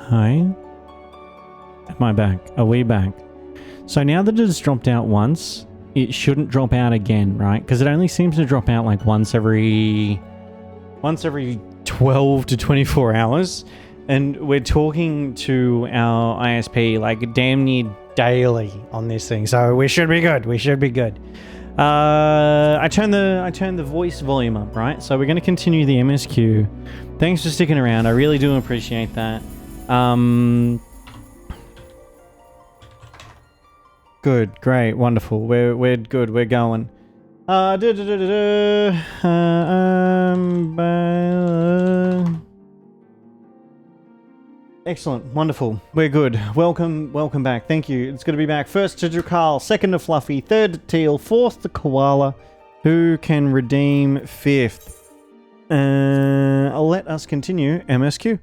Hi. Am I back? Are we back? So now that it's dropped out once, it shouldn't drop out again, right? Because it only seems to drop out like once every 12 to 24 hours. And we're talking to our ISP like damn near daily on this thing. So we should be good. We should be good. I turned the voice volume up, right? So we're going to continue the MSQ. Thanks for sticking around. I really do appreciate that. Good, great, wonderful. We're good. We're going. Excellent, wonderful. We're good. Welcome back. Thank you. It's good to be back. First to Drakal, second to Fluffy, third to Teal, fourth to Koala. Who can redeem fifth? Let us continue MSQ.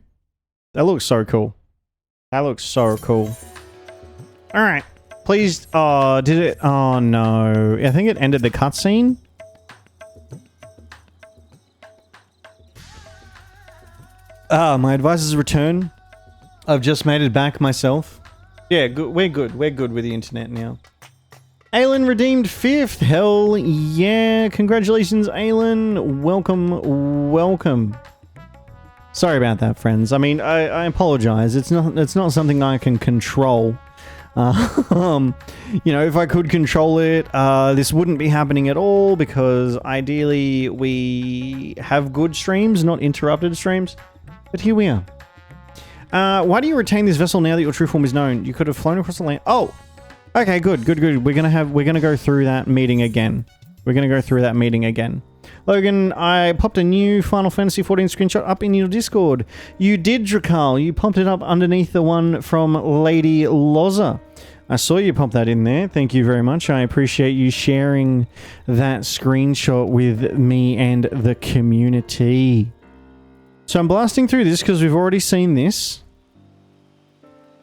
That looks so cool. That looks so cool. All right. Please. Oh, did it? Oh, no. I think it ended the cutscene. My advisor's return. I've just made it back myself. Yeah, good. We're good. We're good with the internet now. Aylin redeemed fifth. Hell yeah. Congratulations, Aylin. Welcome. Sorry about that, friends. I mean, I apologize. It's not something I can control. You know, if I could control it, this wouldn't be happening at all because ideally we have good streams, not interrupted streams. But here we are. Why do you retain this vessel now that your true form is known? You could have flown across the land. Oh, okay, good. We're gonna go through that meeting again. Logan, I popped a new Final Fantasy XIV screenshot up in your Discord. You did, Drakal. You popped it up underneath the one from Lady Loza. I saw you pop that in there. Thank you very much. I appreciate you sharing that screenshot with me and the community. So I'm blasting through this because we've already seen this.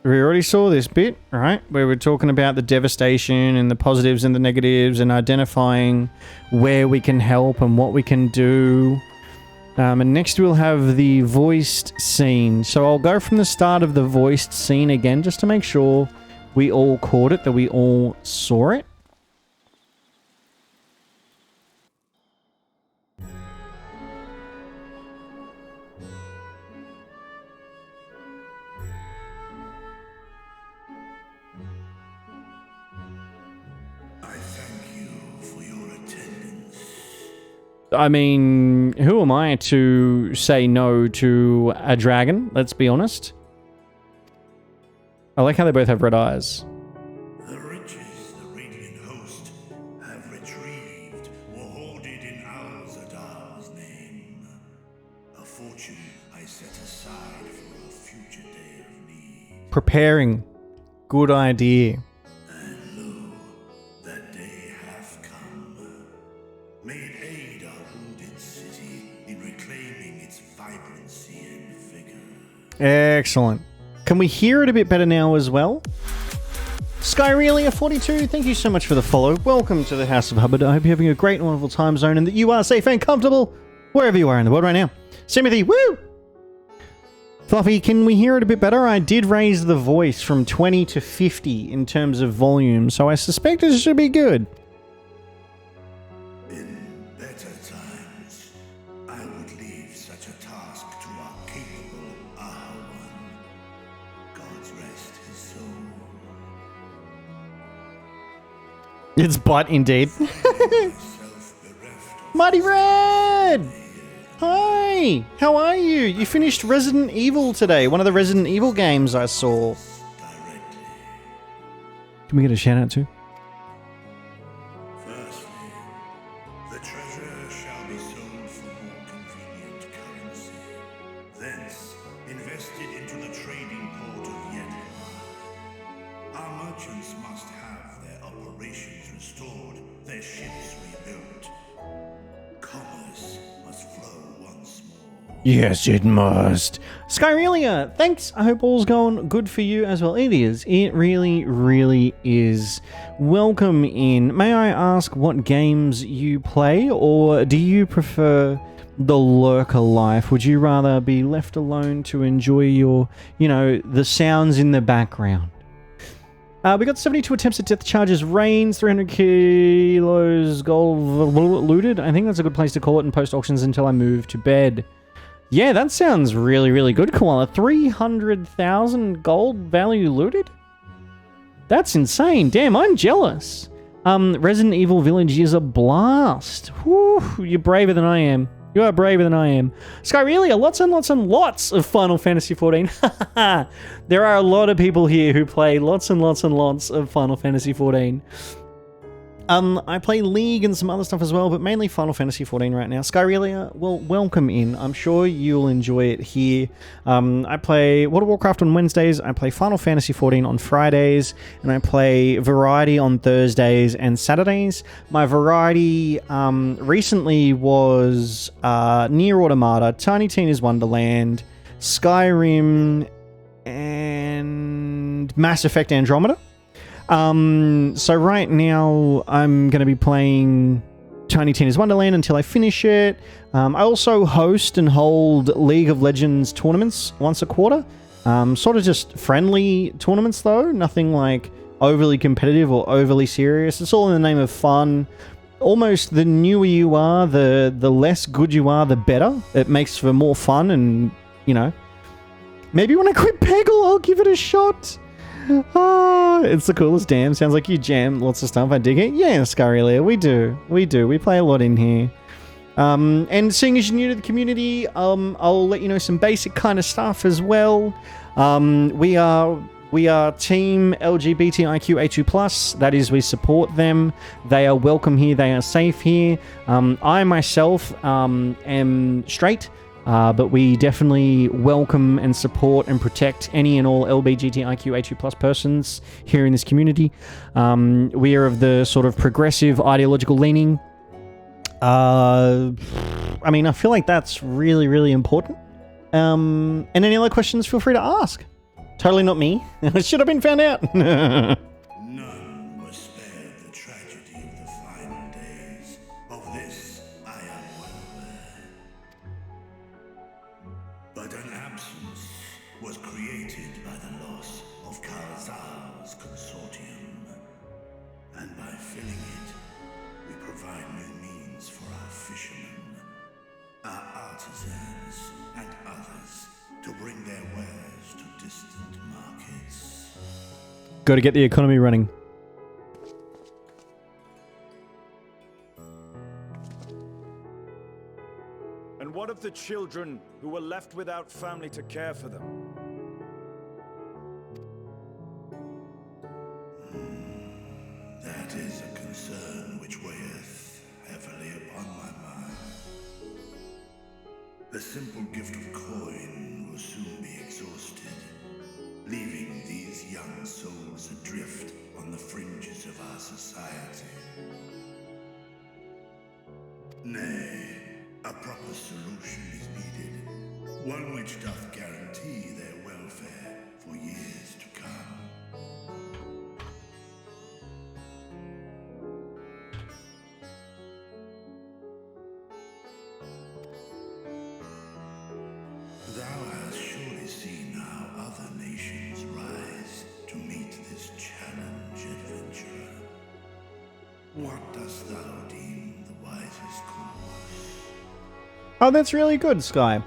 We already saw this bit, right? Where we're talking about the devastation and the positives and the negatives and identifying where we can help and what we can do. And next we'll have the voiced scene. So I'll go from the start of the voiced scene again just to make sure we all caught it, that we all saw it. I mean, who am I to say no to a dragon? Let's be honest. I like how they both have red eyes. The riches the Radiant Host have retrieved were hoarded in Al-Zadar's name. A fortune I set aside for a future day of need. Preparing. Good idea. And lo, that day hath come. May it aid our wounded city in reclaiming its vibrancy and vigor. Excellent. Can we hear it a bit better now as well? Skyrelia42, thank you so much for the follow. Welcome to the House of Hubbard. I hope you're having a great and wonderful time zone and that you are safe and comfortable wherever you are in the world right now. Timothy, woo! Fluffy, can we hear it a bit better? I did raise the voice from 20 to 50 in terms of volume, so I suspect it should be good. In better times, I would leave such a task to our capable Ahawan. God's rest his soul. It's butt indeed. Mighty Red! Hi! How are you? You finished Resident Evil today, one of the Resident Evil games I saw. Can we get a shout out too? Firstly, the treasure shall be sold for more convenient currency. Thence, invested into the trading port of Yedhar. Our merchants must have their operations restored, their ships rebuilt. Commerce must flow once more. Yes, it must. Skyrelia, thanks. I hope all's going good for you as well. It is. It really, really is. Welcome in. May I ask what games you play, or do you prefer the lurker life? Would you rather be left alone to enjoy your, you know, the sounds in the background? We got 72 attempts at death charges, rains, 300 kilos gold looted. I think that's a good place to call it, and post auctions until I move to bed. Yeah, that sounds really, really good, Koala. 300,000 gold value looted? That's insane. Damn, I'm jealous. Resident Evil Village is a blast. Whew, you're braver than I am. You are braver than I am. Skyrelia, lots and lots and lots of Final Fantasy XIV. There are a lot of people here who play lots and lots and lots of Final Fantasy XIV. I play League and some other stuff as well, but mainly Final Fantasy XIV right now. Skyrelia, well, welcome in. I'm sure you'll enjoy it here. I play World of Warcraft on Wednesdays, I play Final Fantasy XIV on Fridays, and I play Variety on Thursdays and Saturdays. My Variety recently was Nier Automata, Tiny Tina's Wonderland, Skyrim, and Mass Effect Andromeda. So right now I'm going to be playing Tiny Tina's Wonderland until I finish it. I also host and hold League of Legends tournaments once a quarter. Sort of just friendly tournaments though, nothing like overly competitive or overly serious. It's all in the name of fun. Almost the newer you are, the less good you are, the better. It makes for more fun, and, you know, maybe when I quit Peggle, I'll give it a shot. Oh, it's the coolest damn. Sounds like you jam lots of stuff. I dig it. Yeah, Scarelia, we do. We play a lot in here. And seeing as you're new to the community, I'll let you know some basic kind of stuff as well. We are team LGBTIQ+. That is, we support them. They are welcome here. They are safe here. I myself am straight. But we definitely welcome and support and protect any and all LGBTIQ+, persons here in this community. We are of the sort of progressive ideological leaning. I mean, I feel like that's really, really important. And any other questions, feel free to ask. Totally not me. Should have been found out. None were spared the tragedy of the final days. Of this, I am well aware. But an absence was created by the loss of Karzal's consortium. And by filling it, we provide new means for our fishermen, our artisans, and others to bring their wares to distant markets. Got to get the economy running. And what of the children who were left without family to care for them? That is a concern which weigheth heavily upon my mind. The simple gift of coin will soon be exhausted, leaving these young souls adrift on the fringes of our society. Nay, a proper solution is needed, one which doth guarantee their welfare for years to come. Thou hast surely seen how other nations rise to meet this challenge, adventurer. What dost thou deem the wisest course? Oh, that's really good, Sky.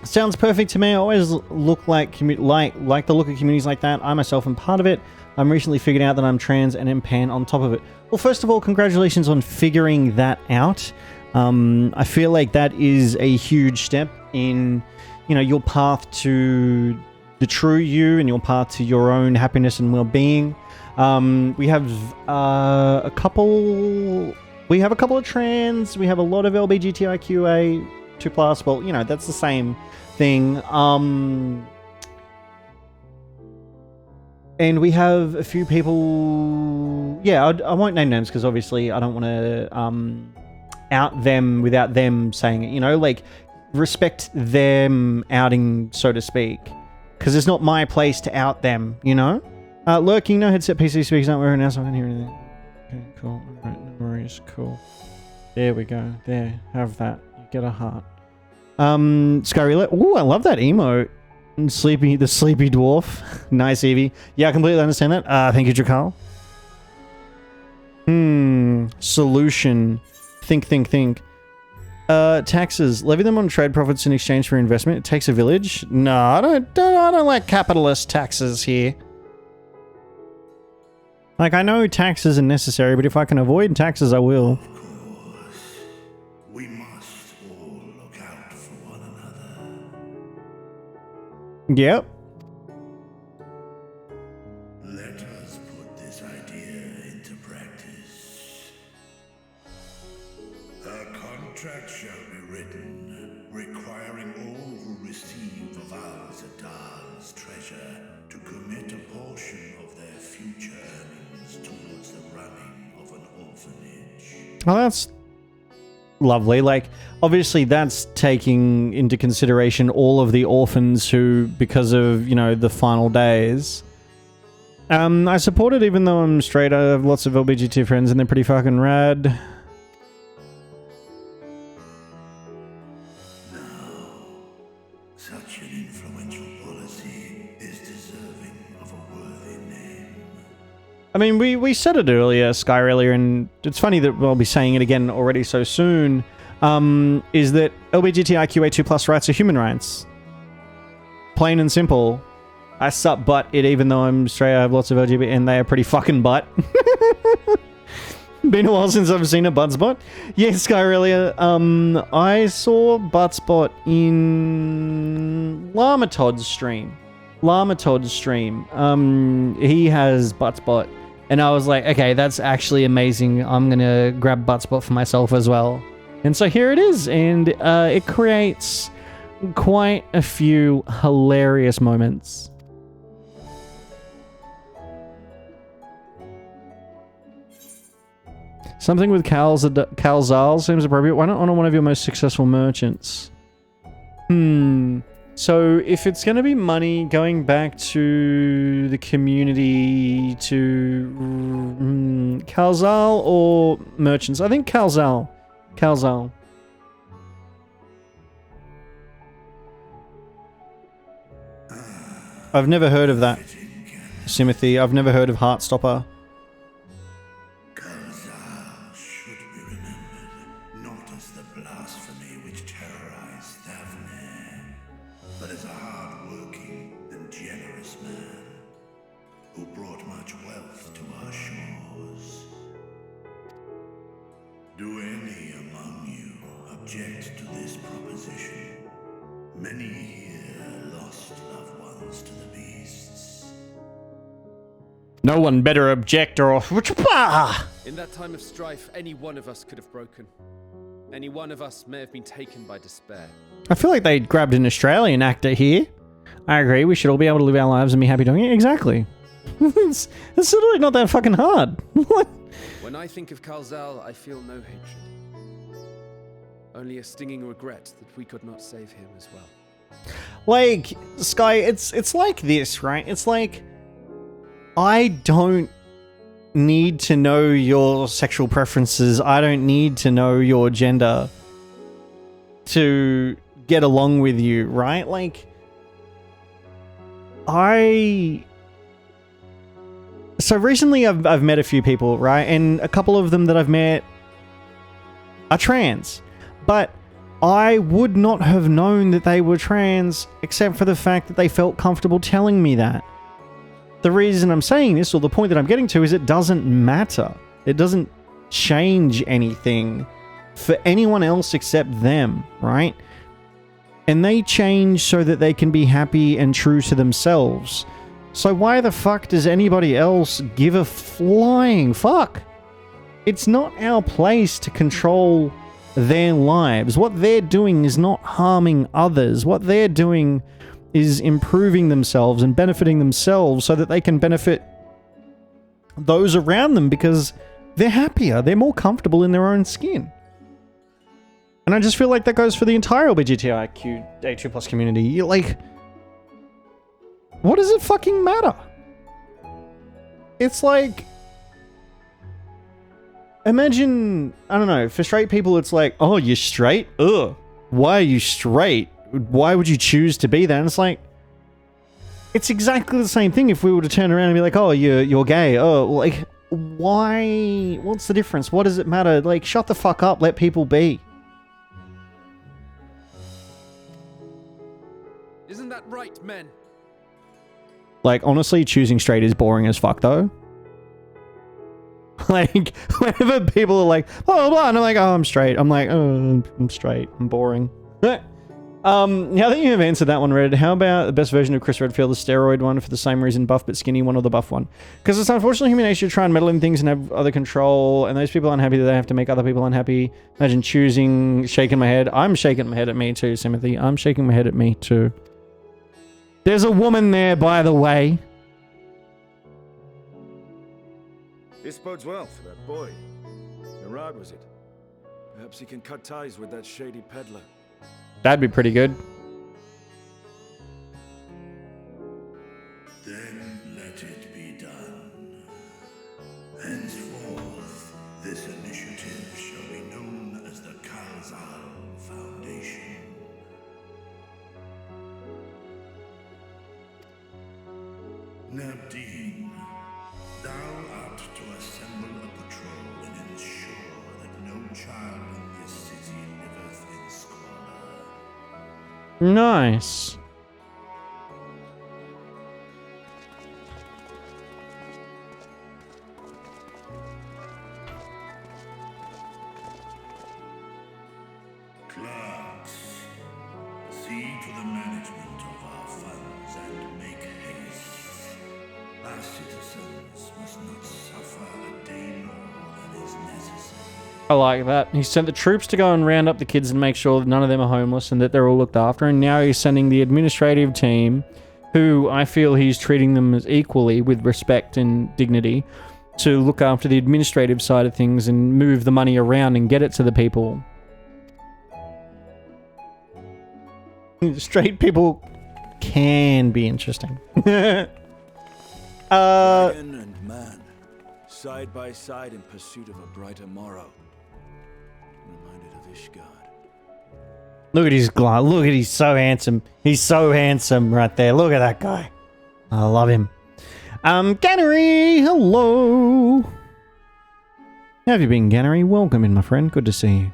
Sounds perfect to me. I always look like the look of communities like that. I myself am part of it. I'm recently figured out that I'm trans and am pan on top of it. Well, first of all, congratulations on figuring that out. I feel like that is a huge step in, you know, your path to the true you and your path to your own happiness and well-being. We have a couple of trans. We have a lot of LGBTIQA2+. Well, you know, that's the same thing. And we have a few people. Yeah, I won't name names because obviously I don't want to out them without them saying it. You know, like, respect them outing, so to speak, because it's not my place to out them. You know. Lurking, no headset, PC speakers not wearing now, so I can't hear anything. Okay, cool. Alright, no worries, cool. There we go. There, have that. You get a heart. Skyreela. Ooh, I love that emote. The sleepy dwarf. Nice, Evie. Yeah, I completely understand that. Thank you, Drakal. Solution. Think. Taxes. Levy them on trade profits in exchange for investment. It takes a village. No, I don't like capitalist taxes here. Like, I know taxes are necessary, but if I can avoid taxes, I will. Of course, we must all look out for one another. Yep. Let us put this idea into practice. A contract shall be written, requiring all who receive Val's Adal's treasure to commit a portion of their future earnings towards the running of an orphanage. Well, that's lovely. Like, obviously that's taking into consideration all of the orphans who, because of, you know, the final days. I support it even though I'm straight. I have lots of LBGT friends and they're pretty fucking rad. Such an influential policy is deserving of a worthy name. I mean, we said it earlier, Skyreela, and it's funny that we'll be saying it again already so soon, is that LGBTIQA2+ rights are human rights. Plain and simple. I sup butt it even though I'm straight, I have lots of LGBT, and they are pretty fucking butt. Been a while since I've seen a Buttspot. Yes, Skyrelia. I saw Buttspot in Llamatod's stream. He has Buttspot. And I was like, okay, that's actually amazing. I'm going to grab Buttspot for myself as well. And so here it is. And it creates quite a few hilarious moments. Something with Calzal seems appropriate. Why not honor one of your most successful merchants? So if it's going to be money going back to the community, to Calzal or merchants? I think Calzal. I've never heard of that, Simothy. I've never heard of Heartstopper. No one better object or... In that time of strife, any one of us could have broken. Any one of us may have been taken by despair. I feel like they grabbed an Australian actor here. I agree, we should all be able to live our lives and be happy doing it. Exactly. It's literally not that fucking hard. What? When I think of Calzal, I feel no hatred. Only a stinging regret that we could not save him as well. Like, Sky, it's like this, right? It's like... I don't need to know your sexual preferences. I don't need to know your gender to get along with you, right? Like, So recently I've met a few people, right? And a couple of them that I've met are trans. But I would not have known that they were trans except for the fact that they felt comfortable telling me that. The reason I'm saying this, or the point that I'm getting to, is it doesn't matter. It doesn't change anything for anyone else except them, right? And they change so that they can be happy and true to themselves. So why the fuck does anybody else give a flying fuck? It's not our place to control their lives. What they're doing is not harming others. What they're doing is improving themselves and benefiting themselves so that they can benefit those around them because they're happier, they're more comfortable in their own skin. And I just feel like that goes for the entire LGBTIQ2+ community. You're like, what does it fucking matter? It's like, imagine, I don't know, for straight people it's like, oh, you're straight? Ugh. Why are you straight? Why would you choose to be that? And it's like, it's exactly the same thing if we were to turn around and be like, oh, you're gay. Oh, like, why? What's the difference? What does it matter? Like, shut the fuck up. Let people be. Isn't that right, men? Like, honestly, choosing straight is boring as fuck, though. Like, whenever people are like, blah, blah, blah, and I'm like, oh, I'm straight. I'm like, oh, I'm straight. I'm boring. Now that you have answered that one, Red, how about the best version of Chris Redfield, the steroid one, for the same reason, buff but skinny one, or the buff one? Because it's unfortunately human nature to try and meddle in things and have other control, and those people are unhappy that they have to make other people unhappy. Imagine choosing, shaking my head. I'm shaking my head at me too, Timothy. I'm shaking my head at me too. There's a woman there, by the way. This bodes well for that boy. Murad, was it? Perhaps he can cut ties with that shady peddler. That'd be pretty good. Then let it be done. Henceforth, this initiative shall be known as the Kalzal Foundation. Nabdeen, thou art to assemble a patrol and ensure that no child in this city liveth in squalor. Nice. Clerks, see to the management of our funds and make haste. Our citizens must not suffer a day more than is necessary. I like that. He sent the troops to go and round up the kids and make sure that none of them are homeless and that they're all looked after. And now he's sending the administrative team, who I feel he's treating them as equally with respect and dignity, to look after the administrative side of things and move the money around and get it to the people. Straight people can be interesting. Dragon and man, side by side in pursuit of a brighter morrow. Reminded of Ishgard. Look at his glove. Look at he's so handsome. He's so handsome right there. Look at that guy. I love him. Gannery, hello. How have you been, Gannery? Welcome in, my friend. Good to see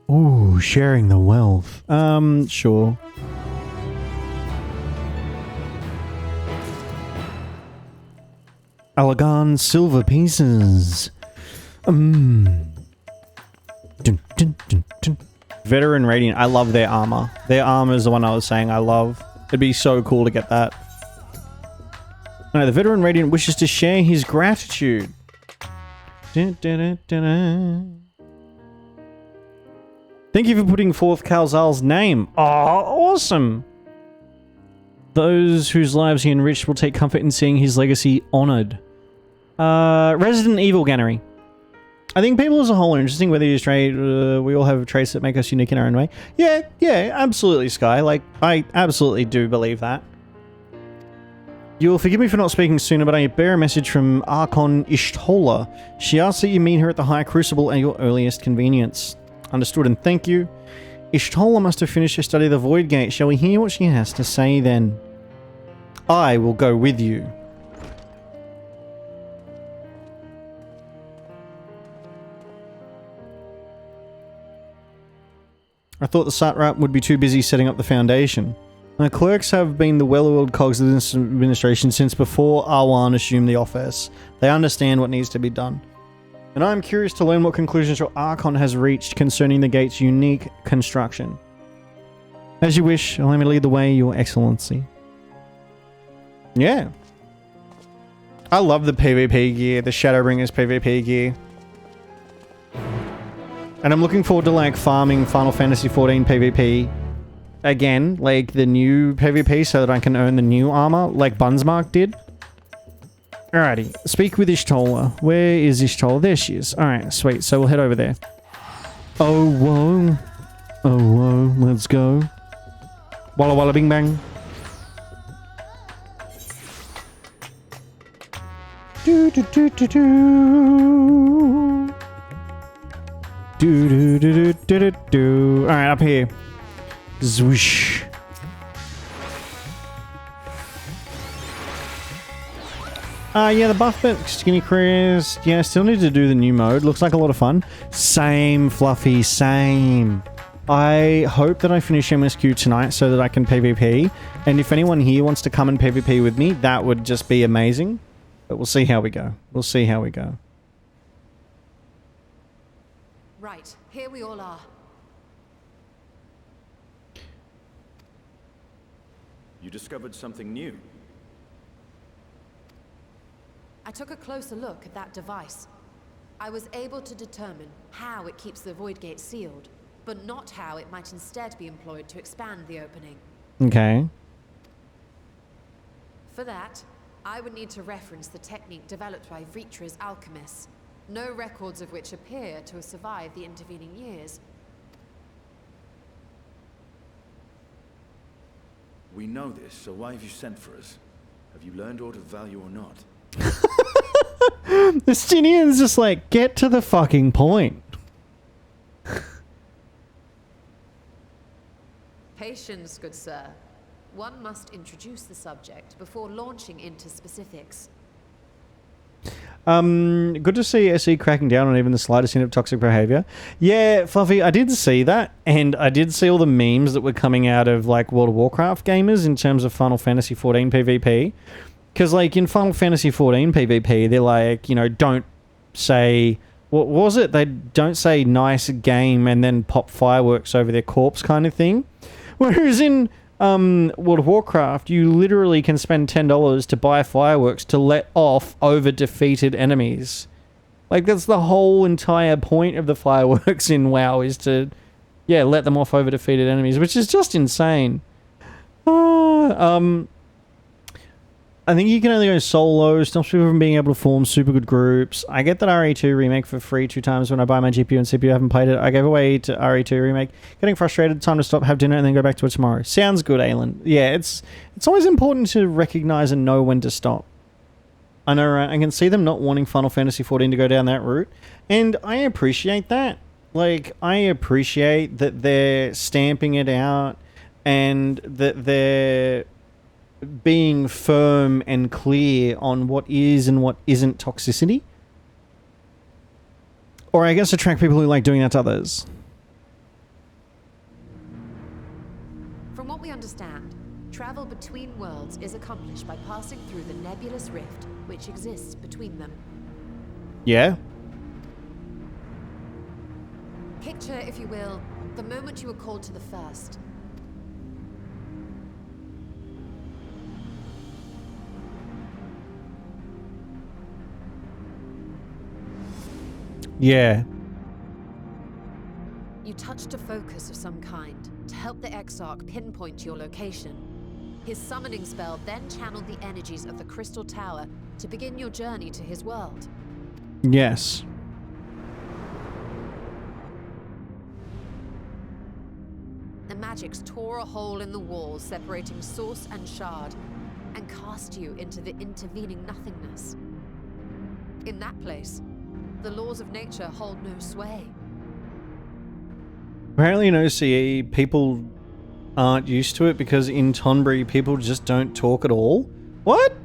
you. Ooh, sharing the wealth. Sure. Alagon silver pieces. Dun, dun, dun, dun. Veteran Radiant. I love their armor. Their armor is the one I was saying I love. It'd be so cool to get that. No, the Veteran Radiant wishes to share his gratitude. Dun, dun, dun, dun, dun. Thank you for putting forth Kalzal's name. Oh, awesome. Those whose lives he enriched will take comfort in seeing his legacy honored. Resident Evil Gannery. I think people as a whole are interesting, whether you're straight, we all have traits that make us unique in our own way. Yeah, absolutely, Sky. Like, I absolutely do believe that. You'll forgive me for not speaking sooner, but I bear a message from Archon Ishtola. She asks that you meet her at the High Crucible at your earliest convenience. Understood and thank you. Ishtola must have finished her study of the Void Gate. Shall we hear what she has to say then? I will go with you. I thought the Satrap would be too busy setting up the foundation. My clerks have been the well-oiled cogs of this administration since before Arwan assumed the office. They understand what needs to be done. And I'm curious to learn what conclusions your Archon has reached concerning the gate's unique construction. As you wish, allow me to lead the way, Your Excellency. Yeah. I love the PvP gear, the Shadowbringers PvP gear. And I'm looking forward to, like, farming Final Fantasy XIV PvP again, like the new PvP, so that I can earn the new armor, like Bunsmark did. Alrighty, speak with Ishtola. Where is Ishtola? There she is. Alright, sweet. So we'll head over there. Oh, whoa. Oh, whoa. Let's go. Walla walla bing bang. Do do do do do. Do do do do do do. All right, up here. Zwoosh. Yeah, the buff bit, Skinny Chris. Yeah, still need to do the new mode. Looks like a lot of fun. Same, Fluffy, same. I hope that I finish MSQ tonight so that I can PvP. And if anyone here wants to come and PvP with me, that would just be amazing. But we'll see how we go. We'll see how we go. Right, here we all are. You discovered something new. I took a closer look at that device. I was able to determine how it keeps the void gate sealed, but not how it might instead be employed to expand the opening. Okay. For that, I would need to reference the technique developed by Vritra's alchemists, no records of which appear to have survived the intervening years. We know this, so why have you sent for us? Have you learned aught of value or not? The Stinian's just like, get to the fucking point. Patience, good sir. One must introduce the subject before launching into specifics. Good to see SE cracking down on even the slightest hint of toxic behavior. Yeah, Fluffy, I did see that, and I did see all the memes that were coming out of like World of Warcraft gamers in terms of Final Fantasy 14 PvP. Because, like, in Final Fantasy 14 PvP, they're like, you know, don't say... What was it? They don't say nice game and then pop fireworks over their corpse kind of thing. Whereas in World of Warcraft, you literally can spend $10 to buy fireworks to let off over defeated enemies. Like, that's the whole entire point of the fireworks in WoW, is to, yeah, let them off over defeated enemies, which is just insane. I think you can only go solo, stops people from being able to form super good groups. I get that RE2 remake for free 2 times when I buy my GPU and CPU. I haven't played it. I gave away to RE2 remake. Getting frustrated, time to stop, have dinner, and then go back to it tomorrow. Sounds good, Aylin. Yeah, it's always important to recognize and know when to stop. I know, right? I can see them not wanting Final Fantasy 14 to go down that route, and I appreciate that. Like, I appreciate that they're stamping it out and that they're being firm and clear on what is and what isn't toxicity. Or I guess attract people who like doing that to others. From what we understand, travel between worlds is accomplished by passing through the nebulous rift which exists between them. Yeah? Picture, if you will, the moment you were called to the first. Yeah. You touched a focus of some kind to help the Exarch pinpoint your location. His summoning spell then channeled the energies of the Crystal Tower to begin your journey to his world. Yes. The magics tore a hole in the wall separating source and shard, and cast you into the intervening nothingness. In that place, the laws of nature hold no sway. Apparently in OCE, people aren't used to it because in Tonbury, people just don't talk at all. What?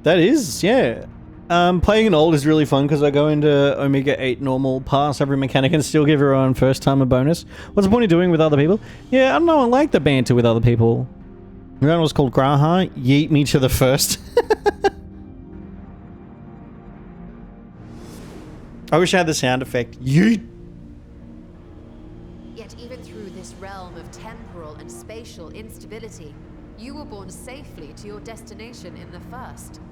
That is, yeah. Playing an old is really fun because I go into Omega 8 normal, pass every mechanic, and still give everyone first time a bonus. What's the point of doing with other people? Yeah, I don't know, I like the banter with other people. That was called Graha. Yeet me to the first. I wish I had the sound effect. Yeet! Yet even through this realm of temporal and spatial instability, you were borne safely to your destination in the first.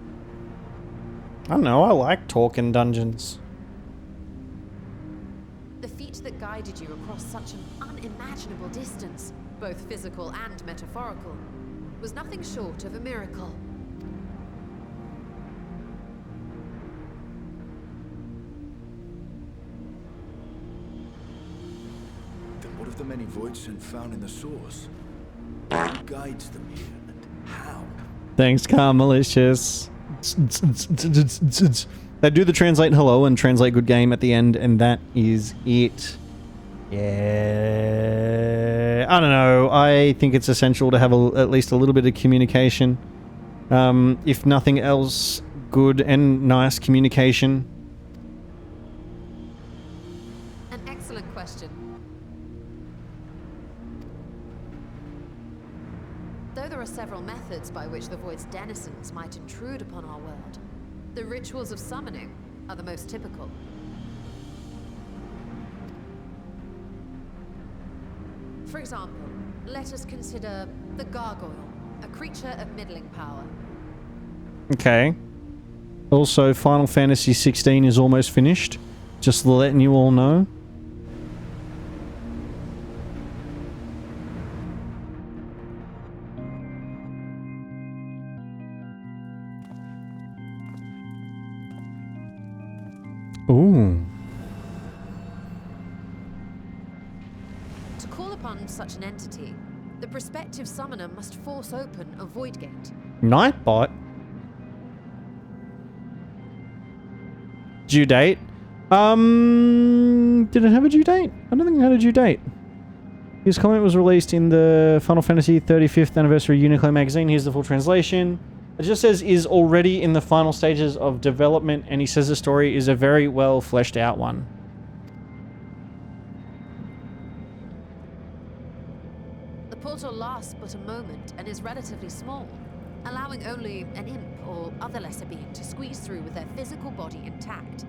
I don't know, I like talking dungeons. The feat that guided you across such an unimaginable distance, both physical and metaphorical, was nothing short of a miracle. Then what of the many voids sent found in the source? Who guides them here, and how? Thanks, Carmelicious. They do the translate hello and translate good game at the end, and that is it. Yeah, I don't know. I think it's essential to have at least a little bit of communication. If nothing else, good and nice communication. An excellent question. Though there are several methods by which the Void's denizens might intrude upon our world, the rituals of summoning are the most typical. For example, let us consider the Gargoyle, a creature of middling power. Okay. Also, Final Fantasy 16 is almost finished. Just letting you all know. Ooh. To call upon such an entity, the prospective summoner must force open a void gate. Nightbot? Due date? Did it have a due date? I don't think it had a due date. His comment was released in the Final Fantasy 35th Anniversary Unicorn magazine. Here's the full translation. It just says, is already in the final stages of development, and he says the story is a very well fleshed out one. The portal lasts but a moment and is relatively small, allowing only an imp or other lesser being to squeeze through with their physical body intact.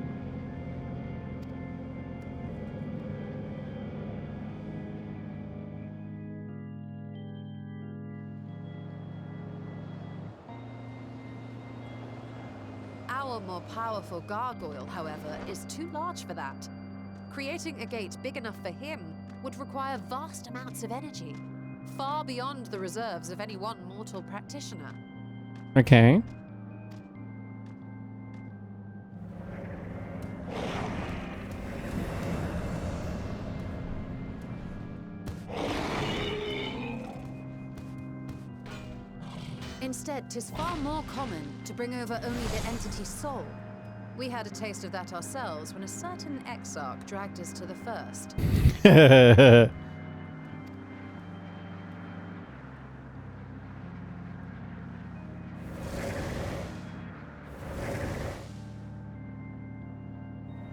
Our more powerful gargoyle, however, is too large for that. Creating a gate big enough for him would require vast amounts of energy, far beyond the reserves of any one mortal practitioner. Okay. Instead, 'tis far more common to bring over only the entity's soul. We had a taste of that ourselves when a certain exarch dragged us to the first.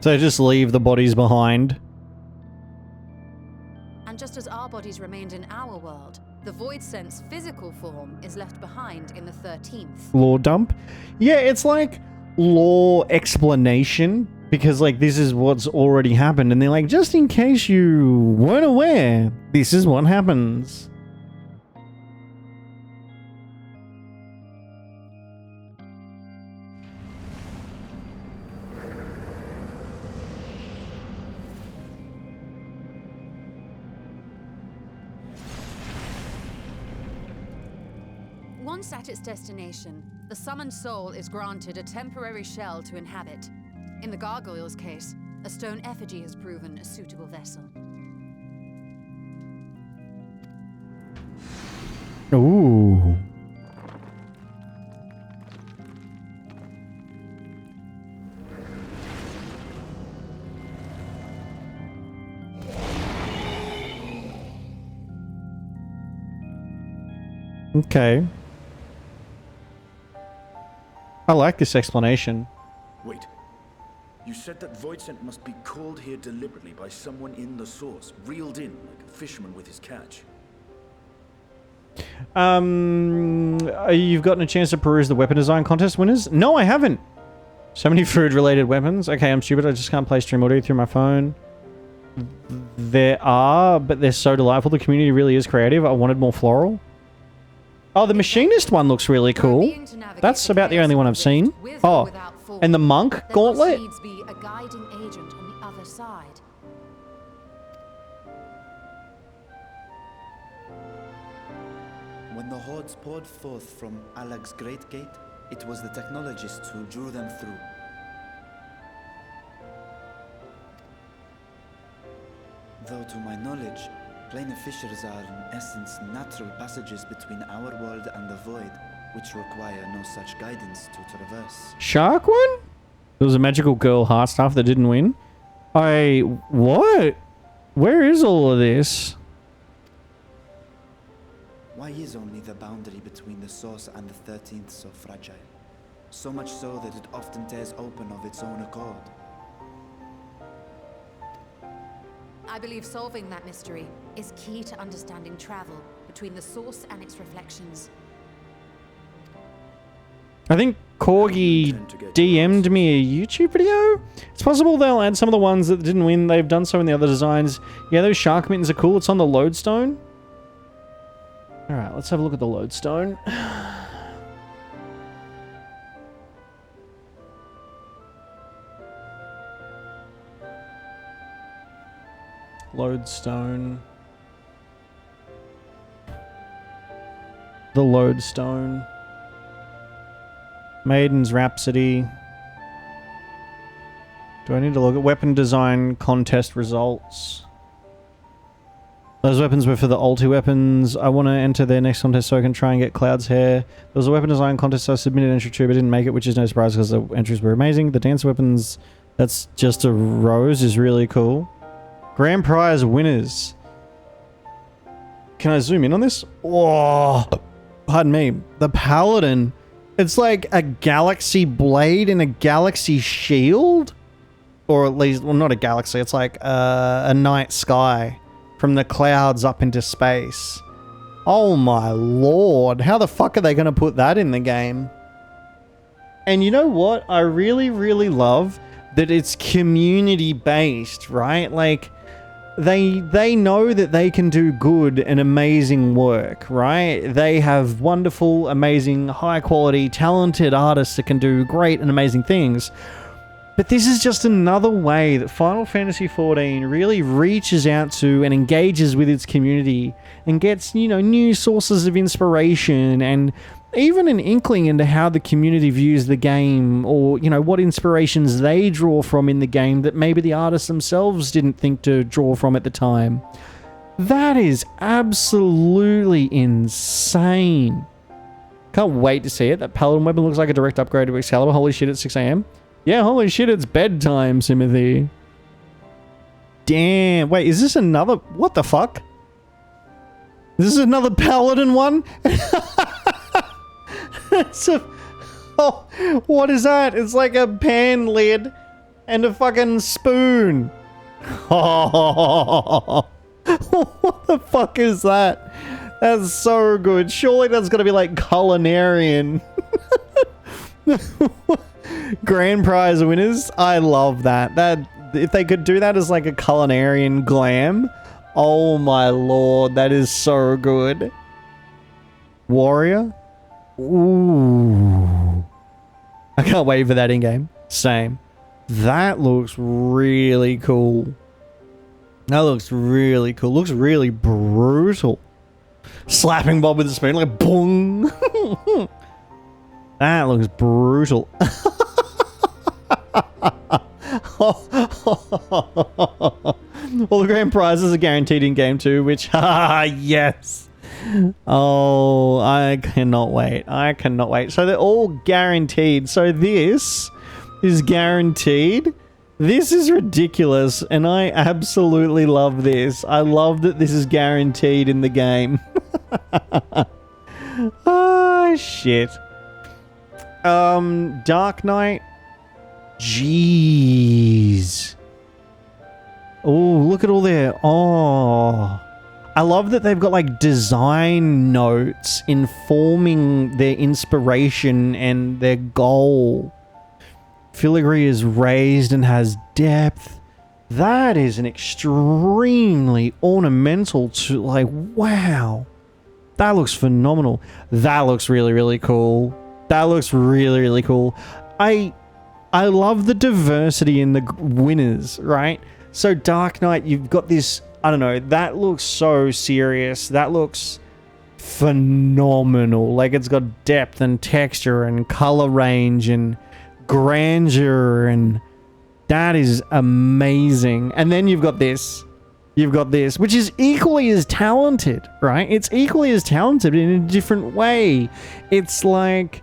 So just leave the bodies behind. And just as our bodies remained in our world, the Void Sense physical form is left behind in the 13th. Lore dump? Yeah, it's like lore explanation, because like this is what's already happened, and they're like, just in case you weren't aware, this is what happens. Once at its destination, the summoned soul is granted a temporary shell to inhabit. In the gargoyle's case, a stone effigy has proven a suitable vessel. Ooh. Okay. I like this explanation. Wait. You said that Voidsent must be called here deliberately by someone in the source, reeled in like a fisherman with his catch. You've gotten a chance to peruse the weapon design contest winners? No, I haven't. So many food-related weapons. Okay, I'm stupid. I just can't play stream audio through my phone. There are, but they're so delightful. The community really is creative. I wanted more floral. Oh, the machinist one looks really cool. That's about the only one I've seen. Oh, and the monk gauntlet? There must needs be a guiding agent on the other side. When the hordes poured forth from Alag's Great Gate, it was the technologists who drew them through. Though to my knowledge, planar fissures are in essence natural passages between our world and the void. which require no such guidance to traverse. Shark one? There was a magical girl heart stuff that didn't win. What? Where is all of this? Why is only the boundary between the source and the 13th so fragile? So much so that it often tears open of its own accord. I believe solving that mystery is key to understanding travel between the source and its reflections. I think Corgi DM'd me a YouTube video. It's possible they'll add some of the ones that didn't win. They've done so in the other designs. Yeah, those shark mittens are cool. It's on the lodestone. Alright, let's have a look at the lodestone. Lodestone. The lodestone. Maiden's Rhapsody. Do I need to look at weapon design contest results? Those weapons were for the ulti weapons. I want to enter their next contest so I can try and get Cloud's hair. There was a weapon design contest I submitted entry to but didn't make it, which is no surprise because the entries were amazing. The dance weapons, that's just a rose, is really cool. Grand prize winners. Can I zoom in on this? Oh, pardon me. The Paladin. It's like a galaxy blade and a galaxy shield? Or at least, well, not a galaxy. It's like a night sky from the clouds up into space. Oh my lord. How the fuck are they going to put that in the game? And you know what? I really, really love that it's community based, right? Like, they know that they can do good and amazing work, right? They have wonderful, amazing, high quality, talented artists that can do great and amazing things. But this is just another way that Final Fantasy XIV really reaches out to and engages with its community and gets, you know, new sources of inspiration and even an inkling into how the community views the game, or, you know, what inspirations they draw from in the game that maybe the artists themselves didn't think to draw from at the time. That is absolutely insane. Can't wait to see it. That Paladin weapon looks like a direct upgrade to Excalibur. Holy shit, it's 6 AM. Yeah, holy shit, it's bedtime, Timothy. Damn. Wait, is this another... What the fuck? This is another Paladin one? Oh, what is that? It's like a pan lid and a fucking spoon. Oh, what the fuck is that? That's so good. Surely that's gonna be like culinarian. Grand prize winners. I love that. That if they could do that as like a culinarian glam. Oh my lord, that is so good. Warrior. Ooh. I can't wait for that in-game. Same. That looks really cool. That looks really cool. Looks really brutal. Slapping Bob with a spoon like boom. That looks brutal. All the grand prizes are guaranteed in game 2, which yes. Oh, I cannot wait. I cannot wait. So they're all guaranteed. So this is guaranteed. This is ridiculous, and I absolutely love this. I love that this is guaranteed in the game. Oh, shit. Dark Knight. Jeez. Oh, look at all their... Oh... I love that they've got like design notes informing their inspiration and their goal. Filigree is raised and has depth. That is an extremely ornamental to like, wow. That looks phenomenal. That looks really, really cool. That looks really, really cool. I love the diversity in the winners, right? So Dark Knight, you've got this... I don't know, that looks so serious. That looks phenomenal. Like, it's got depth and texture and color range and grandeur, and that is amazing. And then you've got this. you've got this, which is equally as talented, right? It's equally as talented in a different way. It's like,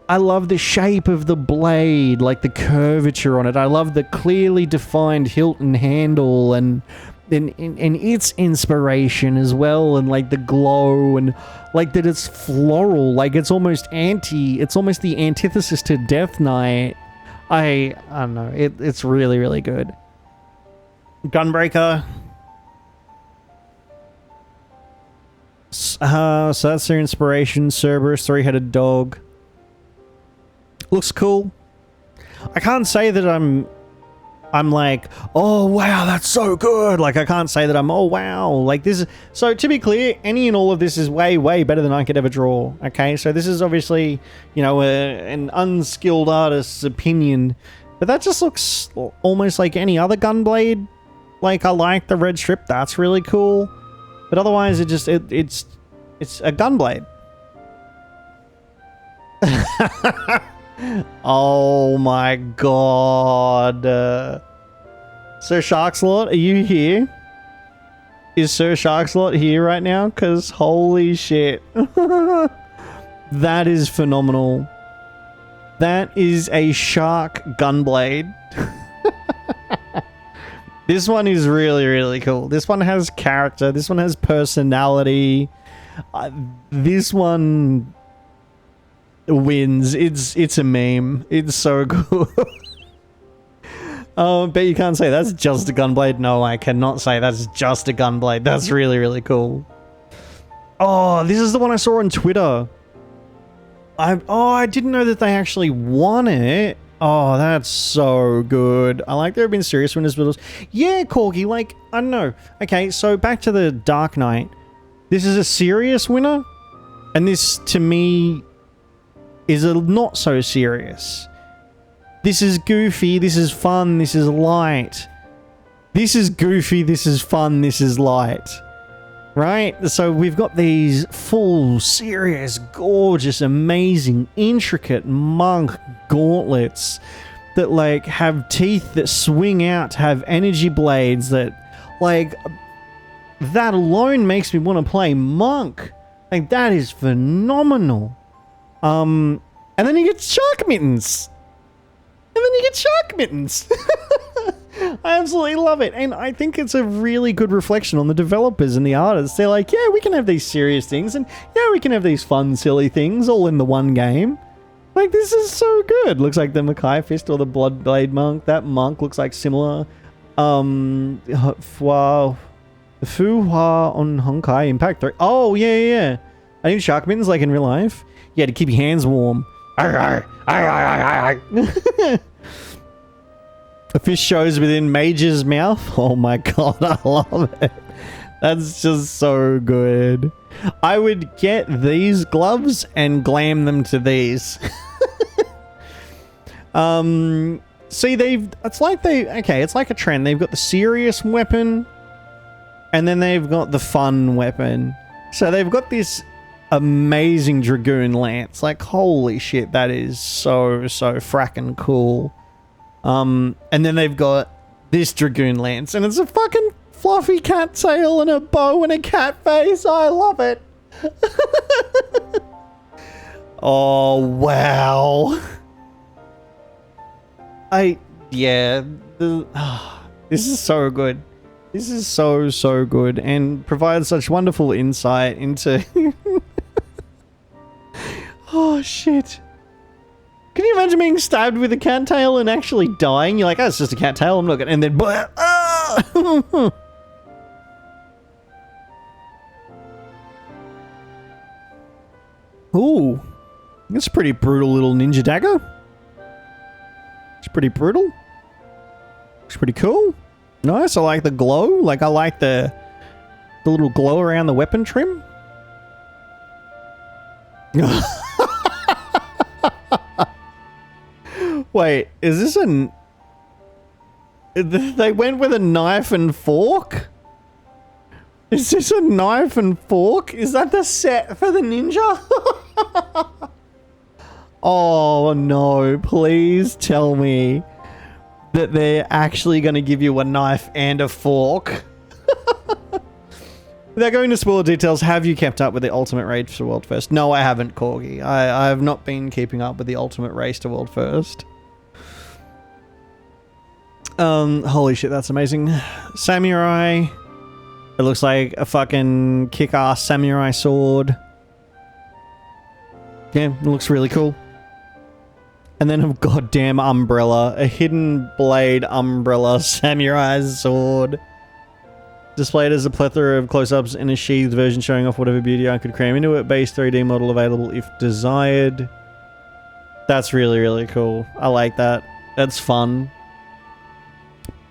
I love the shape of the blade, like the curvature on it. I love the clearly defined hilt and handle, and its inspiration as well, and like the glow, and like that it's floral, like it's almost the antithesis to Death Knight. I don't know, it's really, really good. Gunbreaker. So that's their inspiration. Cerberus, three-headed dog. Looks cool. I can't say that I'm like, oh wow, that's so good. Like, I can't say that I'm, oh wow, like this is, so to be clear, any and all of this is way, way better than I could ever draw. Okay, so this is obviously, you know, an unskilled artist's opinion, but that just looks almost like any other Gunblade. Like, I like the red strip, that's really cool, but otherwise it's a Gunblade. Oh my god. Sir Sharkslot, are you here? Is Sir Sharkslot here right now? Because holy shit. That is phenomenal. That is a shark Gunblade. This one is really, really cool. This one has character. This one has personality. This one wins. It's a meme. It's so cool. Bet you can't say that's just a Gunblade. No, I cannot say that's just a Gunblade. That's really, really cool. Oh, this is the one I saw on Twitter. I didn't know that they actually won it. Oh, that's so good. I like there have been serious winners, but yeah, Corgi, like, I don't know. Okay, so back to the Dark Knight. This is a serious winner, and this, to me, is a not so serious. This is goofy, this is fun, this is light. This is goofy, this is fun, this is light. Right? So we've got these full, serious, gorgeous, amazing, intricate monk gauntlets that, like, have teeth that swing out, have energy blades that, like, that alone makes me want to play monk. Like, that is phenomenal. And then you get shark mittens. I absolutely love it. And I think it's a really good reflection on the developers and the artists. They're like, yeah, we can have these serious things, and yeah, we can have these fun, silly things all in the one game. Like, this is so good. Looks like the Makai Fist or the Bloodblade Monk. That monk looks like similar. Wow. Fu Hua on Honkai Impact 3. Oh, yeah. I need shark mittens like in real life. Yeah, to keep your hands warm. A fish shows within Mage's mouth. Oh my god, I love it. That's just so good. I would get these gloves and glam them to these. See, it's like a trend. They've got the serious weapon, and then they've got the fun weapon. So they've got this amazing Dragoon Lance. Like, holy shit, that is so fracking cool. And then they've got this Dragoon Lance, and it's a fucking fluffy cat tail and a bow and a cat face. I love it. Oh, wow. This is so good. This is so good, and provides such wonderful insight into... Oh, shit. Can you imagine being stabbed with a cat tail and actually dying? You're like, oh, it's just a cat tail, I'm not gonna... And then... Ooh. That's a pretty brutal little ninja dagger. It's pretty brutal. It's pretty cool. Nice, I like the glow. Like, I like the little glow around the weapon trim. Wait, is this they went with a knife and fork? Is this a knife and fork? Is that the set for the ninja? Oh no, please tell me that they're actually going to give you a knife and a fork. Without going into spoiler details, have you kept up with the Ultimate Race to World First? No, I haven't, Corgi. I have not been keeping up with the Ultimate Race to World First. Holy shit, that's amazing. Samurai. It looks like a fucking kick-ass samurai sword. Yeah, it looks really cool. And then a goddamn umbrella. A hidden blade umbrella samurai sword. Displayed as a plethora of close-ups in a sheathed version showing off whatever beauty I could cram into it. Base 3D model available if desired. That's really, really cool. I like that. That's fun.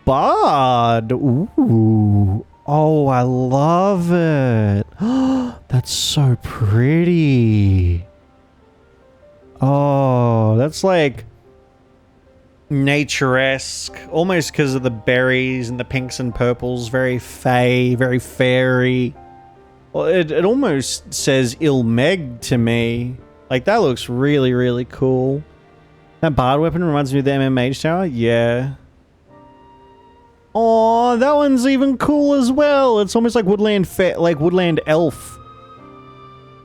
Bard. Ooh. Oh, I love it. That's so pretty. Oh, that's like nature-esque, almost because of the berries and the pinks and purples. Very fey, very fairy. Well, it almost says Ilmeg to me. Like, that looks really, really cool. That bard weapon reminds me of the MM Mage Tower. Yeah. Oh, that one's even cool as well. It's almost like woodland elf.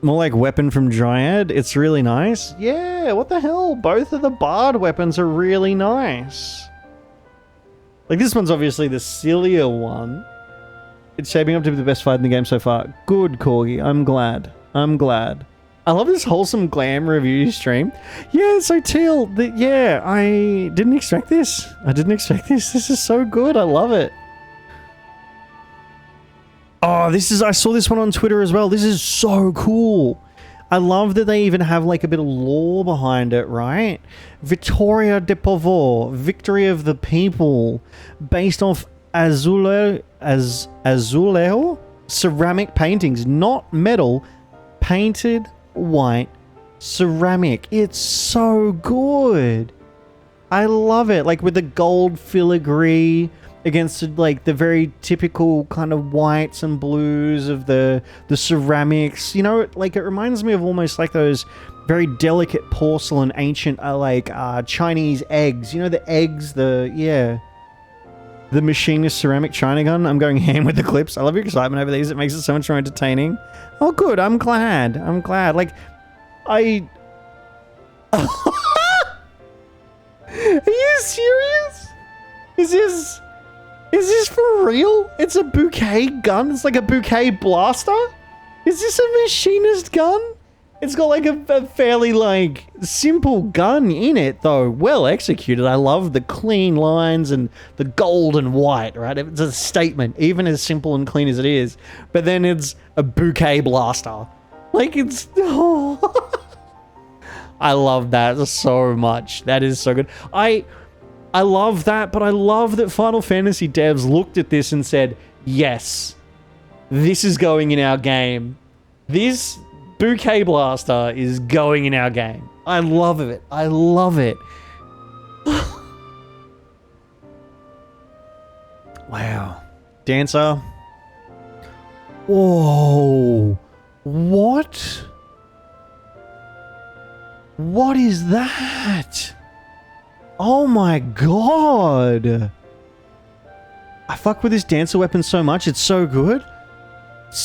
More like weapon from Dryad. It's really nice. Yeah, what the hell? Both of the bard weapons are really nice. Like, this one's obviously the sillier one. It's shaping up to be the best fight in the game so far. Good, Corgi. I'm glad. I'm glad. I love this wholesome glam review stream. Yeah, so Teal, yeah, I didn't expect this. I didn't expect this. This is so good. I love it. Oh, I saw this one on Twitter as well. This is so cool. I love that they even have like a bit of lore behind it, right? Victoria de Povo, Victory of the People, based off azulejo ceramic paintings, not metal, painted white ceramic. It's so good. I love it. Like with the gold filigree against like the very typical kind of whites and blues of the ceramics. You know, like it reminds me of almost like those very delicate porcelain ancient Chinese eggs. You know, the eggs, the machinist ceramic china gun. I'm going ham with the clips. I love your excitement over these. It makes it so much more entertaining. Oh, good. I'm glad. I'm glad. Like, Are you serious? Is this for real? It's a bouquet gun? It's like a bouquet blaster? Is this a machinist gun? It's got like a fairly like simple gun in it though. Well executed. I love the clean lines and the gold and white, right? It's a statement, even as simple and clean as it is. But then it's a bouquet blaster. Like it's... Oh. I love that so much. That is so good. I love that, but I love that Final Fantasy devs looked at this and said, yes, this is going in our game. This bouquet blaster is going in our game. I love it. I love it. Wow. Dancer. Whoa. What? What is that? Oh my god. I fuck with this dancer weapon so much. It's so good.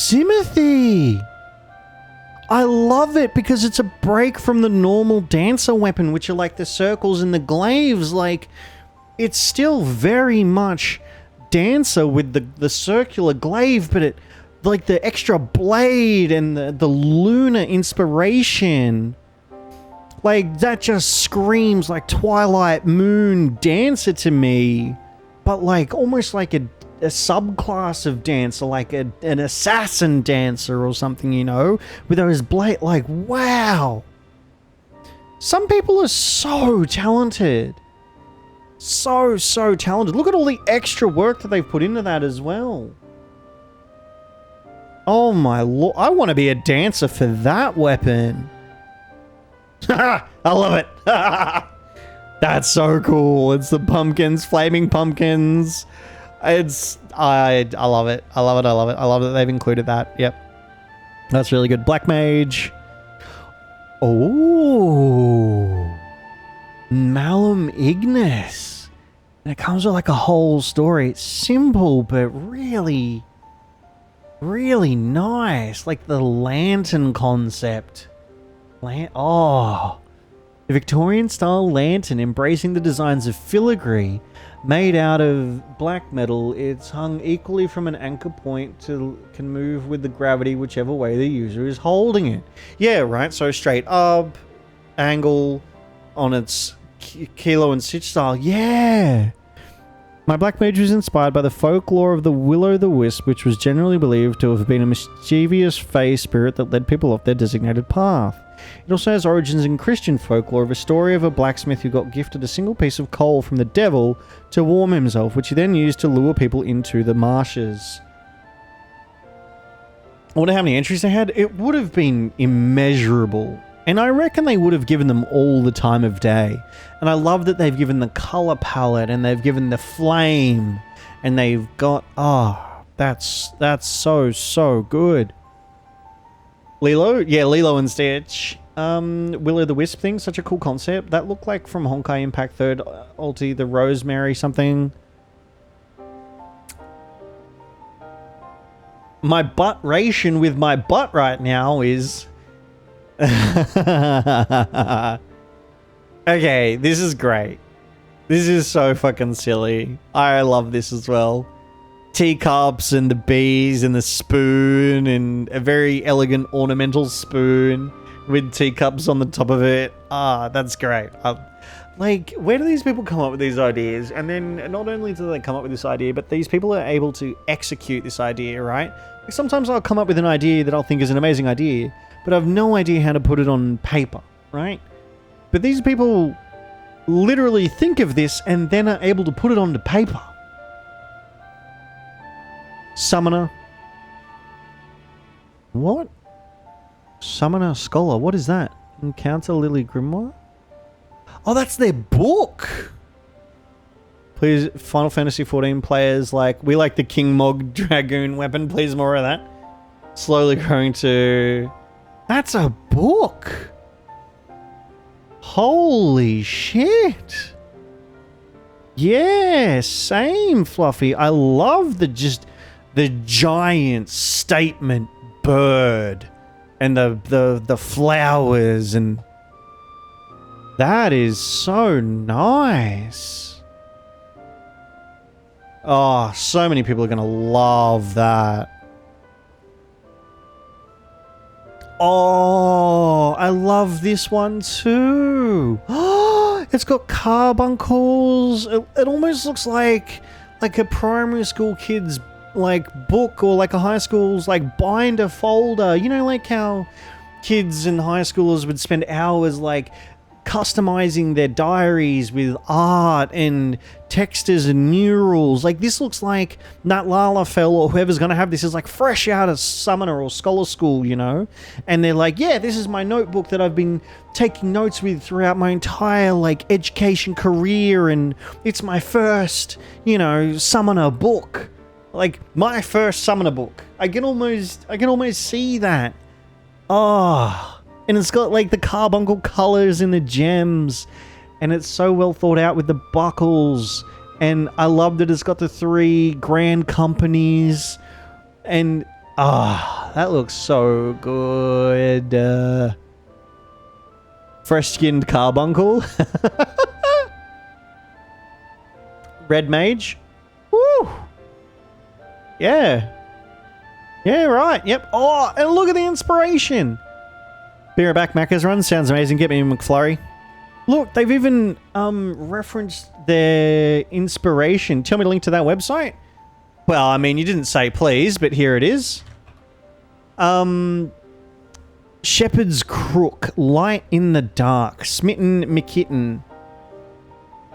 Timothy. I love it because it's a break from the normal dancer weapon, which are like the circles and the glaives. Like, it's still very much dancer with the circular glaive, but it, like the extra blade and the lunar inspiration. Like, that just screams like Twilight Moon Dancer to me. But like, almost like a subclass of dancer, like an assassin dancer or something, you know? With those blade, like, wow. Some people are so talented. So talented. Look at all the extra work that they've put into that as well. Oh my lord. I want to be a dancer for that weapon. I love it. That's so cool. It's the pumpkins, flaming pumpkins. It's I love it. I love it. I love it. I love that they've included that. Yep. That's really good. Black Mage. Oh. Malum Ignis. And it comes with like a whole story. It's simple, but really Really nice. Like the lantern concept. The Victorian style lantern embracing the designs of filigree made out of black metal. It's hung equally from an anchor point can move with the gravity whichever way the user is holding it. Yeah, right. So straight up, angle on its kilo and stitch style. Yeah. My black mage was inspired by the folklore of the Will-o'-the-Wisp, which was generally believed to have been a mischievous fey spirit that led people off their designated path. It also has origins in Christian folklore of a story of a blacksmith who got gifted a single piece of coal from the devil to warm himself, which he then used to lure people into the marshes. I wonder how many entries they had. It would have been immeasurable. And I reckon they would have given them all the time of day. And I love that they've given the color palette and they've given the flame and they've got, that's so good. Lilo? Yeah, Lilo and Stitch. Will-o'-the-Wisp thing, such a cool concept. That looked like from Honkai Impact 3rd Ulti, the Rosemary something. My butt ration with my butt right now is... Okay, this is great. This is so fucking silly. I love this as well. Teacups and the bees and the spoon and a very elegant ornamental spoon with teacups on the top of it. That's great. Like, where do these people come up with these ideas? And then not only do they come up with this idea, but these people are able to execute this idea, right? Like, sometimes I'll come up with an idea that I'll think is an amazing idea, but I have no idea how to put it on paper, right? But these people literally think of this and then are able to put it onto paper. Summoner. What? Summoner Scholar. What is that? Encounter Lily Grimoire? Oh, that's their book! Please, Final Fantasy 14 players, we like the King Mog Dragoon weapon. Please, more of that. Slowly growing to... That's a book! Holy shit! Yeah, same, Fluffy. I love the giant statement bird and the flowers, and that is so nice. Oh, so many people are gonna love that. Oh, I love this one too. Oh, it's got carbuncles. It almost looks like a primary school kid's book, or like a high school's binder folder. You know, like how kids and high schoolers would spend hours customizing their diaries with art and textures and murals. This looks like Nat Lalafell or whoever's going to have this is fresh out of Summoner or Scholar School, you know? And they're yeah, this is my notebook that I've been taking notes with throughout my entire education career, and it's my first, Summoner book. My first Summoner book. I can almost see that. Oh, and it's got the carbuncle colors and the gems, and it's so well thought out with the buckles, and I love that it's got the 3 grand companies, and that looks so good. Fresh skinned carbuncle. Red mage. Woo! Yeah. Yeah, right. Yep. Oh, and look at the inspiration. Be right back, Macca's Run. Sounds amazing. Get me a McFlurry. Look, they've even referenced their inspiration. Tell me to link to that website. Well, I mean, you didn't say please, but here it is. Shepherd's Crook, Light in the Dark, Smitten McKitten.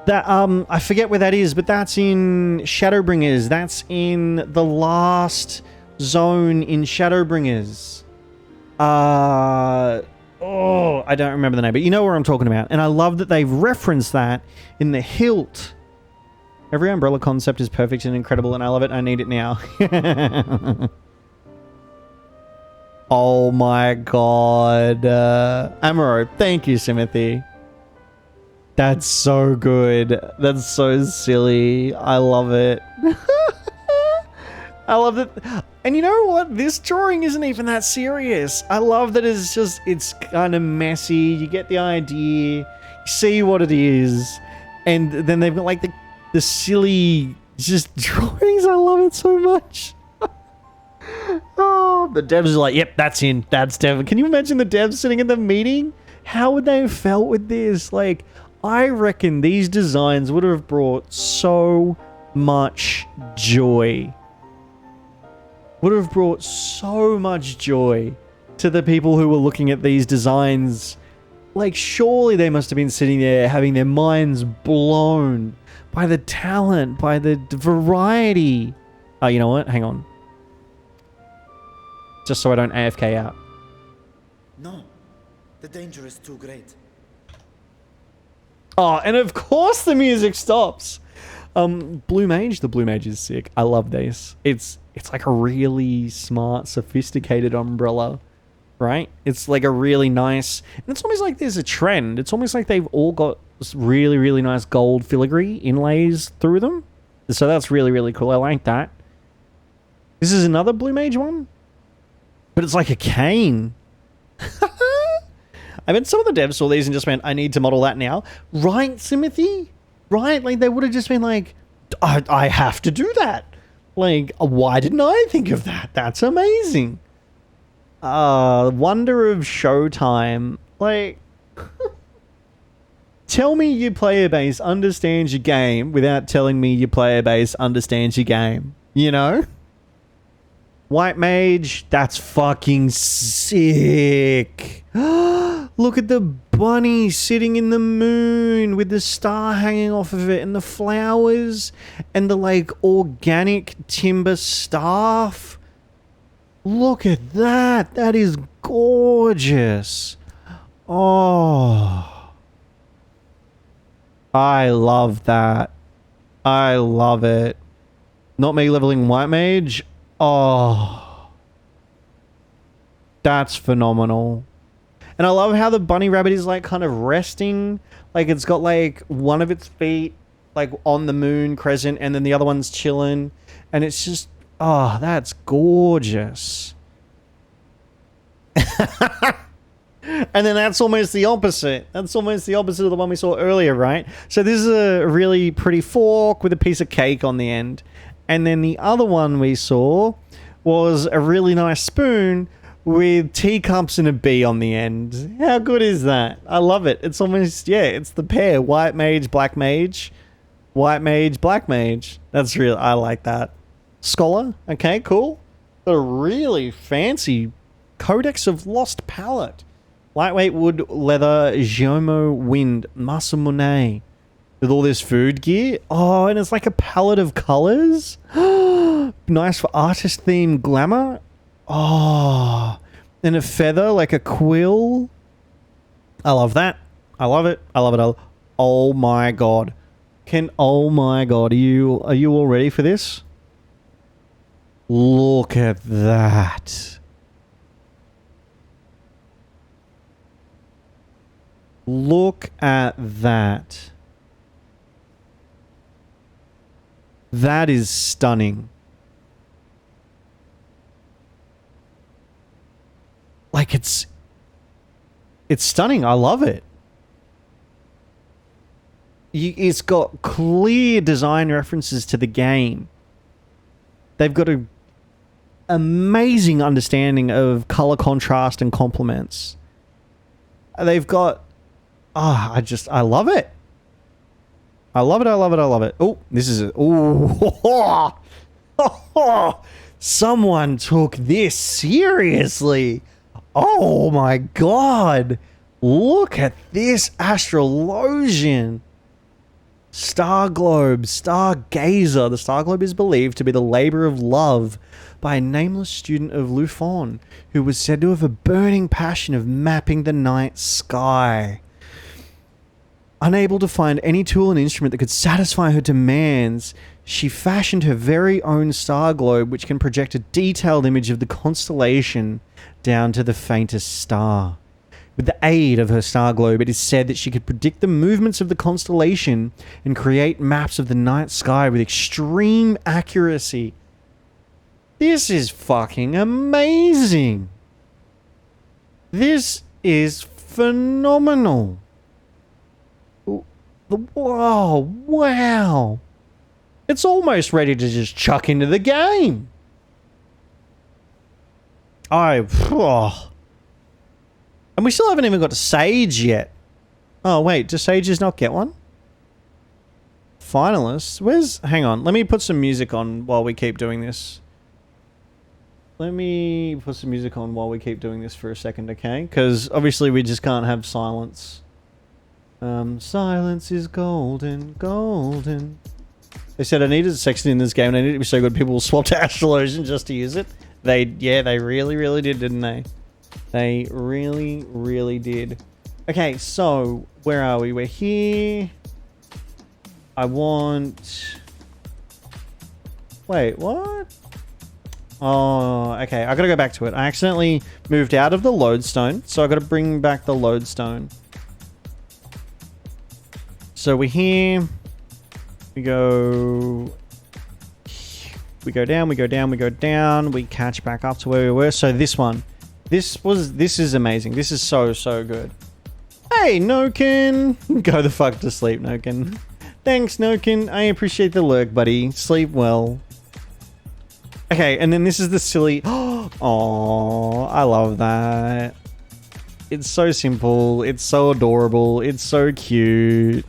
That I forget where that is, but that's in Shadowbringers. That's in the last zone in Shadowbringers. I don't remember the name, but you know where I'm talking about. And I love that they've referenced that in the hilt. Every umbrella concept is perfect and incredible, and I love it. I need it now. Oh my god. Amaro, thank you, Simothy. That's so good. That's so silly. I love it. I love that. And you know what? This drawing isn't even that serious. I love that it's kind of messy. You get the idea, you see what it is, and then they've got like the silly just drawings. I love it so much. Oh, the devs are like, yep, that's in. That's dev. Can you imagine the devs sitting in the meeting? How would they have felt with this? Like, I reckon these designs would have brought so much joy. Would have brought so much joy to the people who were looking at these designs. Like, surely they must have been sitting there having their minds blown by the talent, by the variety. Oh, you know what? Hang on. Just so I don't AFK out. No, the danger is too great. Oh, and of course the music stops. Blue Mage. The Blue Mage is sick. I love this. It's like a really smart, sophisticated umbrella, right? It's like a really nice... And it's almost like there's a trend. It's almost like they've all got really, really nice gold filigree inlays through them. So that's really, really cool. I like that. This is another Blue Mage one. But it's like a cane. I bet some of the devs saw these and just went, I need to model that now. Right, Timothy? Right? Like, they would have just been like, I have to do that. Like, why didn't I think of that? That's amazing. Wonder of Showtime. Like, tell me your player base understands your game without telling me your player base understands your game. You know? White Mage, that's fucking sick. Look at the bunny sitting in the moon with the star hanging off of it and the flowers and the like organic timber staff. Look at that. That is gorgeous. Oh. I love that. I love it. Not me leveling White Mage. Oh. That's phenomenal. And I love how the bunny rabbit is like kind of resting. Like it's got like one of its feet like on the moon crescent and then the other one's chilling. And it's just, oh, that's gorgeous. And then that's almost the opposite. That's almost the opposite of the one we saw earlier, right? So this is a really pretty fork with a piece of cake on the end. And then the other one we saw was a really nice spoon with teacups and a bee on the end. How good is that? I love it. It's almost, yeah, it's the pair. White Mage, Black Mage. White Mage, Black Mage. That's real. I like that. Scholar. Okay, cool. Got a really fancy Codex of Lost Palette. Lightweight wood, leather, Jomo wind, Masamune. With all this food gear. Oh, and it's like a palette of colors. Nice for artist-themed glamour. Oh, and a feather like a quill. I love that. I love it. I love it. Oh my god. Oh my god. Are you all ready for this? Look at that. Look at that. That is stunning. Like it's stunning. I love it. It's got clear design references to the game. They've got an amazing understanding of color contrast and complements. They've got, I love it. I love it. I love it. I love it. Oh, this is someone took this seriously. Oh my god. Look at this astrologian. Star Globe, Stargazer. The Star Globe is believed to be the labor of love by a nameless student of Lufon, who was said to have a burning passion of mapping the night sky. Unable to find any tool and instrument that could satisfy her demands, she fashioned her very own star globe, which can project a detailed image of the constellation down to the faintest star. With the aid of her star globe, it is said that she could predict the movements of the constellation and create maps of the night sky with extreme accuracy. This is fucking amazing. This is phenomenal. Whoa, wow. It's almost ready to just chuck into the game. And we still haven't even got to Sage yet. Oh, wait, does Sages not get one? Finalists? Hang on, let me put some music on while we keep doing this. Let me put some music on while we keep doing this for a second, okay? Because obviously we just can't have silence. Silence is golden, golden. They said I needed sexting in this game and I needed to be so good people will swap to Astralosion just to use it. They really, really did, didn't they? They really, really did. Okay, so where are we? We're here. I want... Wait, what? Oh, okay. I gotta go back to it. I accidentally moved out of the lodestone, so I gotta bring back the lodestone. So we're here. We go down, we go down, we go down. We catch back up to where we were. So this one. This is amazing. This is so good. Hey, Nokin! Go the fuck to sleep, Nokin. Thanks, Nokin. I appreciate the lurk, buddy. Sleep well. Okay, and then this is the silly... Oh, I love that. It's so simple. It's so adorable. It's so cute.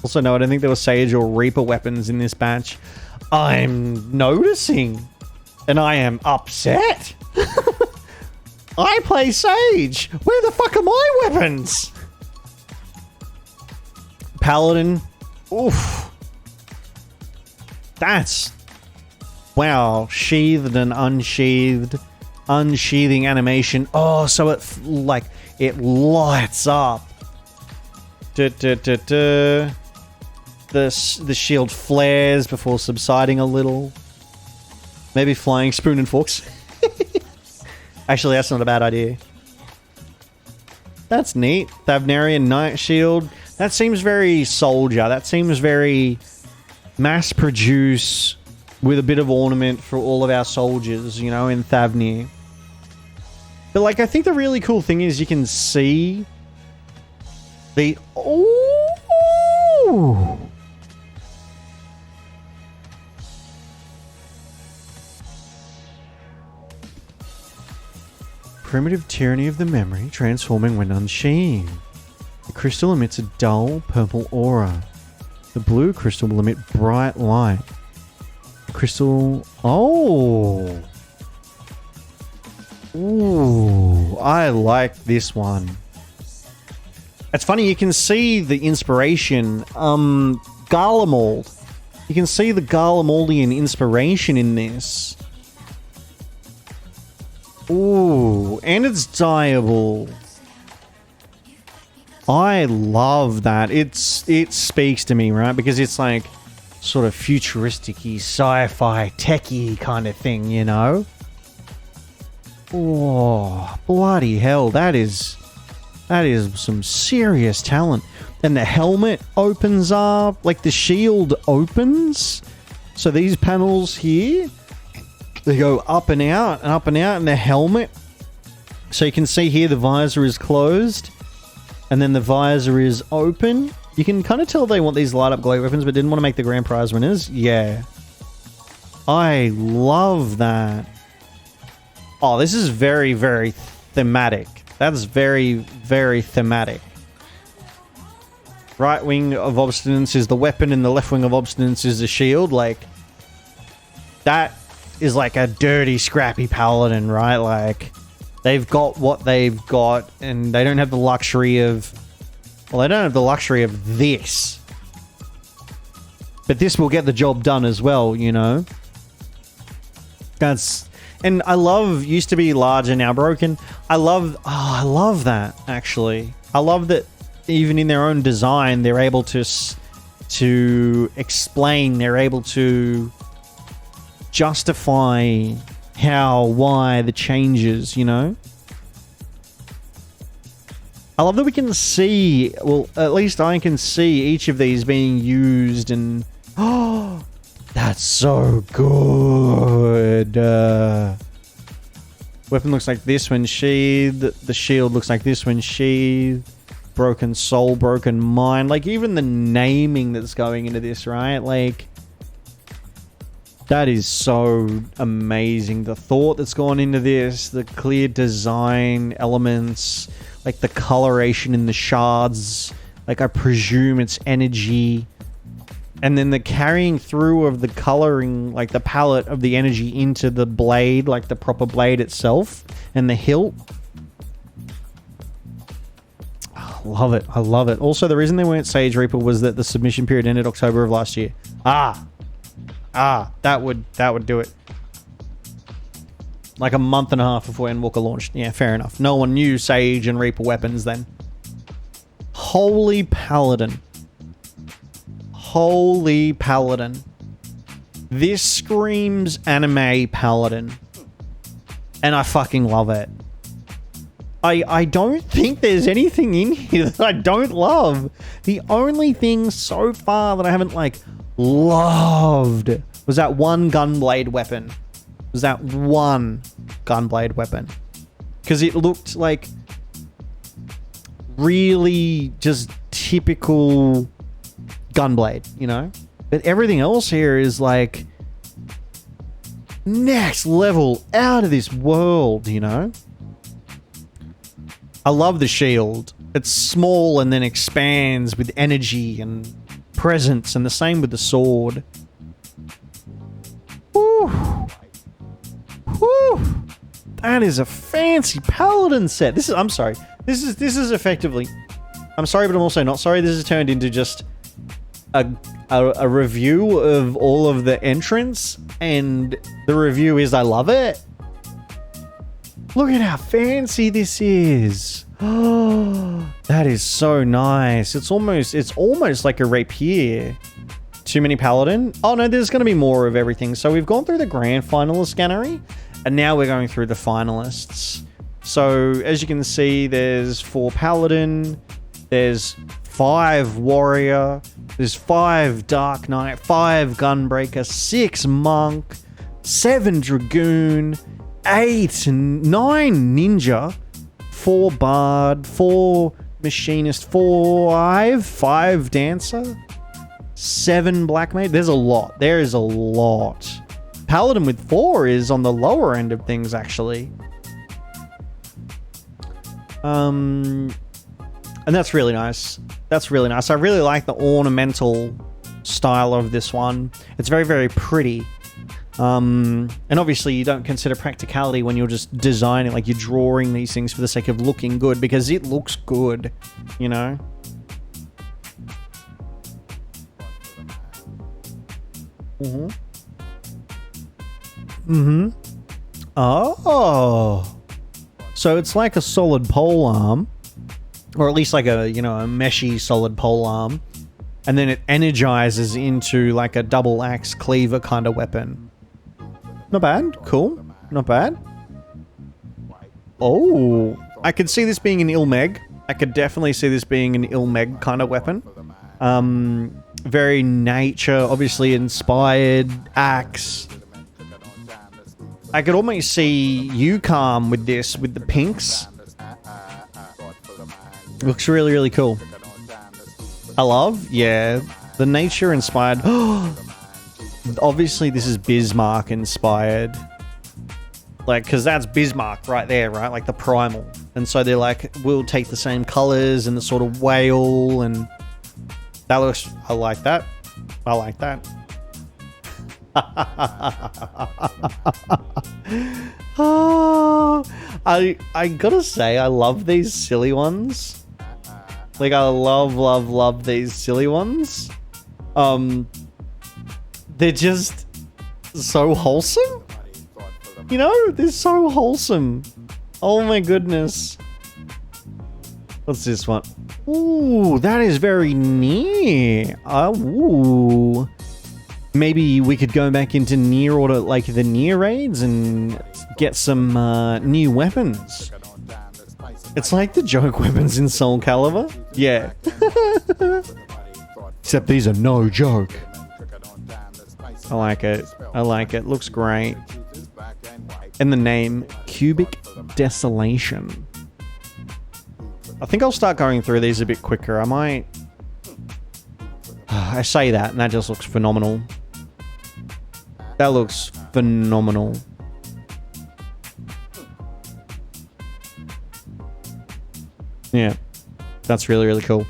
Also, no, I don't think there were Sage or Reaper weapons in this batch. I'm noticing. And I am upset. I play Sage. Where the fuck are my weapons? Paladin. Oof. That's... Wow. Sheathed and unsheathed. Unsheathing animation. Oh, so it, like, it lights up. The shield flares before subsiding a little. Maybe flying spoon and forks. Actually, that's not a bad idea. That's neat. Thavnarian Knight Shield. That seems very soldier. That seems very mass-produce with a bit of ornament for all of our soldiers, you know, in Thavnir. But, like, I think the really cool thing is you can see the... Ooh! Primitive tyranny of the memory, transforming when unsheathed. The crystal emits a dull purple aura. The blue crystal will emit bright light. The crystal... Oh! Ooh, I like this one. It's funny, you can see the inspiration. Garlemald. You can see the Garlemaldian inspiration in this. Ooh, and it's dyeable. I love that. It speaks to me, right? Because it's like sort of futuristic-y, sci-fi, techy kind of thing, you know? Oh, bloody hell. That is some serious talent. And the helmet opens up, like the shield opens. So these panels here, they go up and out and up and out, and the helmet. So you can see here the visor is closed, and then the visor is open. You can kind of tell they want these light up glow weapons, but didn't want to make the grand prize winners. Yeah. I love that. Oh, this is very, very thematic. That's very, very thematic. Right wing of obstinance is the weapon, and the left wing of obstinance is the shield. Like, that is like a dirty, scrappy paladin, right? Like, they've got what they've got, and they don't have the luxury of... Well, they don't have the luxury of this. But this will get the job done as well, you know? That's... And I love used to be large and now broken. I love that, actually. I love that even in their own design, they're able to explain, they're able to justify how, why the changes, you know? I love that we can see, well, at least I can see each of these being used, and oh, that's so good. Weapon looks like this when sheathed. The shield looks like this when sheathed. Broken soul, broken mind. Like, even the naming that's going into this, right? Like, that is so amazing. The thought that's gone into this, the clear design elements, like the coloration in the shards, like I presume it's energy, and then the carrying through of the coloring, like the palette of the energy into the blade, like the proper blade itself, and the hilt. Love it. I love it. Also, the reason they weren't Sage Reaper was that the submission period ended October of last year. That would do it. Like a month and a half before Endwalker launched. Yeah, fair enough. No one knew Sage and Reaper weapons then. Holy Paladin. Holy Paladin. This screams anime Paladin. And I fucking love it. I don't think there's anything in here that I don't love. The only thing so far that I haven't, like, loved was that one gunblade weapon. Was that one gunblade weapon. Because it looked like really just typical gunblade, you know? But everything else here is, like, next level, out of this world, you know? I love the shield. It's small and then expands with energy and presence, and the same with the sword. Whew. Whew. That is a fancy paladin set. I'm sorry. This is effectively, I'm sorry, but I'm also not sorry. This has turned into just a review of all of the entrants, and the review is I love it. Look at how fancy this is. Oh, that is so nice. It's almost like a rapier. Too many paladin. Oh no, there's going to be more of everything. So we've gone through the grand finalist scannery, and now we're going through the finalists. So as you can see, there's 4 paladin, there's 5 warrior, there's 5 dark knight, 5 gunbreaker, 6 monk, 7 dragoon, 8 and 9 ninja, 4 bard, 4 machinist, 5 dancer, 7 black mage. There's a lot. There is a lot. Paladin with 4 is on the lower end of things, actually. And that's really nice. That's really nice. I really like the ornamental style of this one. It's very, very pretty. And obviously you don't consider practicality when you're just designing, like you're drawing these things for the sake of looking good, because it looks good, you know? Oh. So it's like a solid pole arm, or at least like a, you know, a meshy solid pole arm, and then it energizes into like a double axe cleaver kind of weapon. Not bad. Cool. Not bad. Oh, I could see this being an Ilmeg. I could definitely see this being an Ilmeg kind of weapon. Very nature, obviously inspired axe. I could almost see Yukam with this, with the pinks. Looks really, really cool. I love, yeah, the nature inspired. Obviously this is Bismarck inspired. Like, because that's Bismarck right there, right? Like the primal. And so they're like, we'll take the same colors and the sort of whale, and that looks, I like that. I like that. Oh, I gotta say, I love these silly ones. Like, I love these silly ones. They're just so wholesome. You know, they're so wholesome. Oh my goodness. What's this one? Ooh, that is very near. Ooh. Maybe we could go back into Nier, or like the Nier raids, and get some new weapons. It's like the joke weapons in Soul Calibur. Yeah. Except these are no joke. I like it. I like it. Looks great. And the name Cubic Desolation. I think I'll start going through these a bit quicker. I might... I say that and that just looks phenomenal. That looks phenomenal. Yeah. That's really, really cool.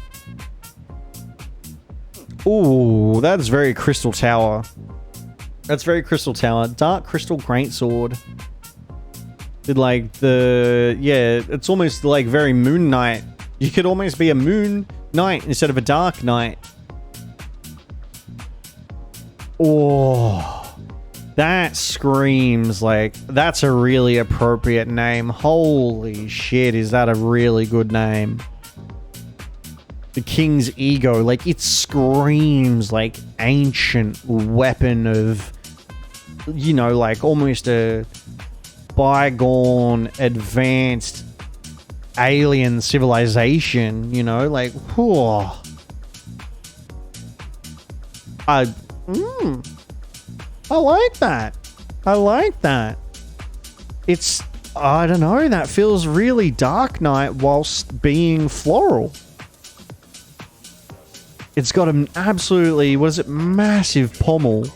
Ooh, that's very Crystal Tower. That's very Crystal Tower. Dark Crystal Greatsword. Did like the... Yeah, it's almost like very Moon Knight. You could almost be a Moon Knight instead of a Dark Knight. Oh, that screams like... That's a really appropriate name. Holy shit, is that a really good name? The King's Ego, like it screams like ancient weapon of, you know, like almost a bygone advanced alien civilization, you know, like, whew. I like that. I like that. It's, I don't know, that feels really Dark Knight whilst being floral. It's got an absolutely, what is it, massive pommel.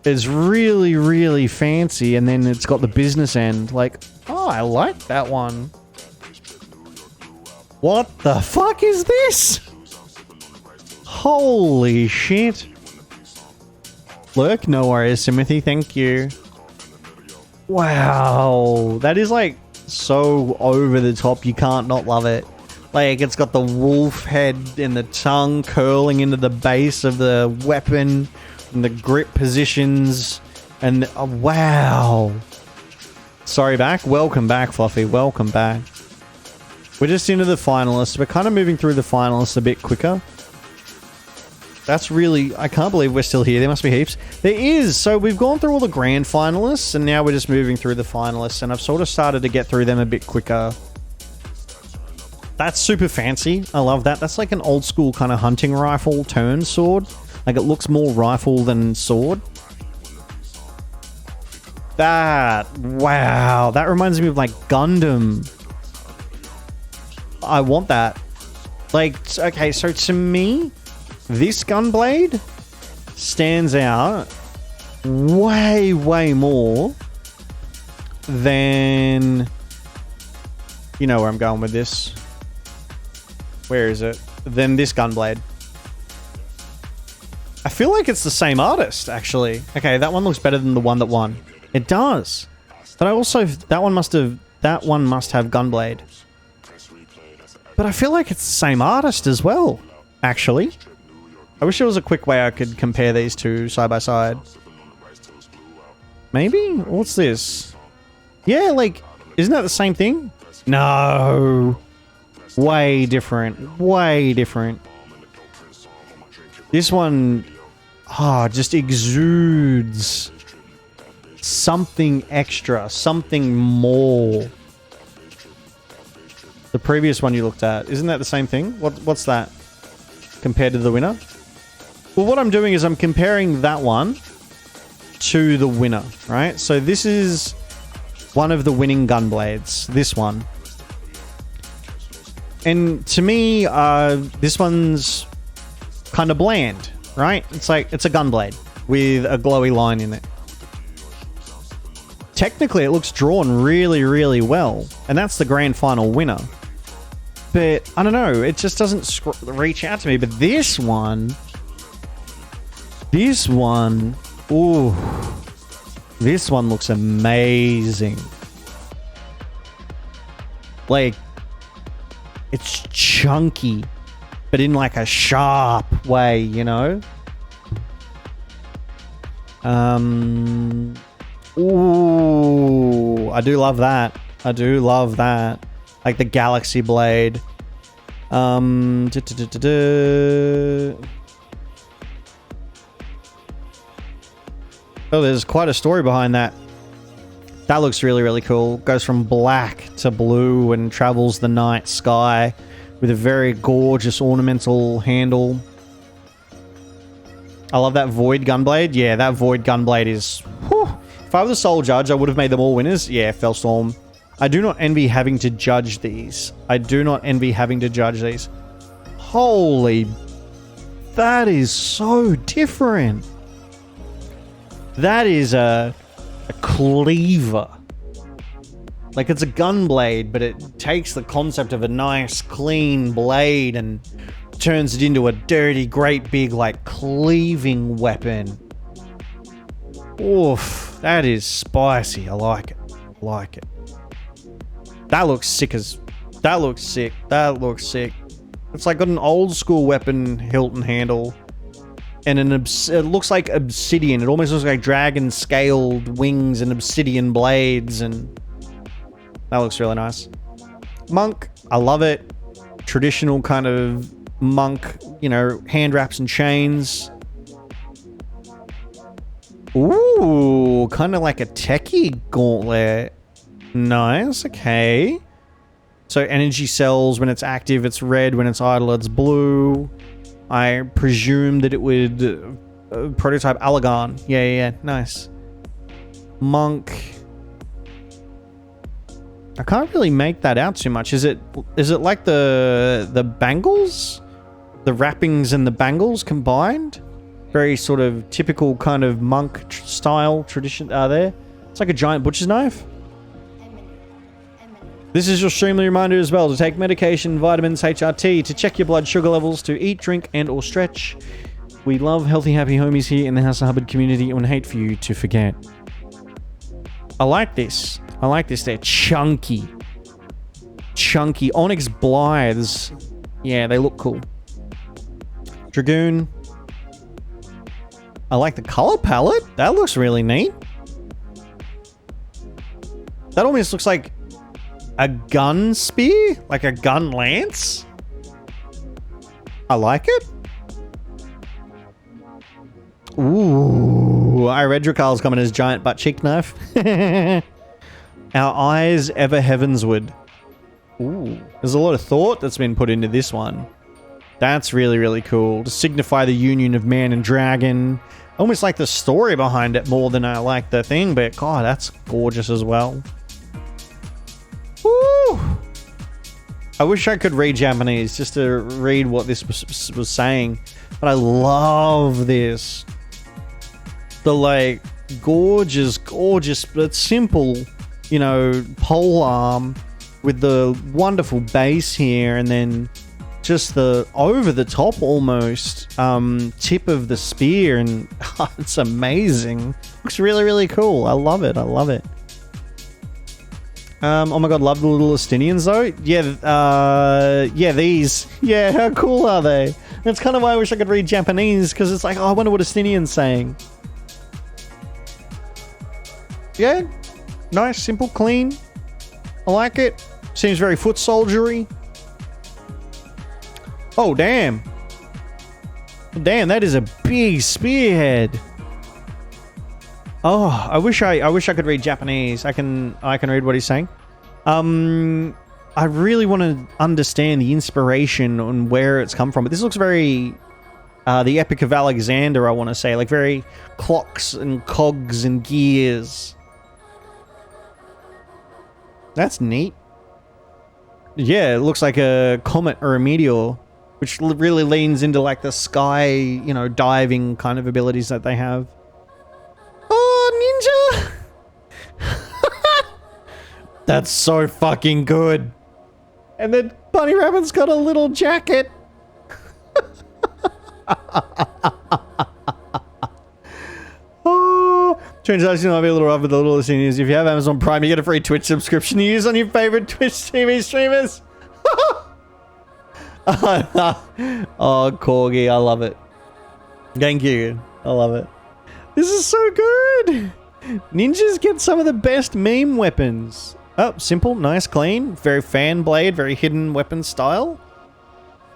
It's really, really fancy, and then it's got the business end. Like, oh, I like that one. What the fuck is this? Holy shit. LURK, no worries, Timothy, thank you. Wow, that is like so over the top, you can't not love it. Like, it's got the wolf head and the tongue curling into the base of the weapon and the grip positions. And, oh, wow. Sorry, back. Welcome back, Fluffy. Welcome back. We're just into the finalists. We're kind of moving through the finalists a bit quicker. That's really... I can't believe we're still here. There must be heaps. There is. So we've gone through all the grand finalists, and now we're just moving through the finalists. And I've sort of started to get through them a bit quicker. That's super fancy. I love that. That's like an old school kind of hunting rifle turn sword. Like, it looks more rifle than sword. That, wow. That reminds me of like Gundam. I want that. Like, okay, so to me, this gunblade stands out way, way more than... You know where I'm going with this. Where is it? Than this gunblade. I feel like it's the same artist, actually. Okay, that one looks better than the one that won. It does. But I also... That one must have gunblade. But I feel like it's the same artist as well, actually. I wish there was a quick way I could compare these two side by side. Maybe? What's this? Yeah, like... Isn't that the same thing? No. Way different. Way different. This one... just exudes something extra. Something more. The previous one you looked at. Isn't that the same thing? What's that? Compared to the winner? Well, what I'm doing is I'm comparing that one to the winner, right? So this is one of the winning gunblades. This one. And to me, this one's kind of bland, right? It's like, it's a gunblade with a glowy line in it. Technically, it looks drawn really, really well. And that's the grand final winner. But, I don't know, it just doesn't reach out to me. But this one... Ooh. This one looks amazing. Like... It's chunky, but in like a sharp way, you know? Ooh, I do love that. I do love that. Like the Galaxy Blade. Oh, there's quite a story behind that. That looks really, really cool. Goes from black to blue and travels the night sky with a very gorgeous ornamental handle. I love that Void Gunblade. Yeah, that Void Gunblade is... Whew, If I was a sole judge, I would have made them all winners. Yeah, Fellstorm. I do not envy having to judge these. I do not envy having to judge these. Holy... That is so different. That is a cleaver. Like, it's a gun blade, but it takes the concept of a nice, clean blade and turns it into a dirty, great big, like, cleaving weapon. Oof. That is spicy. I like it. I like it. That looks sick as... That looks sick. That looks sick. It's like got an old school weapon hilt and handle. And it looks like obsidian. It almost looks like dragon scaled wings and obsidian blades. And that looks really nice. Monk. I love it. Traditional kind of monk, you know, hand wraps and chains. Ooh, kind of like a techie gauntlet. Nice, okay. So energy cells, when it's active, it's red. When it's idle, it's blue. I presume that it would prototype Allagan. Yeah, nice. Monk. I can't really make that out too much. Is it like the bangles? The wrappings and the bangles combined? Very sort of typical kind of monk style tradition there. It's like a giant butcher's knife. This is your streamly reminder as well to take medication, vitamins, HRT, to check your blood sugar levels, to eat, drink, and or stretch. We love healthy, happy homies here in the House of Hubbard community and would hate for you to forget. I like this. I like this. They're chunky. Chunky. Onyx Blythes. Yeah, they look cool. Dragoon. I like the color palette. That looks really neat. That almost looks like a gun spear? Like a gun lance? I like it. Ooh, I read Drakal's coming as giant butt cheek knife. Our eyes ever heavensward. Ooh, there's a lot of thought that's been put into this one. That's really, really cool. To signify the union of man and dragon. Almost like the story behind it more than I like the thing, but God, that's gorgeous as well. Woo! I wish I could read Japanese just to read what this was saying, but I love this. The like gorgeous, but simple, you know, pole arm with the wonderful base here, and then just the over the top almost tip of the spear, and it's amazing. Looks really, really cool. I love it. I love it. Oh my god, love the little Estinians though. Yeah, these. Yeah, how cool are they? That's kind of why I wish I could read Japanese, because it's like, oh, I wonder what Estinian's saying. Yeah, nice, simple, clean. I like it. Seems very foot soldiery. Oh, damn. Damn, that is a big spearhead. Oh, I wish I could read Japanese. I can read what he's saying. I really want to understand the inspiration and where it's come from. But this looks very the Epic of Alexander, I want to say, like very clocks and cogs and gears. That's neat. Yeah, it looks like a comet or a meteor, which really leans into like the sky, you know, diving kind of abilities that they have. Oh, ninja! That's so fucking good. And then Bunny Rabbit's got a little jacket. Oh, translation might be a little rough with the little seniors. If you have Amazon Prime, you get a free Twitch subscription to use on your favorite Twitch TV streamers. Oh, Corgi, I love it. Thank you. I love it. This is so good. Ninjas get some of the best meme weapons. Oh, simple, nice, clean. Very fan blade, very hidden weapon style.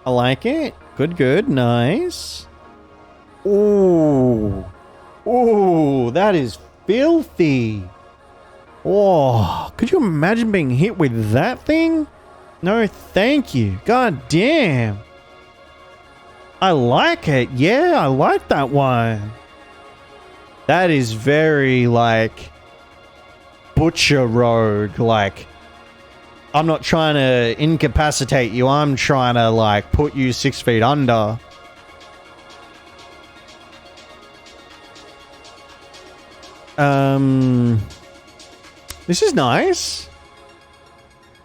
I like it. Good, nice. Ooh. Ooh, that is filthy. Oh, could you imagine being hit with that thing? No, thank you. God damn. I like it. Yeah, I like that one. That is very, like, butcher rogue. Like, I'm not trying to incapacitate you. I'm trying to, like, put you 6 feet under. This is nice.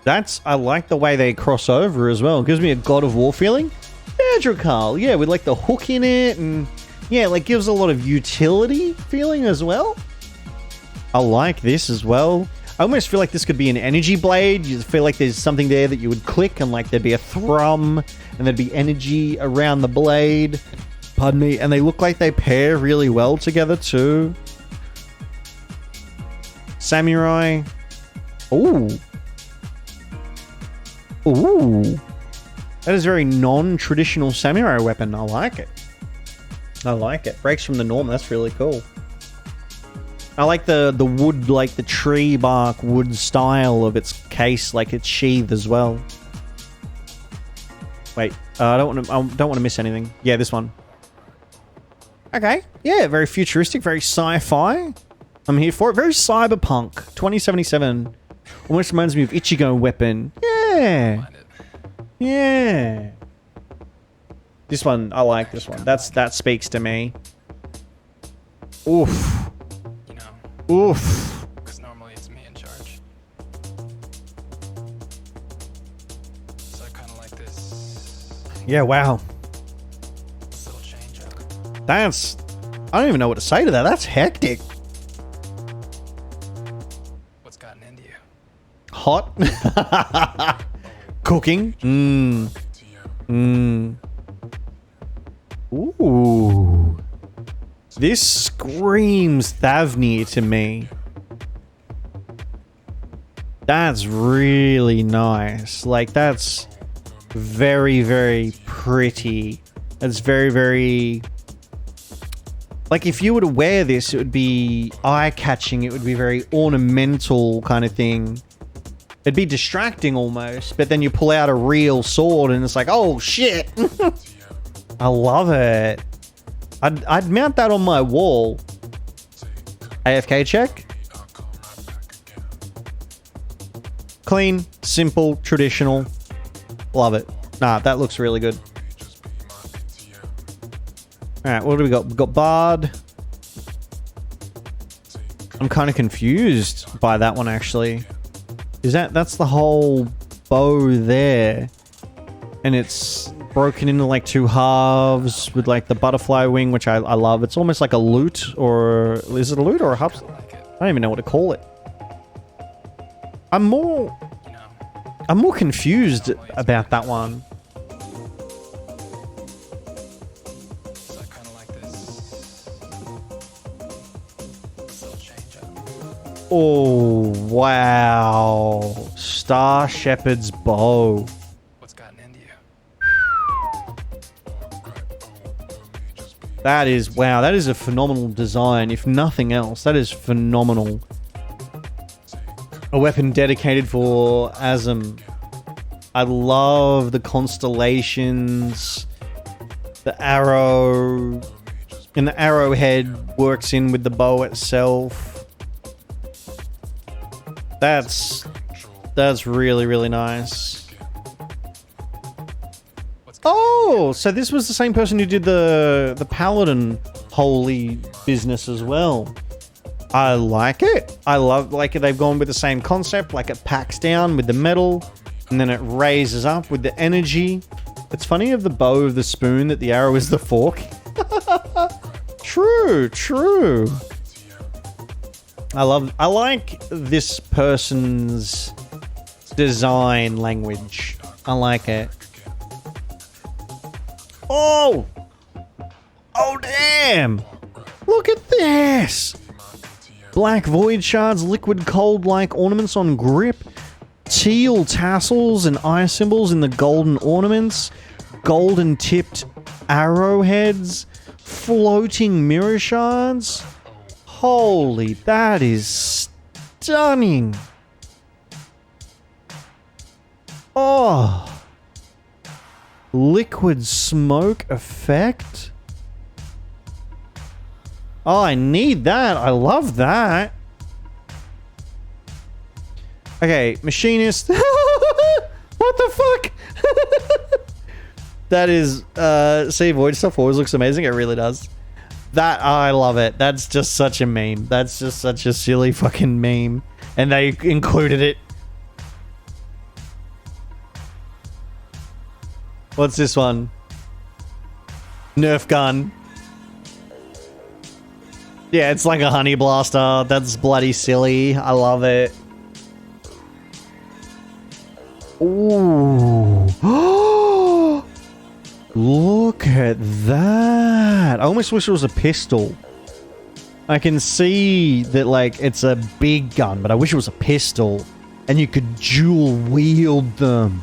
I like the way they cross over as well. It gives me a God of War feeling. Yeah, Drakal. Yeah, with like the hook in it, and yeah, like gives a lot of utility feeling as well. I like this as well. I almost feel like this could be an energy blade. You feel like there's something there that you would click and like there'd be a thrum and there'd be energy around the blade. Pardon me. And they look like they pair really well together too. Samurai. Ooh. Ooh. That is a very non-traditional samurai weapon. I like it. I like it. Breaks from the norm. That's really cool. I like the wood, like the tree bark wood style of its case, like its sheath as well. Wait, I don't want to miss anything. Yeah, this one. Okay. Yeah, very futuristic, very sci-fi. I'm here for it. Very cyberpunk. 2077. Almost reminds me of Ichigo weapon. Yeah. Yeah. This one, I like this one. That speaks to me. Oof. You know. Oof. Because normally it's me in charge. So I kind of like this. Yeah, wow. This little change up. That's... I don't even know what to say to that. That's hectic. What's gotten into you? Hot. Cooking. Mmm. Mmm. Ooh. This screams Thavnir to me. That's really nice. Like, that's very, very pretty. That's very, very... Like, if you were to wear this, it would be eye-catching. It would be very ornamental kind of thing. It'd be distracting almost, but then you pull out a real sword and it's like, oh, shit. I love it. I'd mount that on my wall. AFK check. Clean, simple, traditional. Love it. Nah, that looks really good. Alright, what do we got? We've got Bard. I'm kind of confused by that one, actually. That's the whole bow there. And it's broken into like 2 halves with like the butterfly wing, which I love. It's almost like a lute, or is it a lute or a hub? I don't even know what to call it. I'm more confused about that one. So I kind of like this. This little change up. Oh, wow. Star Shepherd's bow. What's gotten into you? That is, wow, that is a phenomenal design. If nothing else, that is phenomenal. A weapon dedicated for Azam. I love the constellations, the arrow, and the arrowhead works in with the bow itself. That's really, really nice. Oh, so this was the same person who did the Paladin holy business as well. I like it. I love, like, they've gone with the same concept, like it packs down with the metal and then it raises up with the energy. It's funny of the bow of the spoon that the arrow is the fork. True, true. I like this person's design language. I like it. Oh! Oh, damn! Look at this! Black void shards, liquid cold-like ornaments on grip, teal tassels and eye symbols in the golden ornaments, golden-tipped arrowheads, floating mirror shards. Holy, that is stunning! Oh! Liquid smoke effect? Oh, I need that. I love that. Okay, machinist. What the fuck? That is, see, void stuff always looks amazing. It really does. That, I love it. That's just such a meme. That's just such a silly fucking meme. And they included it. What's this one? Nerf gun. Yeah, it's like a honey blaster. That's bloody silly. I love it. Ooh. Look at that. I almost wish it was a pistol. I can see that, like, it's a big gun, but I wish it was a pistol. And you could dual wield them.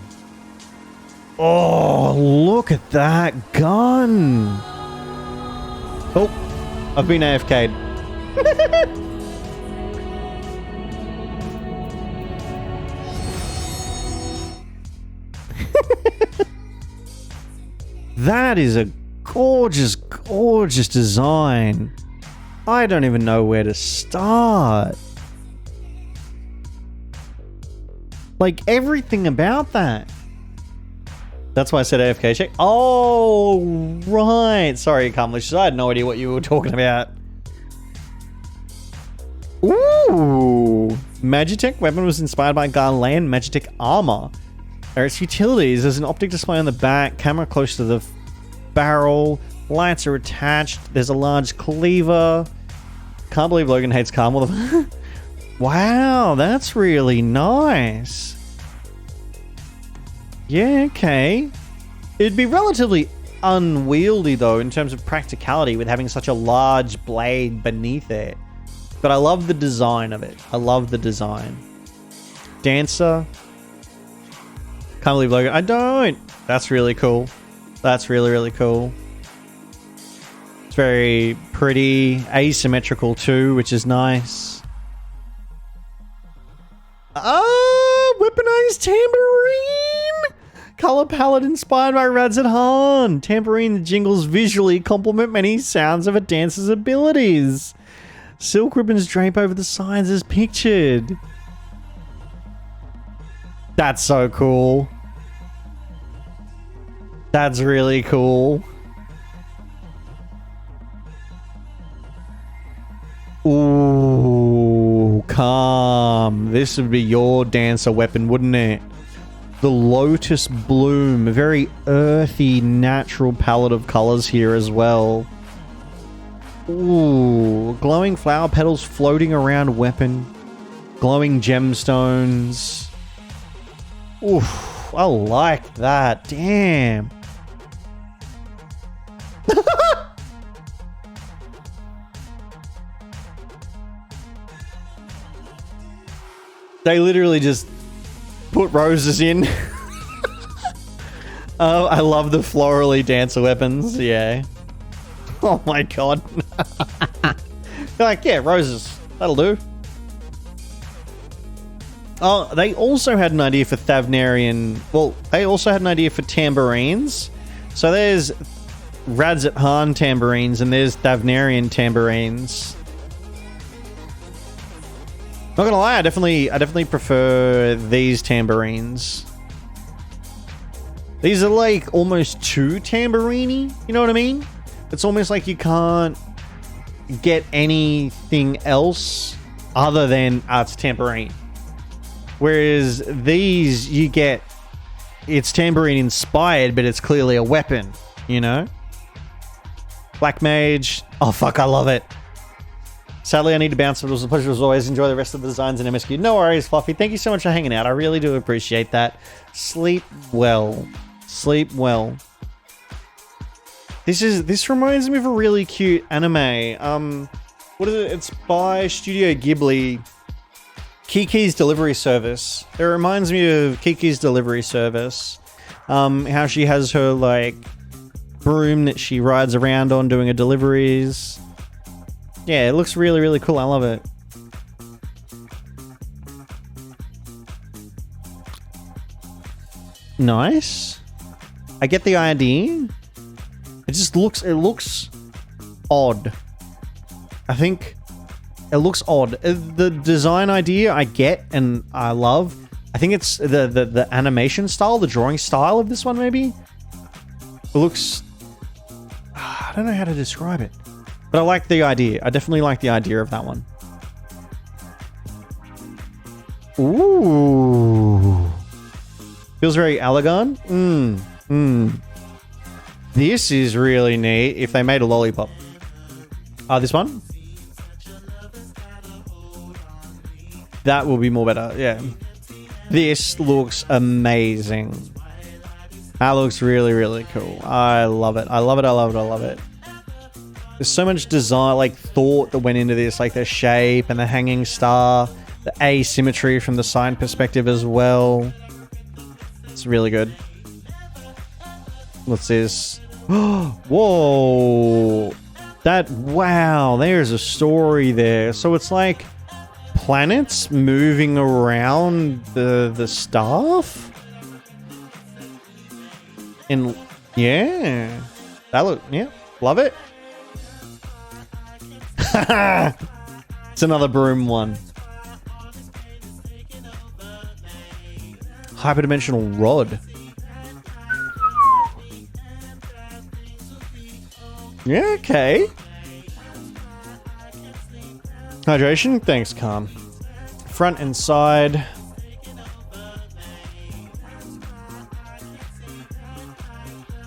Oh, look at that gun. Oh, I've been AFK'd. That is a gorgeous, gorgeous design. I don't even know where to start. Like, everything about that. That's why I said AFK check. Oh, right. Sorry, Accomplish. I had no idea what you were talking about. Ooh. Magitech weapon was inspired by Garland Magitech armor. Its utilities, there's an optic display on the back, camera close to the barrel, lights are attached, there's a large cleaver. Can't believe Logan hates Carmel. Wow, that's really nice. Yeah, okay. It'd be relatively unwieldy though in terms of practicality with having such a large blade beneath it. But I love the design of it. I love the design. Dancer. Can't believe Logan. I don't. That's really cool. That's really, really cool. It's very pretty. Asymmetrical too, which is nice. Weaponized tambourine! Color palette inspired by Radzat Han. Tambourine jingles visually complement many sounds of a dancer's abilities. Silk ribbons drape over the sides as pictured. That's so cool. That's really cool. Ooh, calm. This would be your dancer weapon, wouldn't it? The Lotus Bloom. A very earthy, natural palette of colors here as well. Ooh, glowing flower petals floating around weapon. Glowing gemstones. Oof, I like that. Damn. They literally just put roses in. Oh, I love the florally dancer weapons. Yeah. Oh my god. They're like, yeah, roses. That'll do. Oh, they also had an idea for Thavnarian. Well, they also had an idea for tambourines. So there's Radzat Han tambourines and there's Thavnarian tambourines. Not gonna lie, I definitely prefer these tambourines. These are like almost too tambourine-y, you know what I mean? It's almost like you can't get anything else other than it's tambourine. Whereas these, you get, it's tambourine inspired, but it's clearly a weapon, you know? Black Mage. Oh fuck, I love it. Sadly, I need to bounce, but it was a pleasure as always. Enjoy the rest of the designs in MSQ. No worries, Fluffy. Thank you so much for hanging out. I really do appreciate that. Sleep well. Sleep well. This reminds me of a really cute anime. What is it? It's by Studio Ghibli. Kiki's Delivery Service. It reminds me of Kiki's Delivery Service. How she has her, like, broom that she rides around on doing her deliveries. Yeah, it looks really, really cool. I love it. Nice. I get the idea. It looks odd. I think It looks odd. The design idea I get and I love. I think it's the animation style, the drawing style of this one, maybe. It looks... I don't know how to describe it. But I like the idea. I definitely like the idea of that one. Ooh. Feels very elegant. This is really neat if they made a lollipop. This one? That will be more better, yeah. This looks amazing. That looks really, really cool. I love it. I love it, I love it, I love it. There's so much design, like thought that went into this, like the shape and the hanging star, the asymmetry from the side perspective as well. It's really good. What's this? Whoa! Wow, there's a story there. So it's like planets moving around the staff? And yeah. That look, yeah, love it. It's another broom one. Hyperdimensional rod. Yeah, okay. Hydration, thanks, Calm. Front and side.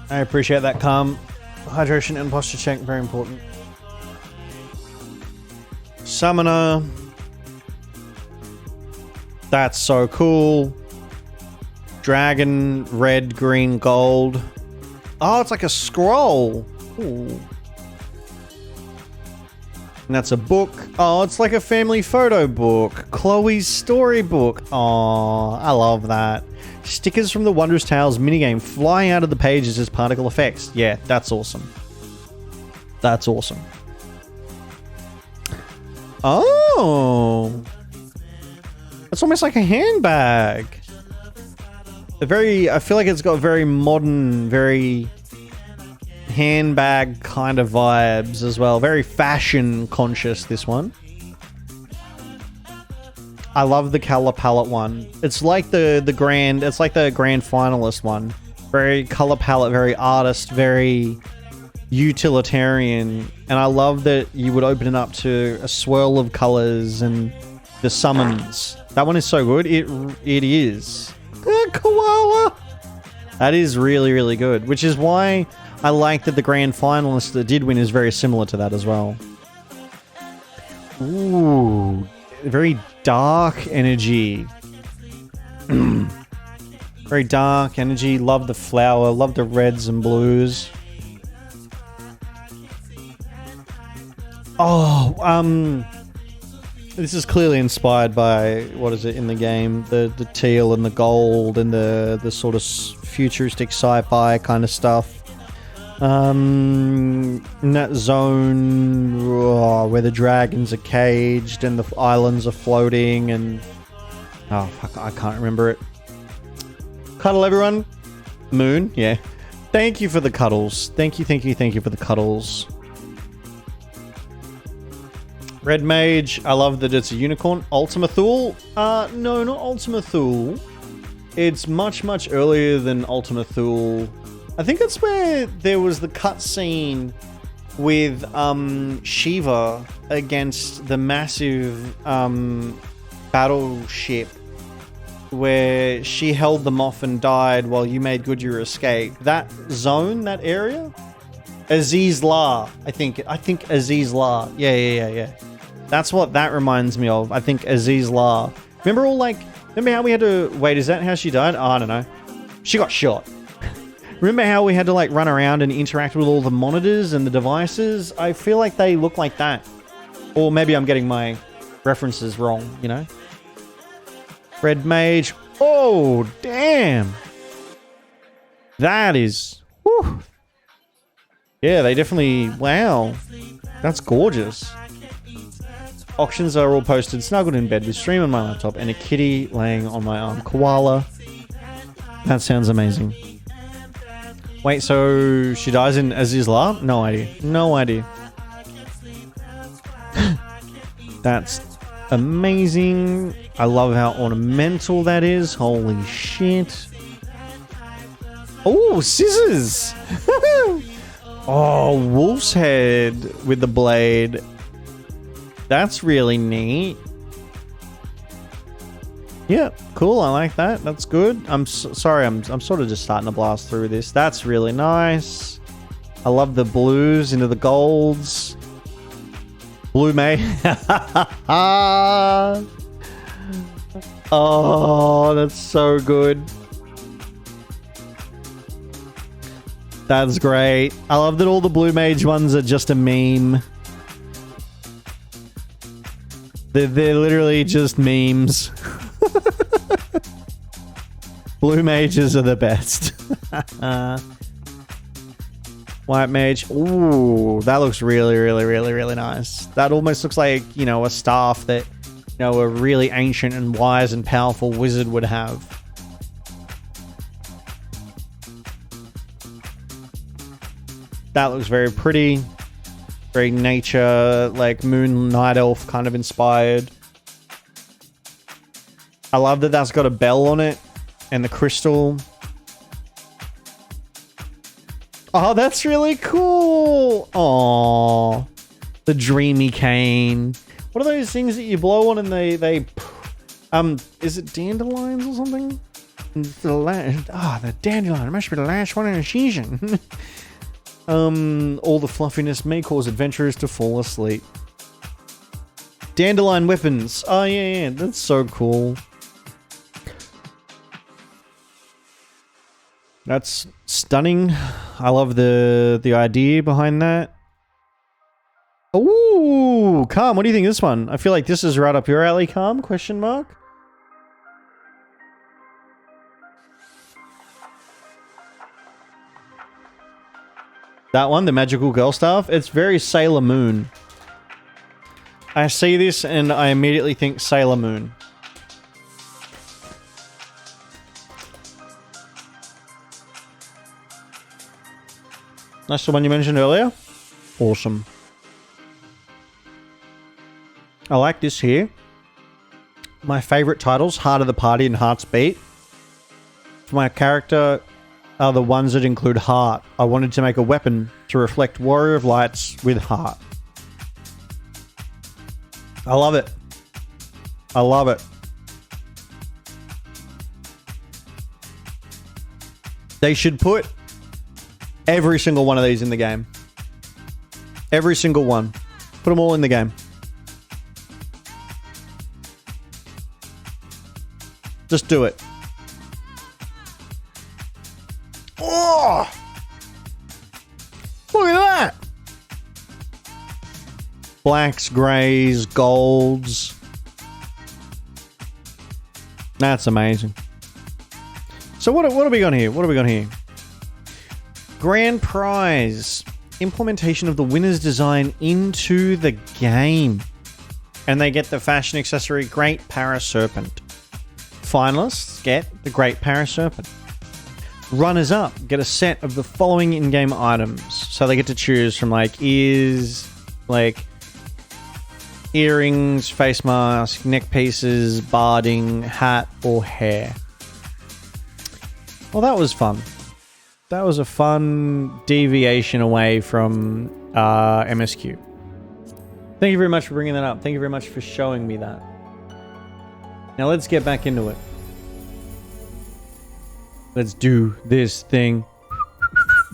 I appreciate that, Calm. Hydration and posture check, very important. Summoner. That's so cool. Dragon, red, green, gold. Oh, it's like a scroll. Ooh. And that's a book. Oh, it's like a family photo book. Chloe's storybook. Oh, I love that. Stickers from the Wondrous Tales minigame flying out of the pages as particle effects. Yeah, that's awesome. That's awesome. Oh. It's almost like a handbag. I feel like it's got very modern, very handbag kind of vibes as well. Very fashion conscious, this one. I love the color palette one. It's like the grand finalist one. Very color palette, very artist, very utilitarian. And I love that you would open it up to a swirl of colors and the summons. That one is so good. It is. Koala! That is really, really good. Which is why I like that the grand finalist that did win is very similar to that as well. Ooh. Very dark energy. Very dark energy. Love the flower. Love the reds and blues. Oh, this is clearly inspired by, what is it in the game? The teal and the gold and the sort of futuristic sci-fi kind of stuff. In that zone where the dragons are caged and the islands are floating and... Oh, fuck, I can't remember it. Cuddle, everyone. Moon, yeah. Thank you for the cuddles. Thank you for the cuddles. Red Mage, I love that it's a unicorn. Ultima Thule? No, not Ultima Thule. It's much, much earlier than Ultima Thule. I think it's where there was the cutscene with Shiva against the massive battleship where she held them off and died while you made good your escape. That zone, that area? Aziz La, I think Aziz La. Yeah. That's what that reminds me of. I think Aziz La. Remember how we had to... Wait, is that how she died? Oh, I don't know. She got shot. Remember how we had to run around and interact with all the monitors and the devices? I feel like they look like that. Or maybe I'm getting my references wrong, you know? Red Mage. Oh, damn. That is... Whew. Yeah, they definitely... Wow. That's gorgeous. Auctions are all posted, snuggled in bed with stream on my laptop and a kitty laying on my arm. Koala. That sounds amazing. Wait, so she dies in Aziz La? No idea. No idea. That's amazing. I love how ornamental that is. Holy shit. Oh, scissors. Oh, wolf's head with the blade. That's really neat. Yeah, cool. I like that. That's good. Sorry. I'm sort of just starting to blast through this. That's really nice. I love the blues into the golds. Blue May. Oh, that's so good. That's great. I love that all the Blue Mage ones are just a meme. They're literally just memes. Blue Mages are the best. White Mage. Ooh, that looks really, really, really, really nice. That almost looks like, you know, a staff that, you know, a really ancient and wise and powerful wizard would have. That looks very pretty. Very nature, like moon night elf kind of inspired. I love that that's got a bell on it and the crystal. Oh, that's really cool. Oh, the dreamy cane. What are those things that you blow on and they is it dandelions or something? The dandelion. It must be the last one in the season. All the fluffiness may cause adventurers to fall asleep. Dandelion weapons. Oh, yeah, that's so cool. That's stunning. I love the idea behind that. Ooh, Calm, what do you think of this one? I feel like this is right up your alley, Calm, question mark. That one, the magical girl staff, it's very Sailor Moon. I see this and I immediately think Sailor Moon. That's the one you mentioned earlier. Awesome. I like this here. My favorite titles, Heart of the Party and Heart's Beat. For my character are the ones that include heart. I wanted to make a weapon to reflect Warrior of Lights with heart. I love it. I love it. They should put every single one of these in the game. Every single one. Put them all in the game. Just do it. Oh! Look at that! Blacks, greys, golds. That's amazing. So what have we got here? What have we got here? Grand prize. Implementation of the winner's design into the game. And they get the fashion accessory Great Paraserpent. Finalists get the Great Paraserpent. Runners-up get a set of the following in-game items. So they get to choose from like ears, like earrings, face mask, neck pieces, barding, hat, or hair. Well, that was fun. That was a fun deviation away from MSQ. Thank you very much for bringing that up. Thank you very much for showing me that. Now let's get back into it. Let's do this thing.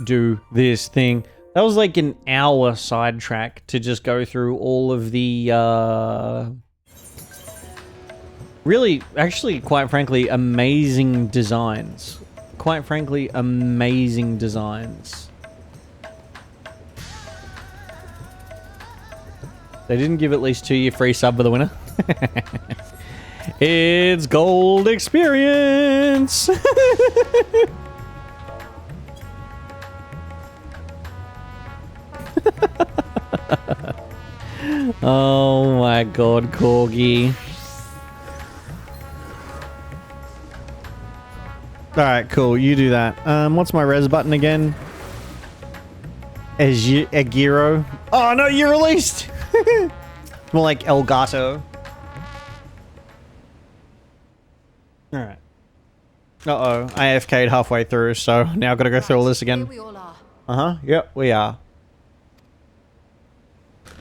Do this thing. That was like an hour sidetrack to just go through all of the really, actually, quite frankly, amazing designs. Quite frankly, amazing designs. They didn't give at least 2 year free sub for the winner. It's gold experience. Oh my god, Corgi. Alright, cool. You do that. What's my res button again? Agiro. Oh no, you released! More like Elgato. Alright. Uh-oh. I AFK'd halfway through, so now I've got to go through all this Here again. we all are. Uh-huh. Yep, we are.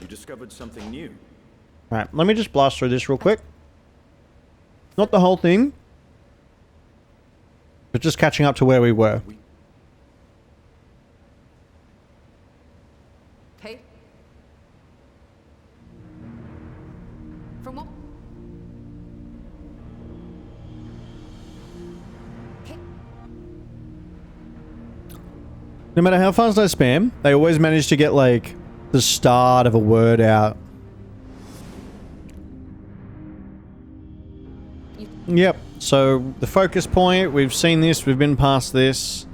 You discovered something new. Alright, let me just blast through this real quick. Not the whole thing, but just catching up to where we were. Okay. From what? Okay. No matter how fast I spam, they always manage to get, like, the start of a word out. Yep, so the focus point, we've seen this, we've been past this.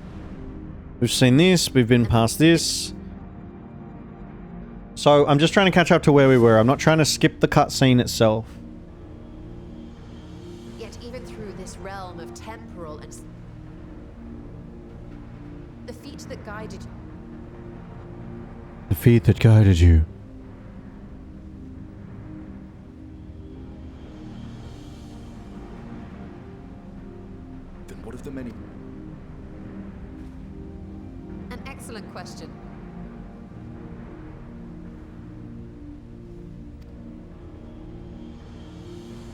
We've seen this, we've been past this. So I'm just trying to catch up to where we were. I'm not trying to skip the cutscene itself. Yet even through this realm of temporal and the feet that guided you. The feet that guided you. Then what of the many? An excellent question.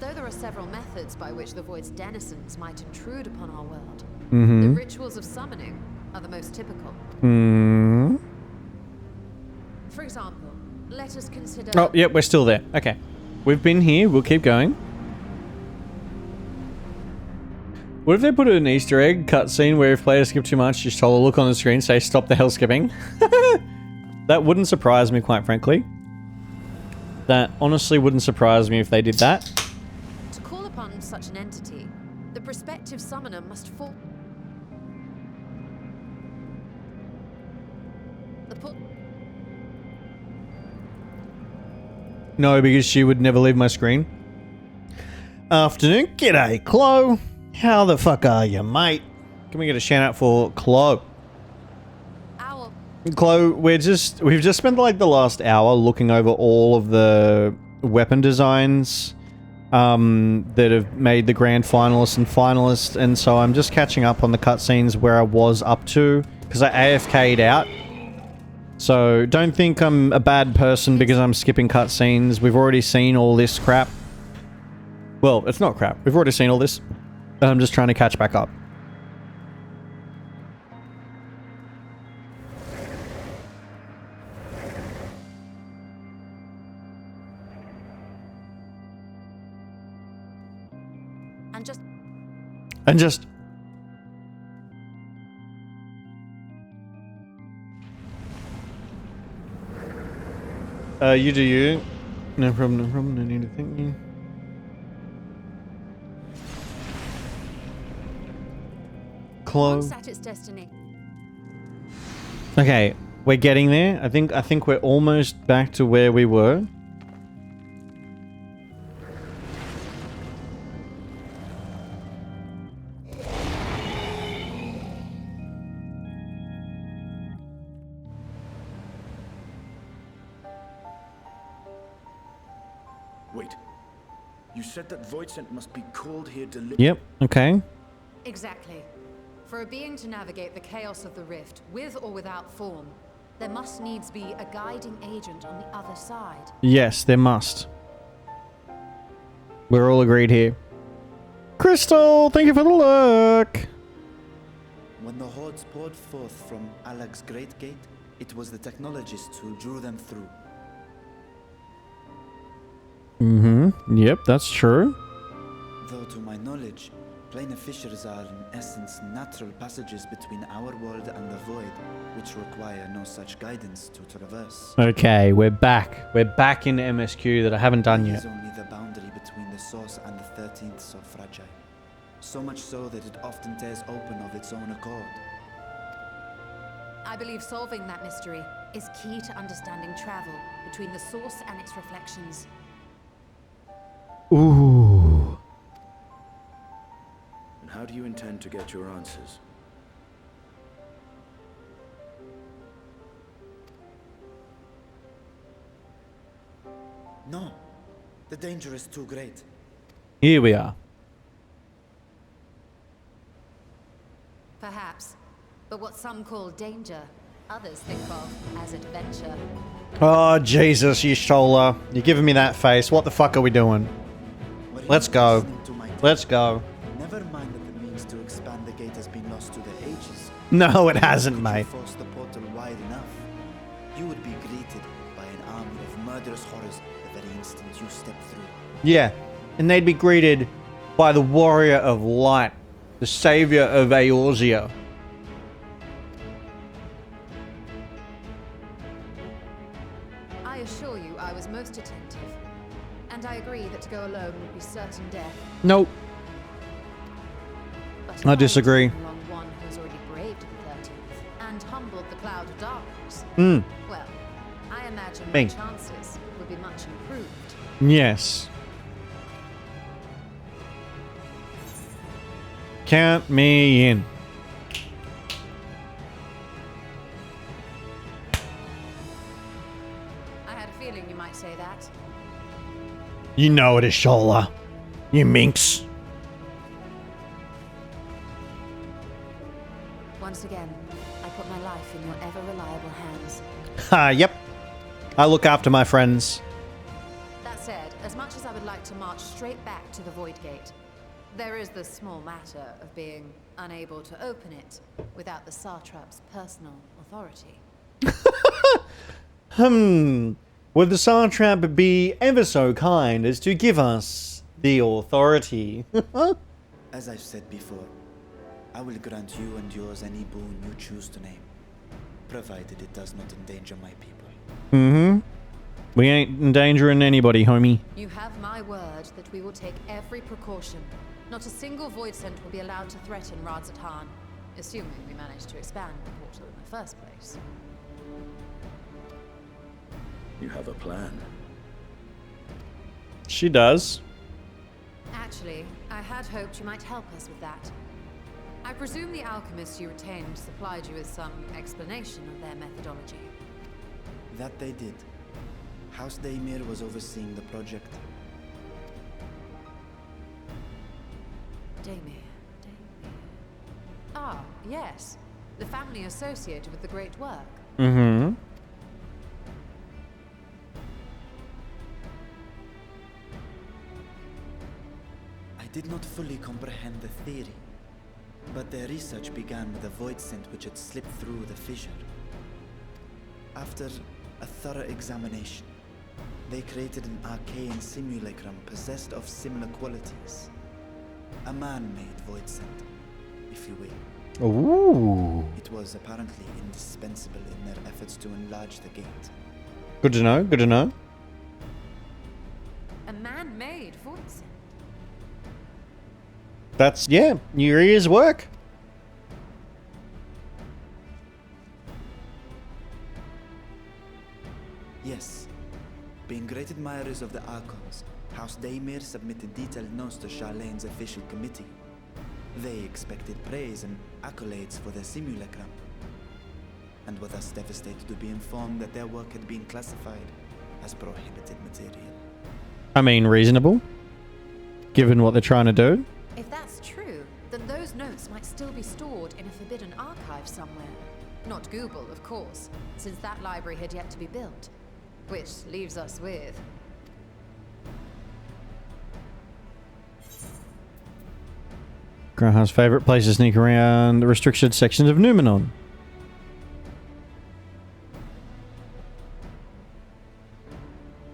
Though there are several methods by which the Void's denizens might intrude upon our world, the rituals of summoning are the most typical. For example, let us consider... Oh, yep, we're still there. Okay. We've been here, we'll keep going. What if they put an Easter egg cutscene where if players skip too much, just tell a look on the screen, say stop the hell skipping? That wouldn't surprise me, quite frankly. That honestly wouldn't surprise me if they did that. To call upon such an entity, the prospective summoner must fall... The pull... No, because she would never leave my screen. Afternoon. G'day, Chloe. How the fuck are you, mate? Can we get a shout out for Chloe? Owl. Chloe, we've just spent like the last hour looking over all of the weapon designs that have made the grand finalists and finalists, and so I'm just catching up on the cutscenes where I was up to, because I AFK'd out. So don't think I'm a bad person because I'm skipping cutscenes. We've already seen all this crap. Well, it's not crap. We've already seen all this. I'm just trying to catch back up. And just... you do you. No problem, no problem. No need to thank you. Chloe. Once at its destiny. Okay, we're getting there. I think we're almost back to where we were. Wait. You said that Voidsent must be called here deliberately. Yep, okay. Exactly. For a being to navigate the chaos of the rift, with or without form, there must needs be a guiding agent on the other side. Yes, there must. We're all agreed here. Crystal, thank you for the LURK. When the hordes poured forth from Alag's Great Gate, it was the technologists who drew them through. Yep, that's true. Though to my knowledge, planar fissures are in essence natural passages between our world and the void, which require no such guidance to traverse. Okay, we're back. We're back in MSQ that I haven't done It yet. is only the boundary between the source and the 13th so fragile. So much so that it often tears open of its own accord. I believe solving that mystery is key to understanding travel between the source and its reflections. Ooh. And how do you intend to get your answers? No, The danger is too great. Here we are. Perhaps. But what some call danger, others think of as adventure. Oh, Jesus, you Shola. You're giving me that face. What the fuck are we doing? Were you Let's not go. listening to my tale? Let's go. Never mind that the means to expand the gate has been lost to the ages. No, it hasn't, Could mate. you force the portal wide enough? You would be greeted by an army of murderous horrors the very instant you step through. Yeah, and they'd be greeted by the Warrior of Light, the Savior of Eorzea. I assure you I was most attentive. And I agree that to go alone would be certain death. Nope. But if I was disagree. taken along one who's already braved the 13th and humbled the cloud of darkness, Mm, well, I imagine my Me. chances would be much improved. yes. Count me in. I had a feeling you might say that. You know it is Shola. You minx. Once again, I put my life in your ever-reliable hands. Ha, yep. I look after my friends. That said, as much as I would like to march straight back to the Void Gate, there is the small matter of being unable to open it without the Satrap's personal authority. Would the Satrap be ever so kind as to give us the authority? As I've said before, I will grant you and yours any boon you choose to name, provided it does not endanger my people. Mm-hmm. We ain't endangering anybody, homie. You have my word that we will take every precaution. Not a single Void Scent will be allowed to threaten Radzatan, assuming we manage to expand the portal in the first place. You have a plan. She does. Actually, I had hoped you might help us with that. I presume the alchemists you retained supplied you with some explanation of their methodology. That they did. House Daimir was overseeing the project. Daimir. Ah, yes. The family associated with the Great Work. Mm-hmm. I did not fully comprehend the theory, but their research began with a void scent which had slipped through the fissure. After a thorough examination, they created an arcane simulacrum possessed of similar qualities. A man-made void scent, if you will. Ooh. It was apparently indispensable in their efforts to enlarge the gate. Good to know, good to know. A man-made void scent. That's, yeah, your ears work. Yes. Being great admirers of the Archons, House Daimir submitted detailed notes to Charlene's official committee. They expected praise and accolades for their simulacrum, and were thus devastated to be informed that their work had been classified as prohibited material. I mean, reasonable, given what they're trying to do. If that's true, then those notes might still be stored in a forbidden archive somewhere. Not Google, of course, since that library had yet to be built. Which leaves us with... Graha's favorite place to sneak around the restricted sections of Numenon.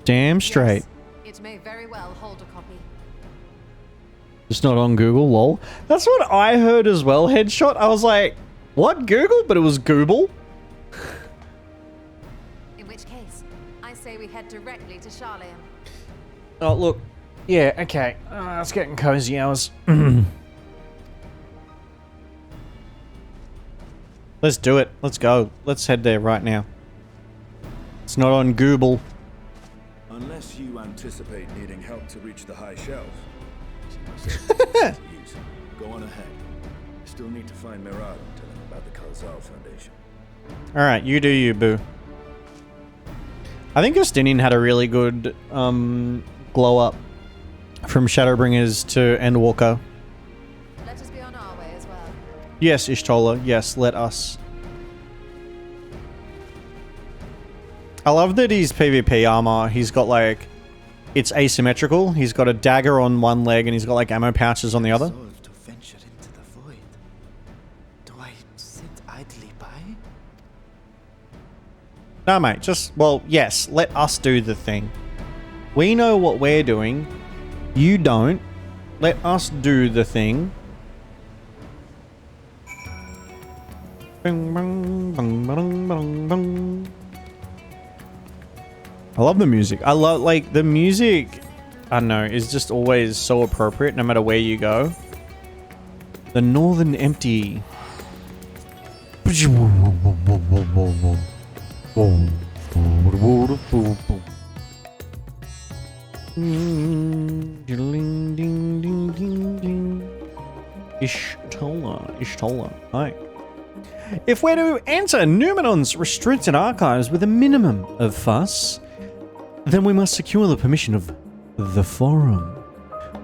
Damn straight. Yes, it may very well hold a copy. It's not on Google, lol. That's what I heard as well, Headshot. I was like, what, Google? But it was Google. In which case, I say we head directly to Charlene. Oh, look. Yeah, okay. It's getting cozy hours. Let's do it. Let's go. Let's head there right now. It's not on Google. Unless you anticipate needing help to reach the high shelf. Use. Go on ahead. I still need to find Mirad and tell him about the Kalzal Foundation. Alright, you do you, boo. I think Justinian had a really good glow up from Shadowbringers to Endwalker. Let us be on our way as well. Yes, Ishtola. Yes, let us. I love that his PvP armor, he's got like, it's asymmetrical. He's got a dagger on one leg and he's got like ammo pouches on the other. Resolve to venture into the void. Do I sit idly by? No, mate, just, well, yes, let us do the thing. We know what we're doing. You don't. Let us do the thing. Bing, bing, bing, bing, bing, bing. I love the music. I love, like, the music, I don't know, is just always so appropriate no matter where you go. The Northern Empty. Ishtola. Hi. If we're to enter Numenon's restricted archives with a minimum of fuss, then we must secure the permission of the Forum.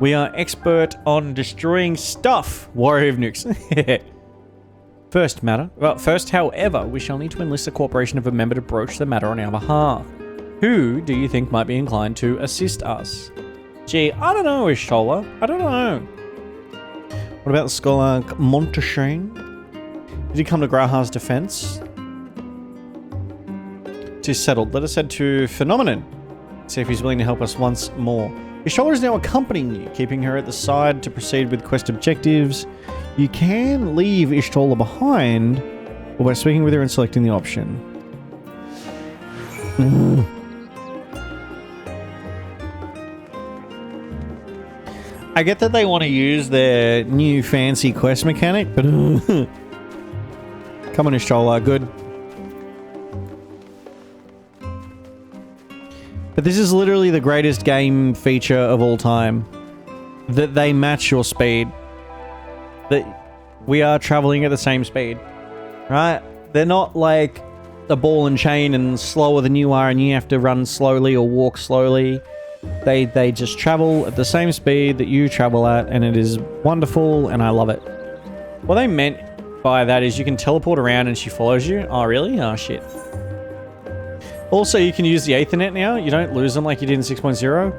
We are expert on destroying stuff, Warrior of Nukes. First, however, we shall need to enlist the cooperation of a member to broach the matter on our behalf. Who do you think might be inclined to assist us? Gee, I don't know, Ishtola. I don't know. What about the scholar Monteshane? Did he come to Grahar's defense? It is settled. Let us head to Phenomenon. See if he's willing to help us once more. Ishtola is now accompanying you, keeping her at the side to proceed with quest objectives. You can leave Ishtola behind, or by speaking with her and selecting the option. I get that they want to use their new fancy quest mechanic, but come on, Ishtola, good. But this is literally the greatest game feature of all time. That they match your speed. That we are traveling at the same speed. Right? They're not like a ball and chain and slower than you are and you have to run slowly or walk slowly. They just travel at the same speed that you travel at, and it is wonderful and I love it. What they meant by that is you can teleport around and she follows you. Oh really? Oh shit. Also, you can use the Aethernet now. You don't lose them like you did in 6.0.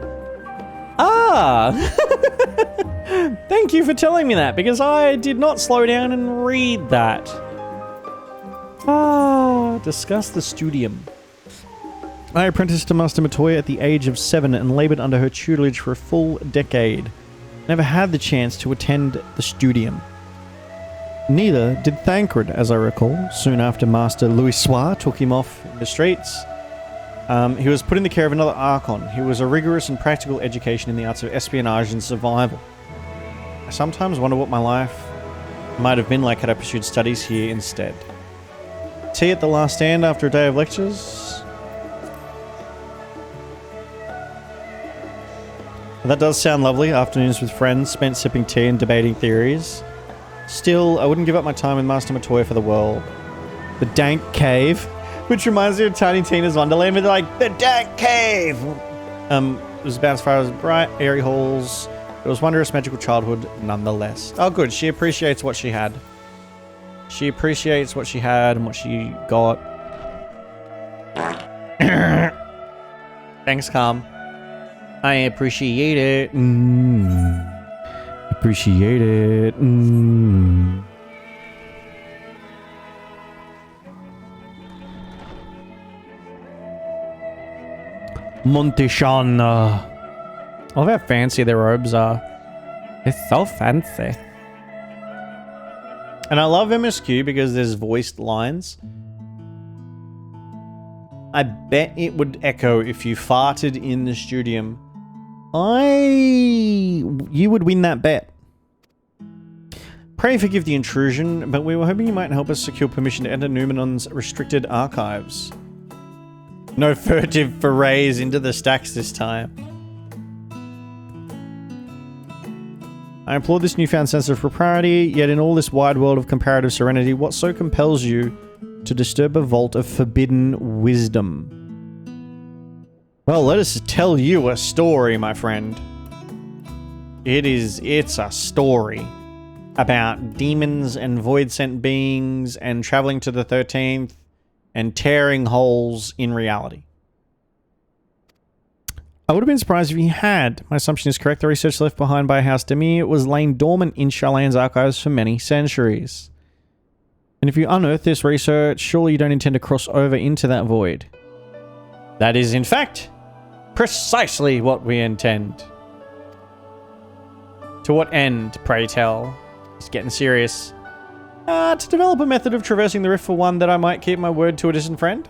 Ah! Thank you for telling me that, because I did not slow down and read that. Ah, discuss the studium. I apprenticed to Master Matoya at the age of 7 and laboured under her tutelage for a full decade. Never had the chance to attend the studium. Neither did Thancred, as I recall, soon after Master Louis Soir took him off in the streets. He was put in the care of another Archon. He was a rigorous and practical education in the arts of espionage and survival. I sometimes wonder what my life might have been like had I pursued studies here instead. Tea at the last stand after a day of lectures. That does sound lovely. Afternoons with friends spent sipping tea and debating theories. Still, I wouldn't give up my time with Master Matoya for the world. The Dank Cave, which reminds me of Tiny Tina's Wonderland, but they're like, the Dank Cave! It was about as far as bright, airy halls. It was wondrous, magical childhood, nonetheless. Oh, good. She appreciates what she had. She appreciates what she had and what she got. Thanks, Calm. I appreciate it. Appreciate it. Monteshane. I love how fancy their robes are. It's so fancy. And I love MSQ because there's voiced lines. I bet it would echo if you farted in the studium. You would win that bet. Pray forgive the intrusion, but we were hoping you might help us secure permission to enter Numenon's restricted archives. No furtive forays into the stacks this time. I applaud this newfound sense of propriety, yet in all this wide world of comparative serenity, what so compels you to disturb a vault of forbidden wisdom? Well, let us tell you a story, my friend. It's a story about demons and void-sent beings and traveling to the 13th and tearing holes in reality. I would have been surprised if you had. My assumption is correct. The research left behind by House Demir was laying dormant in Sharlayan's archives for many centuries. And if you unearth this research, surely you don't intend to cross over into that void. That is, in fact, precisely what we intend. To what end, pray tell? It's getting serious. To develop a method of traversing the rift for one that I might keep my word to a distant friend.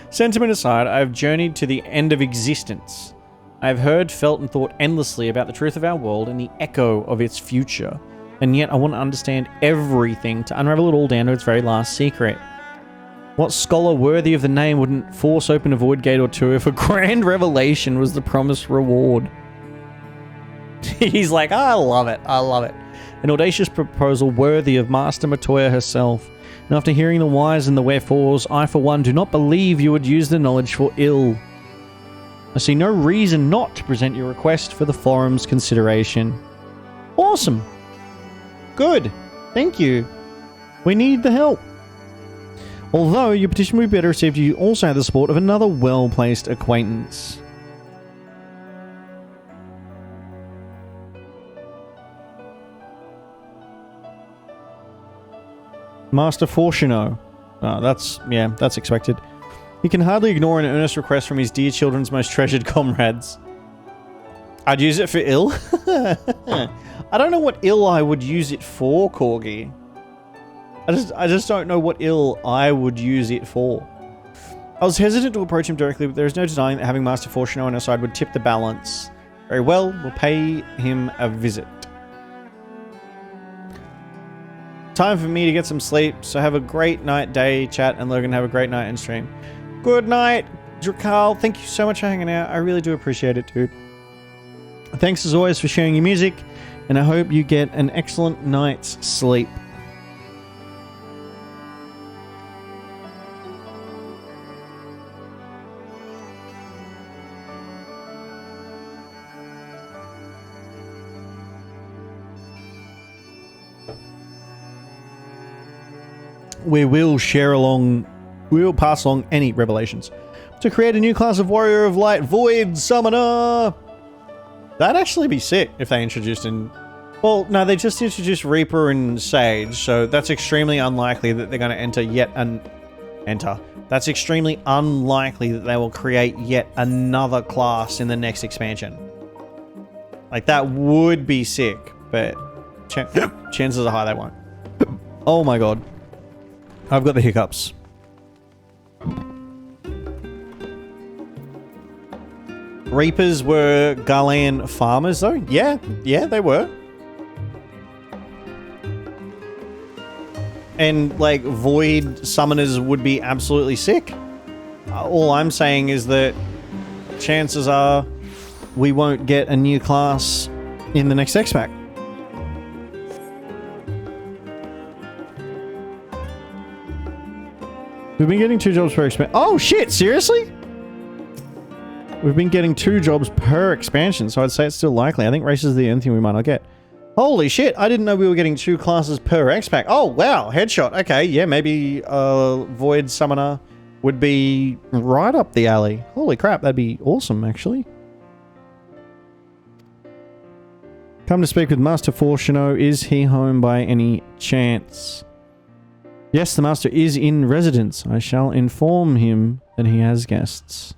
Sentiment aside, I have journeyed to the end of existence. I have heard, felt, and thought endlessly about the truth of our world and the echo of its future. And yet I want to understand everything to unravel it all down to its very last secret. What scholar worthy of the name wouldn't force open a void gate or two if a grand revelation was the promised reward? He's like, I love it. I love it. An audacious proposal worthy of Master Matoya herself. And after hearing the whys and the wherefores, I for one do not believe you would use the knowledge for ill. I see no reason not to present your request for the forum's consideration. Awesome. Good. Thank you. We need the help. Although your petition would be better received if you also had the support of another well-placed acquaintance. Master Fortuno. That's expected. He can hardly ignore an earnest request from his dear children's most treasured comrades. I'd use it for ill. I don't know what ill I would use it for, Corgi. I just don't know what ill I would use it for. I was hesitant to approach him directly, but there is no denying that having Master Fortuno on our side would tip the balance. Very well, we'll pay him a visit. Time for me to get some sleep, so have a great night, day, chat, and Logan, have a great night and stream. Good night, Drakal. Thank you so much for hanging out. I really do appreciate it, dude. Thanks as always for sharing your music, and I hope you get an excellent night's sleep. We will pass along any revelations. To create a new class of Warrior of Light, Void Summoner! That'd actually be sick if they introduced in... Well, no, they just introduced Reaper and Sage, so that's extremely unlikely that they're going to enter That's extremely unlikely that they will create yet another class in the next expansion. Like, that would be sick, but chances are high they won't. Oh my god. I've got the hiccups. Reapers were Garlean farmers, though? Yeah, they were. And, like, Void Summoners would be absolutely sick. All I'm saying is that chances are we won't get a new class in the next X-Pack. We've been getting 2 jobs per expansion. Oh shit, seriously? We've been getting 2 jobs per expansion, so I'd say it's still likely. I think races are the only thing we might not get. Holy shit, I didn't know we were getting 2 classes per X-Pack. Oh wow, headshot. Okay, yeah, maybe Void Summoner would be right up the alley. Holy crap, that'd be awesome, actually. Come to speak with Master Fortuno. Is he home by any chance? Yes, the master is in residence. I shall inform him that he has guests.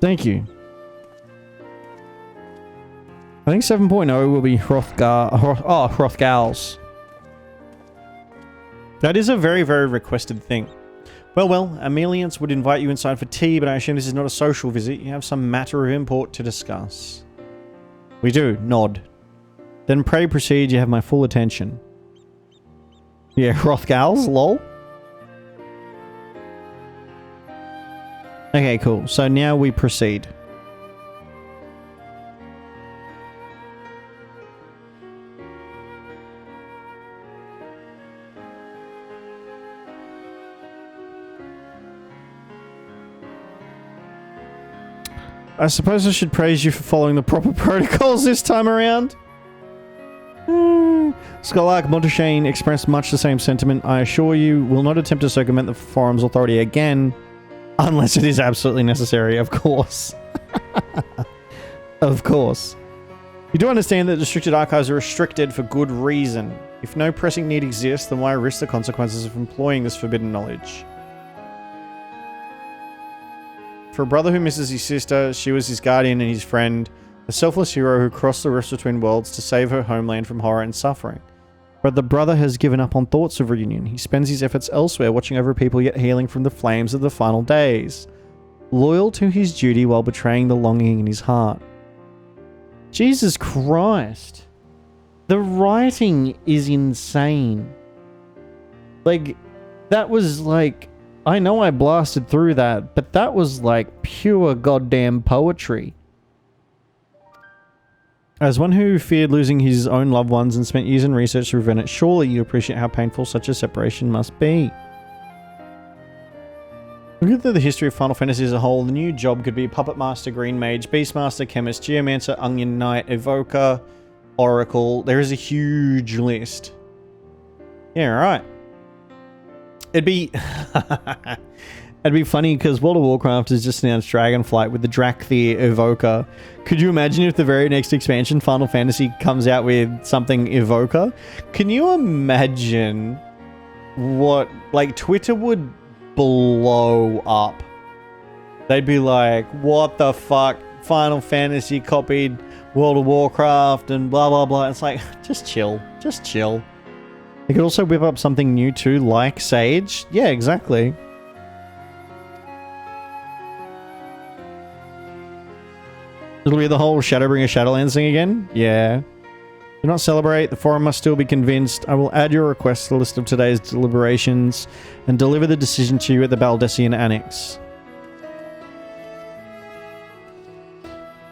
Thank you. I think 7.0 will be Hrothgals. That is a very, very requested thing. Well, Ameliance would invite you inside for tea, but I assume this is not a social visit. You have some matter of import to discuss. We do. Nod. Then pray proceed. You have my full attention. Yeah, Hrothgals, lol. Okay, cool. So now we proceed. I suppose I should praise you for following the proper protocols this time around. Scholark Monteshane expressed much the same sentiment. I assure you, will not attempt to circumvent the forum's authority again, unless it is absolutely necessary, of course. Of course. You do understand that restricted archives are restricted for good reason. If no pressing need exists, then why risk the consequences of employing this forbidden knowledge? For a brother who misses his sister, she was his guardian and his friend, a selfless hero who crossed the rifts between worlds to save her homeland from horror and suffering. But the brother has given up on thoughts of reunion. He spends his efforts elsewhere, watching over people yet healing from the flames of the final days. Loyal to his duty while betraying the longing in his heart. Jesus Christ. The writing is insane. Like, that was like... I know I blasted through that, but that was like pure goddamn poetry. As one who feared losing his own loved ones and spent years in research to prevent it, surely you appreciate how painful such a separation must be. Looking at the history of Final Fantasy as a whole, the new job could be Puppet Master, Green Mage, Beastmaster, Chemist, Geomancer, Onion Knight, Evoker, Oracle. There is a huge list. Yeah, right. It'd be... It'd be funny because World of Warcraft has just announced Dragonflight with the Drakthir Evoker. Could you imagine if the very next expansion, Final Fantasy, comes out with something Evoker? Can you imagine what... Like, Twitter would blow up. They'd be like, what the fuck? Final Fantasy copied World of Warcraft and blah, blah, blah. It's like, just chill. Just chill. They could also whip up something new too, like Sage. Yeah, exactly. It'll be the whole Shadowbringer Shadowlands thing again? Yeah. Do not celebrate. The forum must still be convinced. I will add your request to the list of today's deliberations and deliver the decision to you at the Baldessian Annex.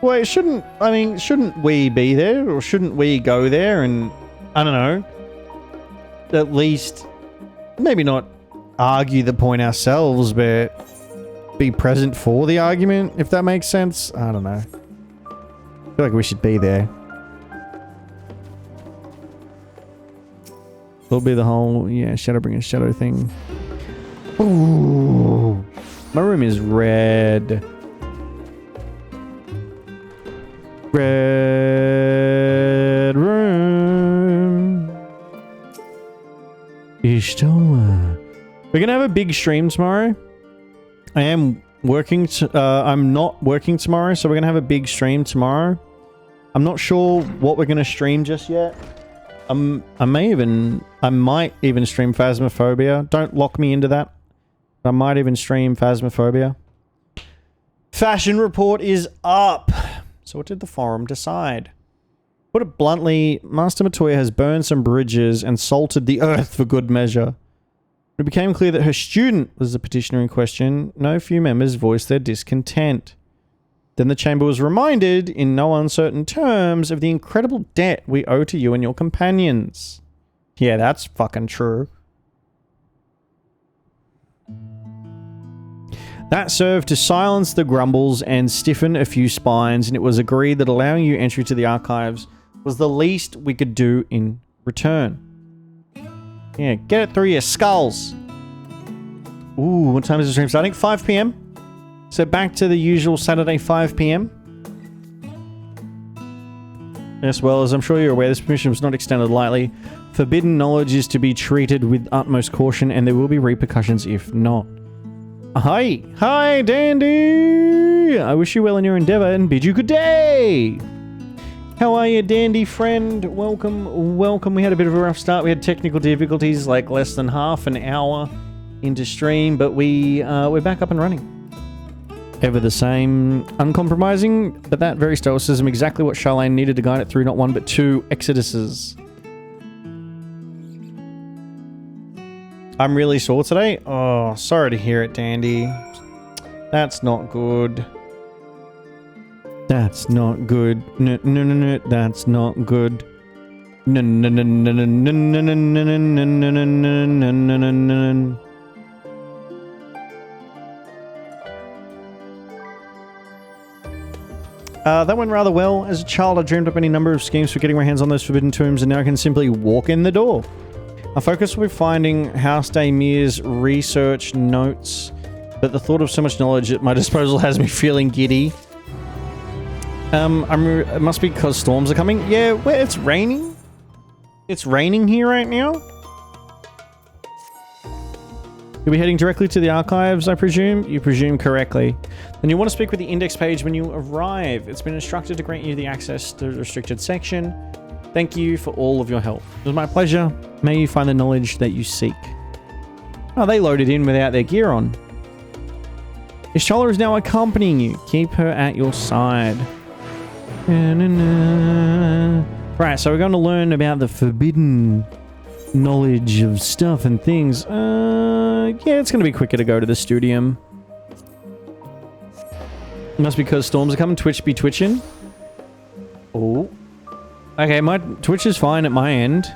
Wait, shouldn't we be there? Or shouldn't we go there and, I don't know, at least, maybe not argue the point ourselves, but be present for the argument, if that makes sense? I don't know. I feel like we should be there. It'll be the whole, yeah, Shadowbringer Shadow thing. Ooh. My room is red. Red room. Ishtoa. We're gonna have a big stream tomorrow. I am working, I'm not working tomorrow, so we're gonna have a big stream tomorrow. I'm not sure what we're gonna stream just yet. I might even stream Phasmophobia. Don't lock me into that. I might even stream Phasmophobia. Fashion report is up. So what did the forum decide? Put it bluntly, Master Matoya has burned some bridges and salted the earth for good measure. It became clear that her student was the petitioner in question. No few members voiced their discontent. Then the chamber was reminded, in no uncertain terms, of the incredible debt we owe to you and your companions. Yeah, that's fucking true. That served to silence the grumbles and stiffen a few spines, and it was agreed that allowing you entry to the archives was the least we could do in return. Yeah, get it through your skulls. Ooh, what time is the stream starting? 5 p.m. So back to the usual Saturday 5 p.m. Yes, well, as I'm sure you're aware, this permission was not extended lightly. Forbidden knowledge is to be treated with utmost caution, and there will be repercussions if not. Hi! Hi, Dandy! I wish you well in your endeavour and bid you good day! How are you, Dandy friend? Welcome, welcome. We had a bit of a rough start. We had technical difficulties, like less than half an hour into stream, but we're back up and running. Ever the same, uncompromising, but that very stoicism, exactly what Charlene needed to guide it through not one but two exoduses. I'm really sore today. Oh, sorry to hear it, Dandy. That's not good. That's not good. No, no, no, no, that's not good. No, no, no, no, no, no, no, no, no, no, no, no, no, no, no. That went rather well. As a child, I dreamed up any number of schemes for getting my hands on those forbidden tombs, and now I can simply walk in the door. Our focus will be finding House Daymir's research notes, but the thought of so much knowledge at my disposal has me feeling giddy. It must be because storms are coming. Yeah, well, it's raining. It's raining here right now. You'll be heading directly to the archives, I presume? You presume correctly. Then you'll want to speak with the index page when you arrive. It's been instructed to grant you the access to the restricted section. Thank you for all of your help. It was my pleasure. May you find the knowledge that you seek. Oh, they loaded in without their gear on. Ishtola is now accompanying you. Keep her at your side. Right, so we're going to learn about the forbidden knowledge of stuff and things. Yeah, it's going to be quicker to go to the studium. Must be because storms are coming. Twitch be twitching. Oh. Okay, my Twitch is fine at my end.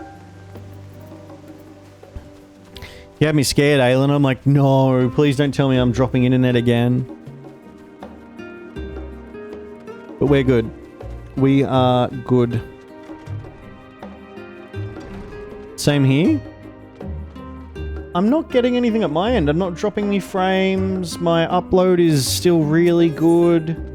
You had me scared, Aylin. I'm like, no, please don't tell me I'm dropping internet again. But we're good. We are good. Same here. I'm not getting anything at my end. I'm not dropping any frames. My upload is still really good.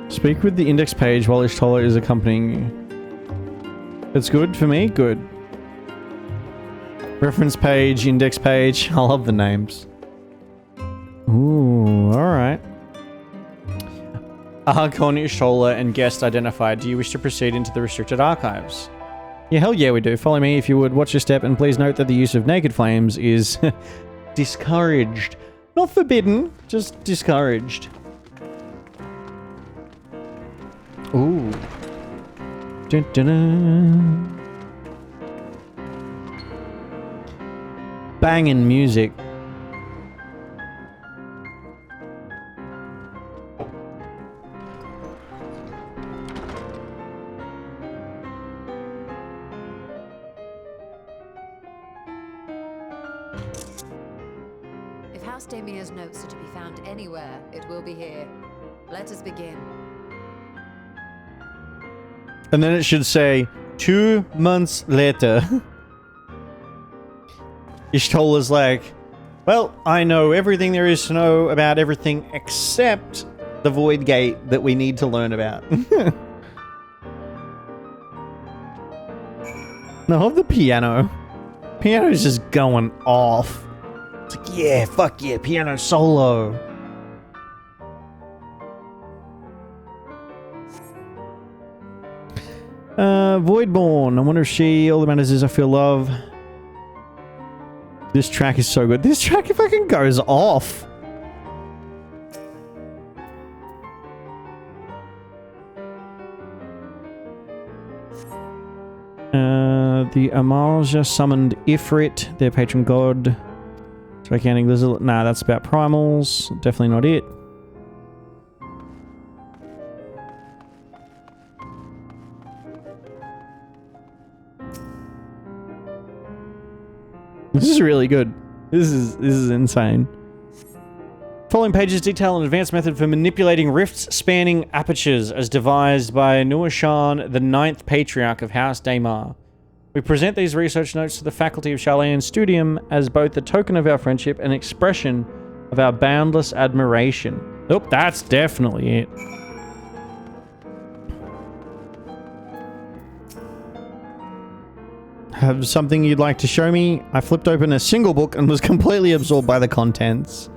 Speak with the index page while Ishtola is accompanying you. It's good for me? Good. Reference page, index page. I love the names. Ooh, alright. Archon, Ishtola, and guest identified. Do you wish to proceed into the restricted archives? Yeah, hell yeah we do. Follow me if you would. Watch your step, and please note that the use of naked flames is discouraged. Not forbidden, just discouraged. Ooh. Dun, dun, dun. Banging music. If House Daymir's notes are to be found anywhere, it will be here. Let us begin. And then it should say, 2 months later. Ishtola's like, well, I know everything there is to know about everything except the Void Gate that we need to learn about. I love the piano. Piano's just going off. It's like, yeah, fuck yeah, piano solo. Voidborn. I wonder if she... All that matters is I feel love. This track is so good. This track fucking goes off. The Amarja summoned Ifrit, their patron god. Gigantic lizard. Nah, that's about primals. Definitely not it. This is really good. This is insane. Following pages detail an advanced method for manipulating rifts spanning apertures as devised by Nuashan, the 9th Patriarch of House Daymar. We present these research notes to the faculty of Charlayan Studium as both a token of our friendship and expression of our boundless admiration. Oh, that's definitely it. Have something you'd like to show me? I flipped open a single book and was completely absorbed by the contents.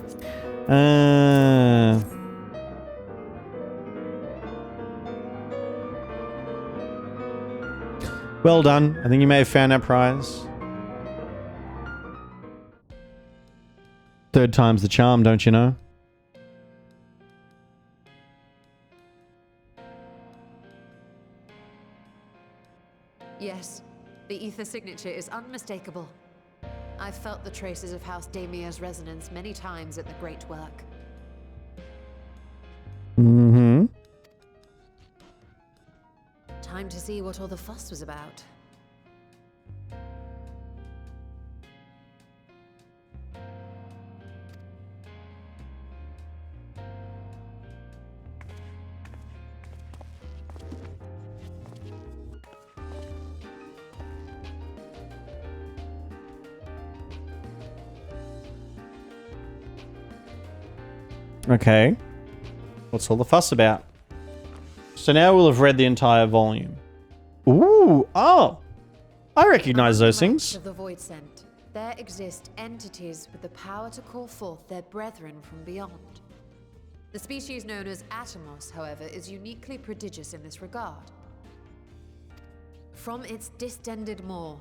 Well done. I think you may have found that prize. 3rd time's the charm, don't you know? Yes, the ether signature is unmistakable. I've felt the traces of House Daymir's resonance many times at the Great Work. time to see what all the fuss was about. Okay. What's all the fuss about? So now we'll have read the entire volume. Ooh, oh! I recognize those things. Of the Void Scent, there exist entities with the power to call forth their brethren from beyond. The species known as Atomos, however, is uniquely prodigious in this regard. From its distended maw,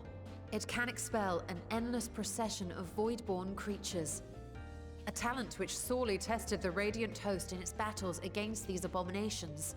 it can expel an endless procession of void-born creatures. A talent which sorely tested the Radiant Host in its battles against these abominations.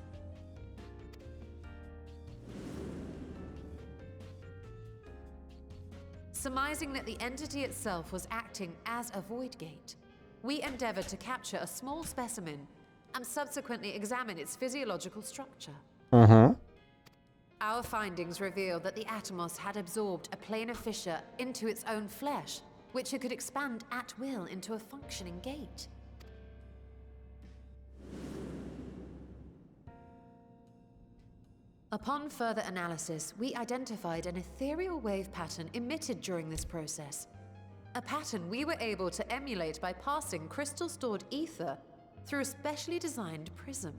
Surmising that the entity itself was acting as a void gate, we endeavored to capture a small specimen and subsequently examine its physiological structure. Our findings revealed that the Atomos had absorbed a planar fissure into its own flesh, which it could expand at will into a functioning gate. Upon further analysis, we identified an ethereal wave pattern emitted during this process. A pattern we were able to emulate by passing crystal-stored ether through a specially designed prism.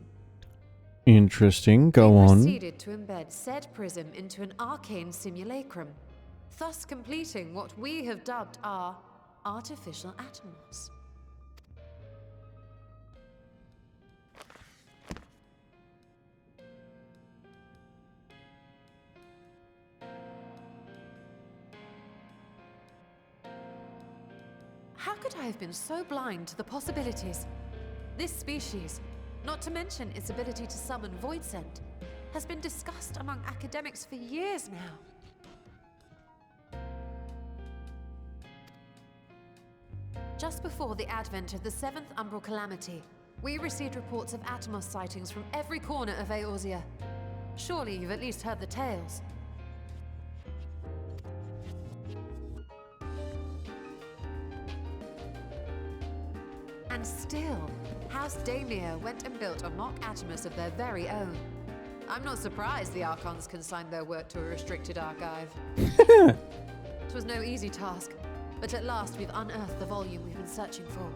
Interesting. Go We on. proceeded to embed said prism into an arcane simulacrum, thus completing what we have dubbed our artificial Atomos. How could I have been so blind to the possibilities? This species, not to mention its ability to summon Void Scent, has been discussed among academics for years now. Just before the advent of the 7th Umbral Calamity, we received reports of Atomos sightings from every corner of Eorzea. Surely you've at least heard the tales. And still, House Daimler went and built a mock Atomos of their very own. I'm not surprised the Archons consigned their work to a restricted archive. It was no easy task, but at last we've unearthed the volume we've been searching for.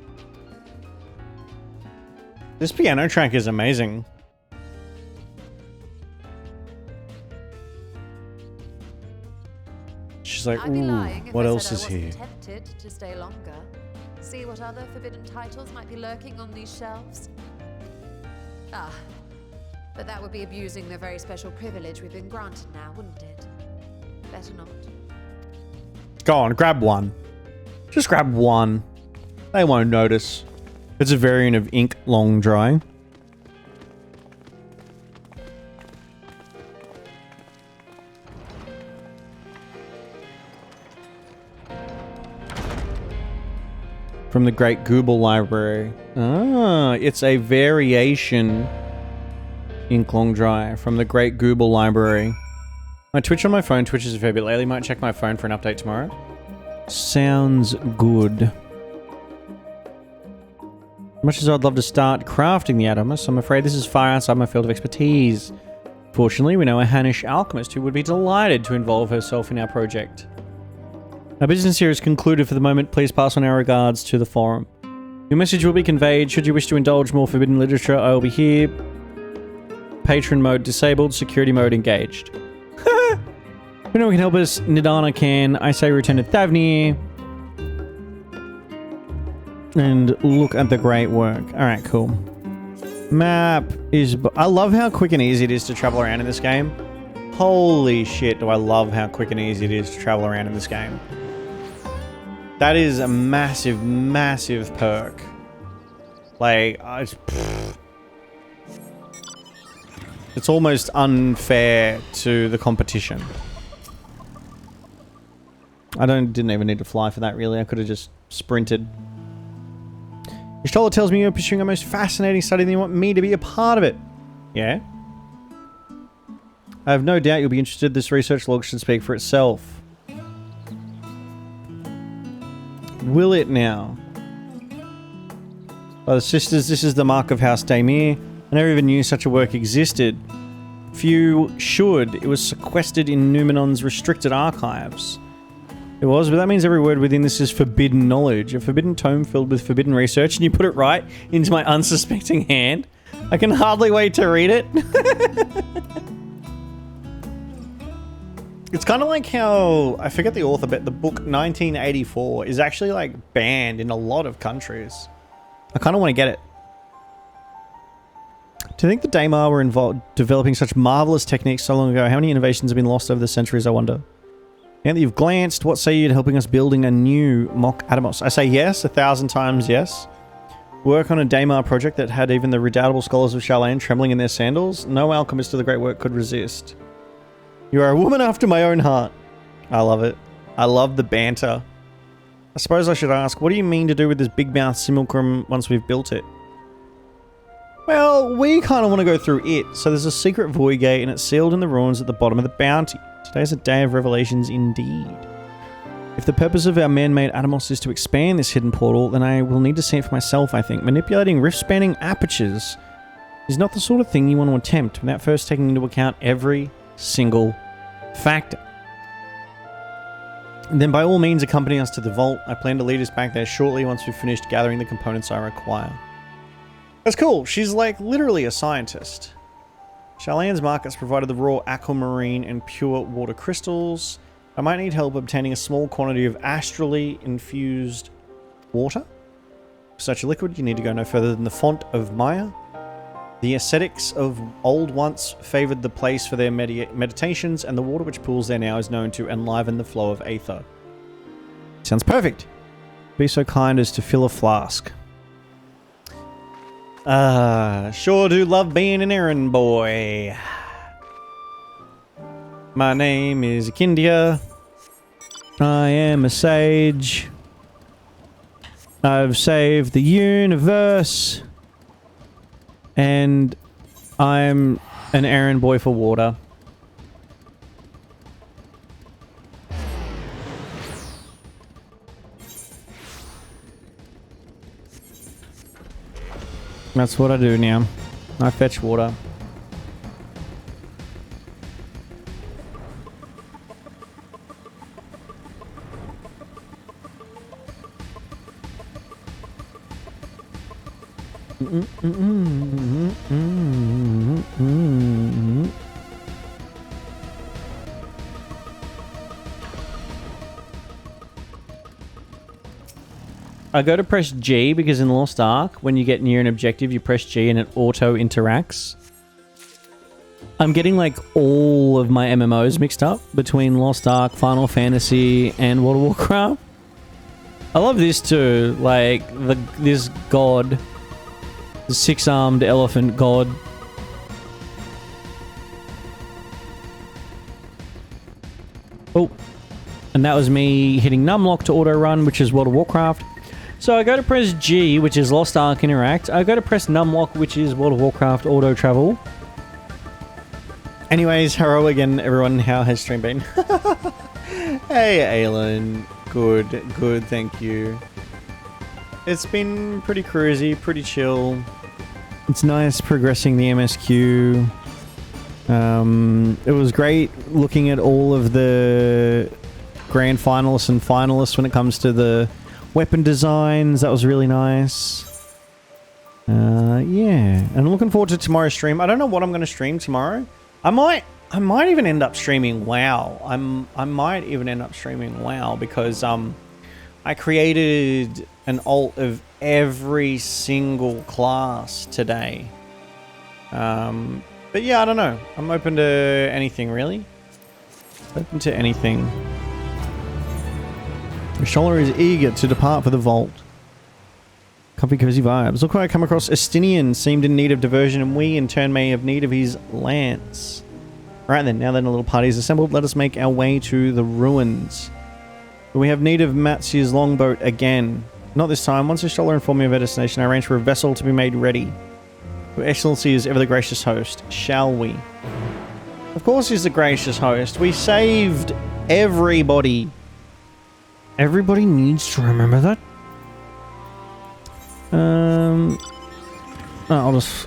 This piano track is amazing. She's like, I'd be ooh, lying if what I else said is I here? wasn't tempted to stay longer. See what other forbidden titles might be lurking on these shelves. Ah, but that would be abusing the very special privilege we've been granted now, wouldn't it? Better not. Go on, grab one. Just grab one. They won't notice. It's a variant of ink long dry. From the Great Google Library. Ah, it's a variation ink long dry from the Great Google Library. My Twitch on my phone twitches a fair bit lately. Might check my phone for an update tomorrow. Sounds good. Much as I'd love to start crafting the Atomos, I'm afraid this is far outside my field of expertise. Fortunately, we know a Hannish alchemist who would be delighted to involve herself in our project. Our business here is concluded for the moment. Please pass on our regards to the forum. Your message will be conveyed. Should you wish to indulge more forbidden literature, I will be here. Patron mode disabled, security mode engaged. If anyone can help us, Nidana can. I say return to Thavnir. And look at the great work. Alright, cool. Map is... I love how quick and easy it is to travel around in this game. Holy shit, do I love how quick and easy it is to travel around in this game. That is a massive, massive perk. Like, it's almost unfair to the competition. I didn't even need to fly for that, really. I could have just sprinted. Ishtola tells me you're pursuing a most fascinating study and you want me to be a part of it. Yeah? I have no doubt you'll be interested. This research log should speak for itself. Will it now? By the sisters, this is the mark of House Daemir. I never even knew such a work existed. Few should. It was sequestered in Numenon's restricted archives. It was, but that means every word within this is forbidden knowledge. A forbidden tome filled with forbidden research, and you put it right into my unsuspecting hand. I can hardly wait to read it. It's kind of like how, I forget the author, but the book 1984 is actually like banned in a lot of countries. I kind of want to get it. To think the Daemar were involved developing such marvelous techniques so long ago, how many innovations have been lost over the centuries, I wonder? Now that you've glanced, what say you to helping us building a new mock Atomos? I say yes, 1,000 times yes. Work on a Daemar project that had even the redoubtable scholars of Shallan trembling in their sandals? No alchemist of the great work could resist. You are a woman after my own heart. I love it. I love the banter. I suppose I should ask, what do you mean to do with this big mouth simulacrum once we've built it? Well, we kind of want to go through it. So there's a secret void gate and it's sealed in the ruins at the bottom of the bounty. Today's a day of revelations indeed. If the purpose of our man-made Atomos is to expand this hidden portal, then I will need to see it for myself, I think. Manipulating rift-spanning apertures is not the sort of thing you want to attempt without first taking into account every single factor. And then by all means accompany us to the vault. I plan to lead us back there shortly once we've finished gathering the components I require. That's cool. She's like literally a scientist. Shallan's markets provided the raw aquamarine and pure water crystals. I might need help obtaining a small quantity of astrally infused water. For such a liquid, you need to go no further than the font of Maya. The ascetics of old once favored the place for their meditations, and the water which pools there now is known to enliven the flow of aether. Sounds perfect. Be so kind as to fill a flask. Sure do love being an errand boy. My name is Akindia. I am a sage. I've saved the universe. And I'm an errand boy for water. That's what I do now. I fetch water. I go to press G because in Lost Ark, when you get near an objective, you press G and it auto interacts. I'm getting like all of my MMOs mixed up between Lost Ark, Final Fantasy, and World of Warcraft. I love this too, like this god, the six-armed elephant god. Oh, and that was me hitting numlock to auto run, which is World of Warcraft. So I go to press G, which is Lost Ark Interact. I go to press numlock, which is World of Warcraft Auto Travel. Anyways, hello again, everyone. How has stream been? Hey, Aelin. Good, thank you. It's been pretty cruisy, pretty chill. It's nice progressing the MSQ. It was great looking at all of the grand finalists and finalists when it comes to the weapon designs. That was really nice. Yeah, and I'm looking forward to tomorrow's stream. I don't know what I'm going to stream tomorrow. I might even end up streaming WoW. I might even end up streaming WoW because I created an alt of every single class today. But yeah, I don't know. I'm open to anything really. Open to anything. Shola is eager to depart for the vault. Comfy, cozy vibes. Look, I come across Estinian seemed in need of diversion, and we in turn may have need of his lance. Right then, now that a little party is assembled, let us make our way to the ruins. We have need of Matsu's longboat again. Not this time. Once Shola informed me of our destination, I arranged for a vessel to be made ready. Your Excellency is ever the gracious host. Shall we? Of course he's the gracious host. We saved everybody. Everybody needs to remember that.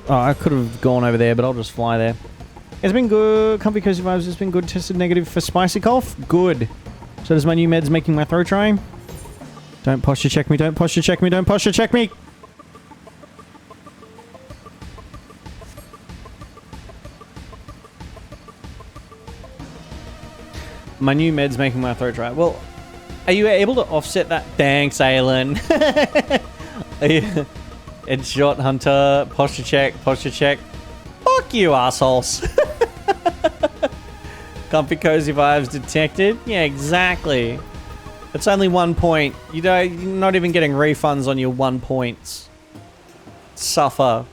I could have gone over there, but I'll just fly there. It's been good. Comfy Cozy Vibes. It's been good. Tested negative for spicy cough. Good. So does my new meds making my throat dry? Don't posture check me. Don't posture check me. Don't posture check me. My new meds making my throat dry. Well, are you able to offset that? Thanks, Aylin. Headshot Hunter. Posture check. Posture check. Fuck you, assholes. Comfy Cozy Vibes detected. Yeah, exactly. It's only 1 point. You're not even getting refunds on your 1 points. Suffer.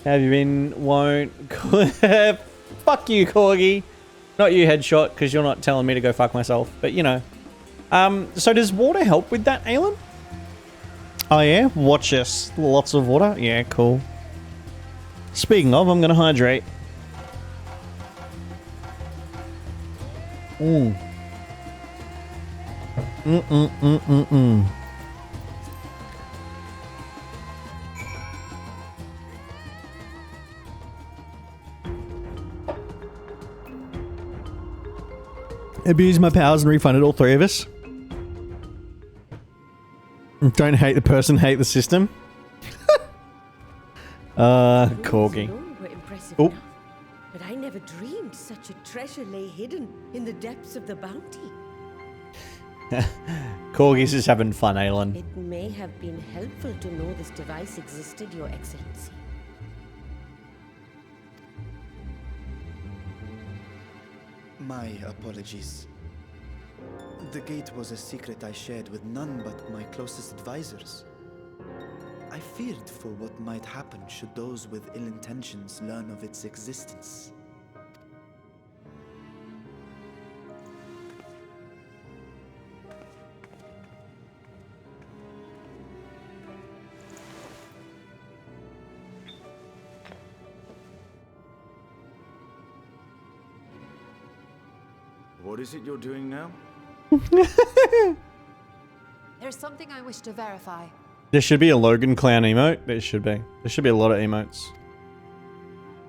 Have you been? Won't. Fuck you, Corgi. Not you, Headshot, because you're not telling me to go fuck myself. But, you know. So does water help with that, Aylin? Oh, yeah? Watch this. Lots of water? Yeah, cool. Speaking of, I'm going to hydrate. Abused my powers and refunded all 3 of us. Don't hate the person, hate the system. Corgi. Oh. But I never dreamed such a treasure lay hidden in the depths of the bounty. Corgi's just having fun, Aylin. It may have been helpful to know this device existed, Your Excellency. My apologies. The gate was a secret I shared with none but my closest advisors. I feared for what might happen should those with ill intentions learn of its existence. What is it you're doing now? There's something I wish to verify. There should be a Logan Clown emote. There should be. There should be a lot of emotes.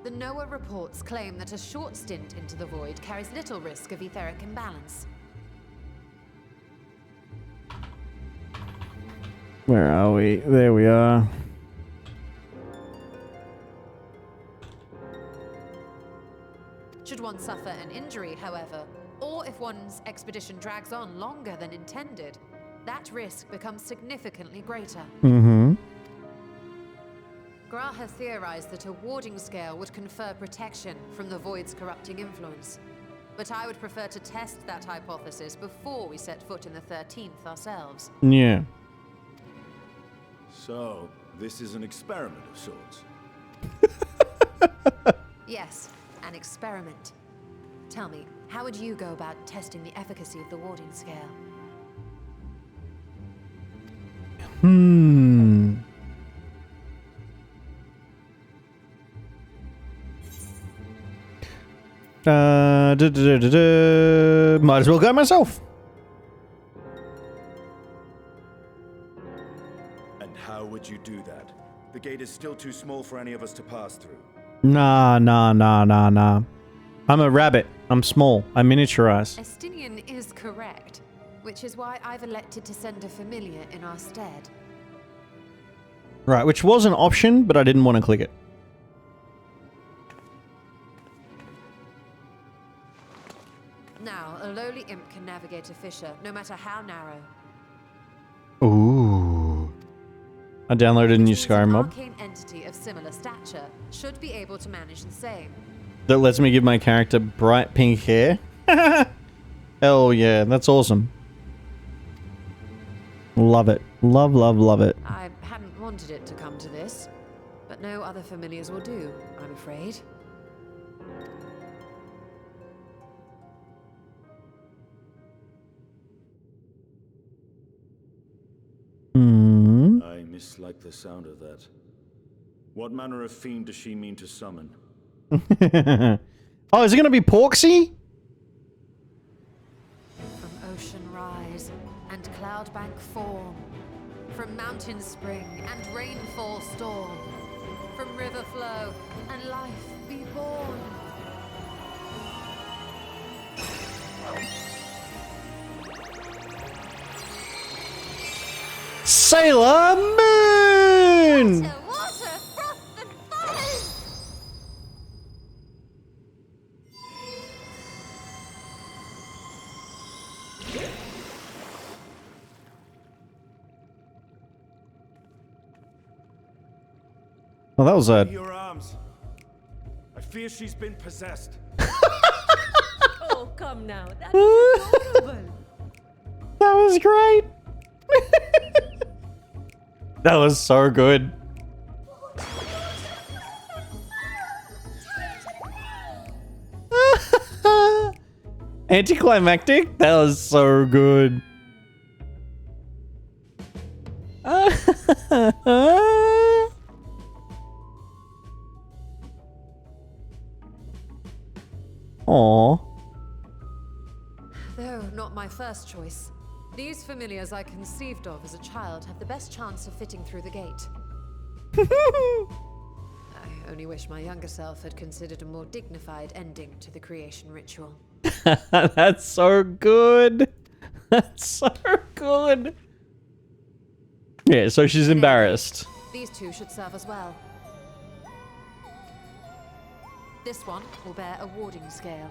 The NOAA reports claim that a short stint into the void carries little risk of etheric imbalance. Where are we? There we are. Should one suffer an injury, however, or if one's expedition drags on longer than intended, that risk becomes significantly greater. Mm-hmm. Graha theorized that a warding scale would confer protection from the void's corrupting influence. But I would prefer to test that hypothesis before we set foot in the 13th ourselves. Yeah. So, this is an experiment of sorts. Yes, an experiment. Tell me, how would you go about testing the efficacy of the warding scale? Might as well go myself. And how would you do that? The gate is still too small for any of us to pass through. Nah. I'm a rabbit. I'm small. I miniaturize. Estinian is correct, which is why I've elected to send a familiar in our stead. Right, which was an option, but I didn't want to click it. Now, a lowly imp can navigate a fissure, no matter how narrow. Ooh. I downloaded a new Skyrim mob An arcane entity of similar stature should be able to manage the same. that lets me give my character bright pink hair. Hell yeah, that's awesome. Love it. Love it. I hadn't wanted it to come to this, but no other familiars will do, I'm afraid. I mislike the sound of that. What manner of fiend does she mean to summon? Oh, is it going to be Porksy? From ocean rise and cloudbank form, from mountain spring and rainfall storm, from river flow and life be born. Sailor Moon! Water, froth, and foam! Well, that was a... Your arms. I fear she's been possessed. Oh, come now. That was adorable. That was great. That was so good. Anticlimactic? That was so good. Aww. Though not my first choice, these familiars I conceived of as a child have the best chance of fitting through the gate. I only wish my younger self had considered a more dignified ending to the creation ritual. That's so good. That's so good. Yeah, so she's embarrassed. These two should serve as well. This one will bear a warding scale.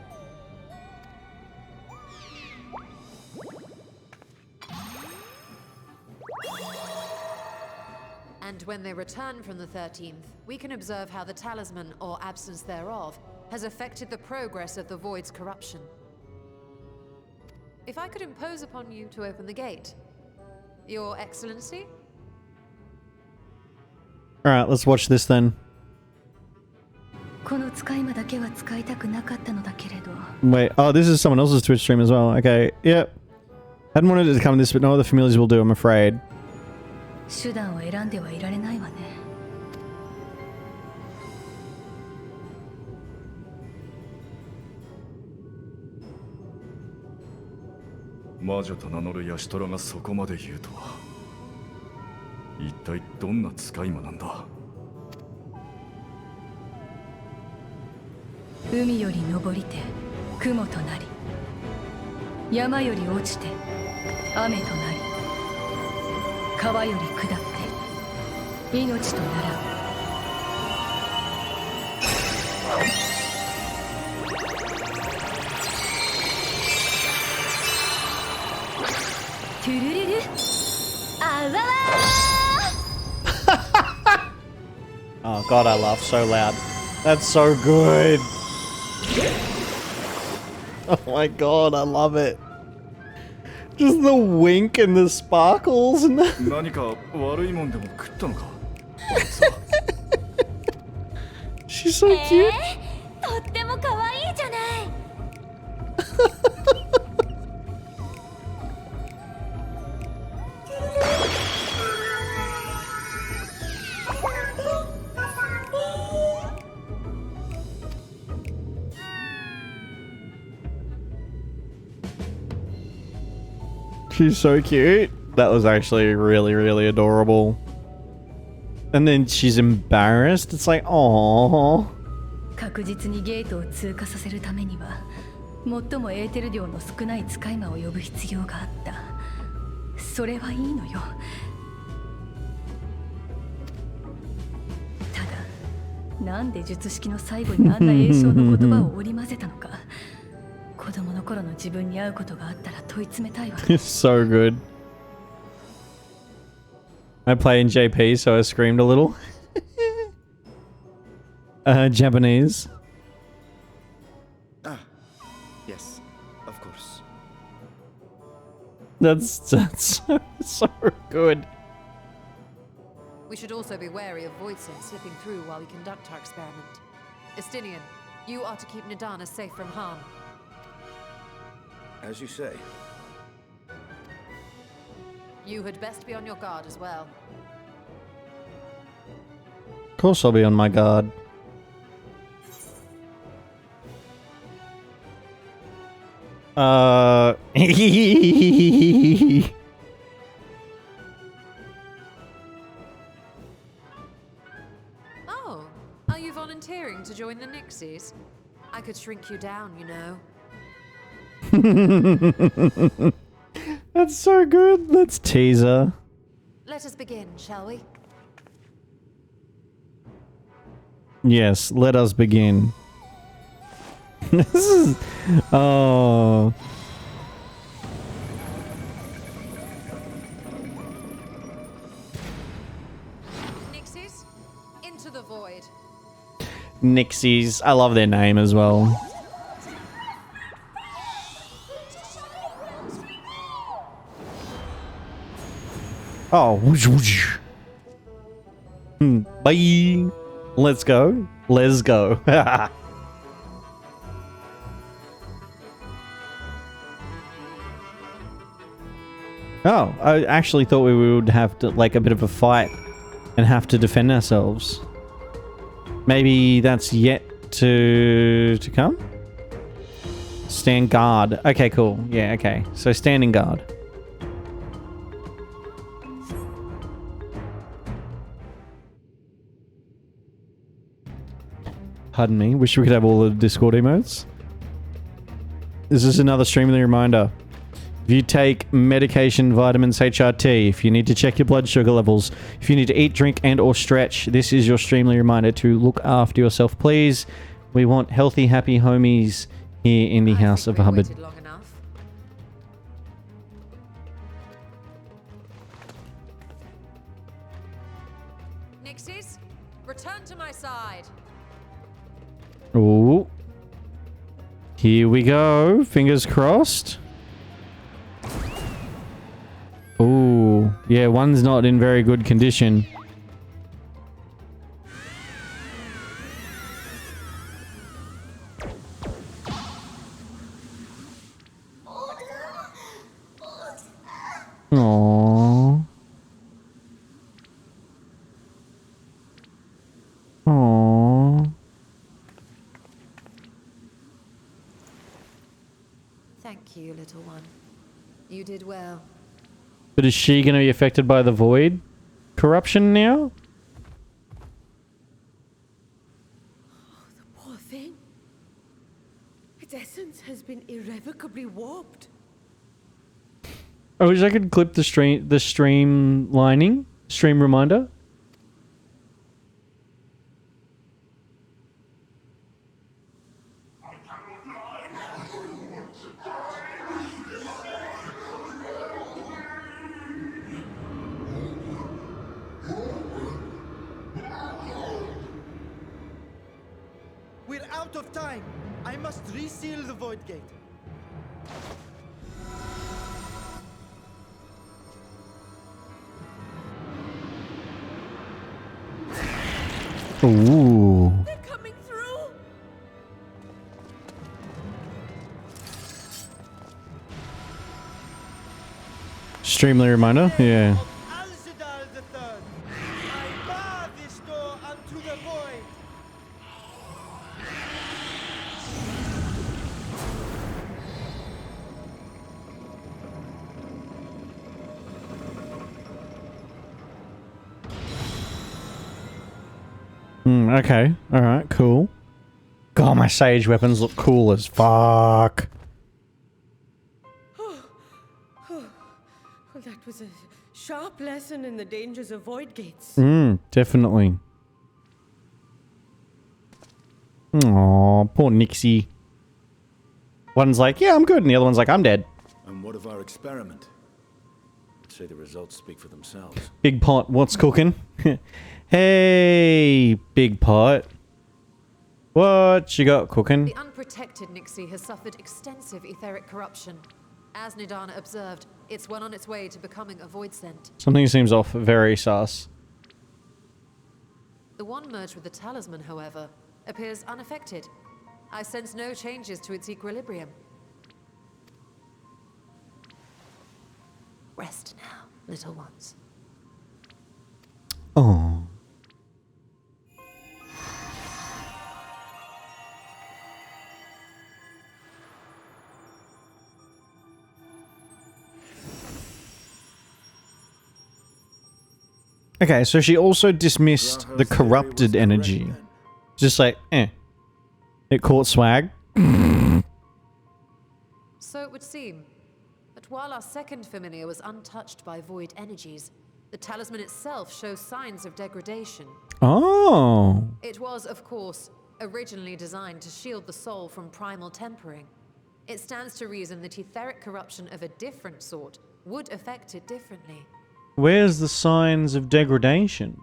And when they return from the 13th, we can observe how the talisman, or absence thereof, has affected the progress of the Void's corruption. If I could impose upon you to open the gate, Your Excellency? Alright, let's watch this then. Wait, oh, this is someone else's Twitch stream as well. Okay, yep. Hadn't wanted it to come to this, but no other familiars will do, I'm afraid. 手段を選んではいられないわね。魔女と名乗るヤシトラがそこまで言うとは。一体どんな使い魔なんだ。海より昇りて雲となり、山より落ちて雨となり、川より下って命とならう。トゥルルル、あわわOh god, I laugh so loud. That's so good. Oh my god, I love it. Just the wink and the sparkles and the... 何か悪いもんでも食ったのか。She's so cute. とっても可愛いじゃない。She's so cute. That was actually really, really adorable. And then she's embarrassed. It's like, aww. 確実にゲートを通過させるためには、最もエーテル量の少ない使い魔を呼ぶ必要があった。それはいいのよ。ただ、なんで術式の最後にあんな詠唱の言葉を織り交ぜたのか。子供の頃の自分に会うことがあったら問い詰めたいわ。It's so good. I play in JP, so I screamed a little. Japanese. Ah, yes, of course. That's so good. We should also be wary of Voidsent slipping through while we conduct our experiment. Estinian, you are to keep Nadana safe from harm. As you say. You had best be on your guard as well. Of course I'll be on my guard. Oh, are you volunteering to join the Nixies? I could shrink you down, you know. that's so good. Let's teaser. Let us begin, shall we? Yes, let us begin. This is... Oh... Nixies, into the void. Nixies. I love their name as well. Oh, whoosh, whoosh. Bye. Let's go. Let's go. Oh, I actually thought we would have to, like, a bit of a fight and have to defend ourselves. Maybe that's yet to come? Stand guard. Okay, cool. Yeah, okay. So standing guard. Pardon me. Wish we could have all the Discord emotes. This is another Streamly reminder. If you take medication, vitamins, HRT, if you need to check your blood sugar levels, if you need to eat, drink, and or stretch, this is your Streamly reminder to look after yourself, please. We want healthy, happy homies here in the House of Hubbard. Long enough. Nixies, return to my side. Ooh. Here we go. Fingers crossed. Ooh. Yeah, one's not in very good condition. Aww. Aww. Thank you, little one. You did well. But is she going to be affected by the void corruption now? Oh, the poor thing. Its essence has been irrevocably warped. I wish I could clip the stream reminder. We're out of time. I must reseal the void gate. Ooh. They're coming through. Streamly reminder? Yeah. Alzadal the Third. I bar this door unto the void. Okay. Alright, cool. God, my sage weapons look cool as fuck. Well, that was a sharp lesson in the dangers of void gates. Definitely. Aw, poor Nixie. One's like, yeah, I'm good, and the other one's like, I'm dead. And what of our experiment? I'd say the results speak for themselves. Big Pot, what's cooking? Hey, Big Pot. What you got cooking? The unprotected Nixie has suffered extensive etheric corruption. As Nidana observed, it's well on its way to becoming a void scent. Something seems off, very sus. The one merged with the talisman, however, appears unaffected. I sense no changes to its equilibrium. Rest now, little ones. Oh. Okay, so she also dismissed the corrupted energy. Just like, It caught swag. So it would seem. But while our second familiar was untouched by void energies, the talisman itself shows signs of degradation. Oh. It was, of course, originally designed to shield the soul from primal tempering. It stands to reason that etheric corruption of a different sort would affect it differently. Where's the signs of degradation?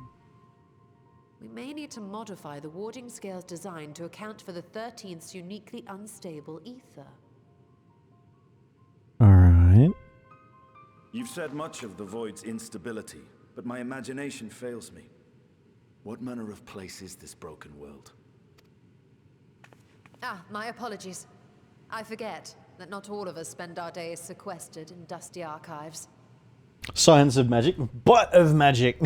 We may need to modify the warding scale's design to account for the 13th's uniquely unstable ether. Alright. You've said much of the Void's instability, but my imagination fails me. What manner of place is this broken world? Ah, my apologies. I forget that not all of us spend our days sequestered in dusty archives. Signs of magic, but of magic.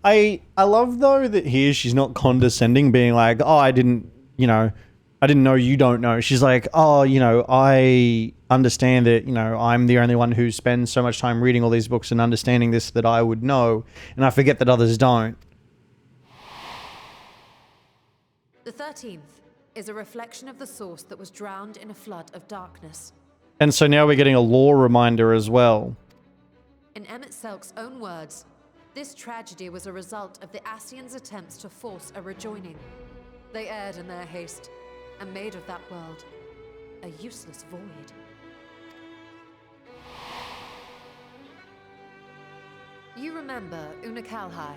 I love though that here she's not condescending, being like, oh, I didn't know you don't know. She's like, oh, I understand that, I'm the only one who spends so much time reading all these books and understanding this that I would know, and I forget that others don't. The 13th is a reflection of the source that was drowned in a flood of darkness. And so now we're getting a lore reminder as well. In Emmett Selk's own words, this tragedy was a result of the Ascians' attempts to force a rejoining. They erred in their haste and made of that world a useless void. You remember Una Kalhai,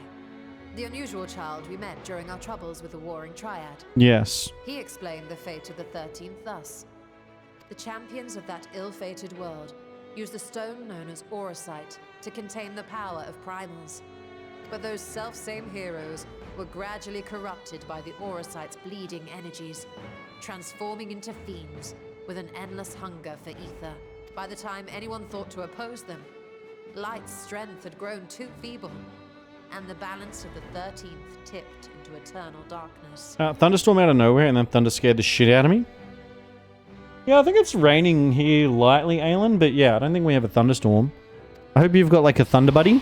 the unusual child we met during our troubles with the Warring Triad? Yes. He explained the fate of the 13th thus. The champions of that ill-fated world used the stone known as Orosite to contain the power of primals. But those self-same heroes were gradually corrupted by the Orosite's bleeding energies, transforming into fiends with an endless hunger for ether. By the time anyone thought to oppose them, Light's strength had grown too feeble, and the balance of the 13th tipped into eternal darkness. Thunderstorm out of nowhere, and then thunder scared the shit out of me. Yeah, I think it's raining here lightly, Aelin, but yeah, I don't think we have a thunderstorm. I hope you've got like a thunder buddy.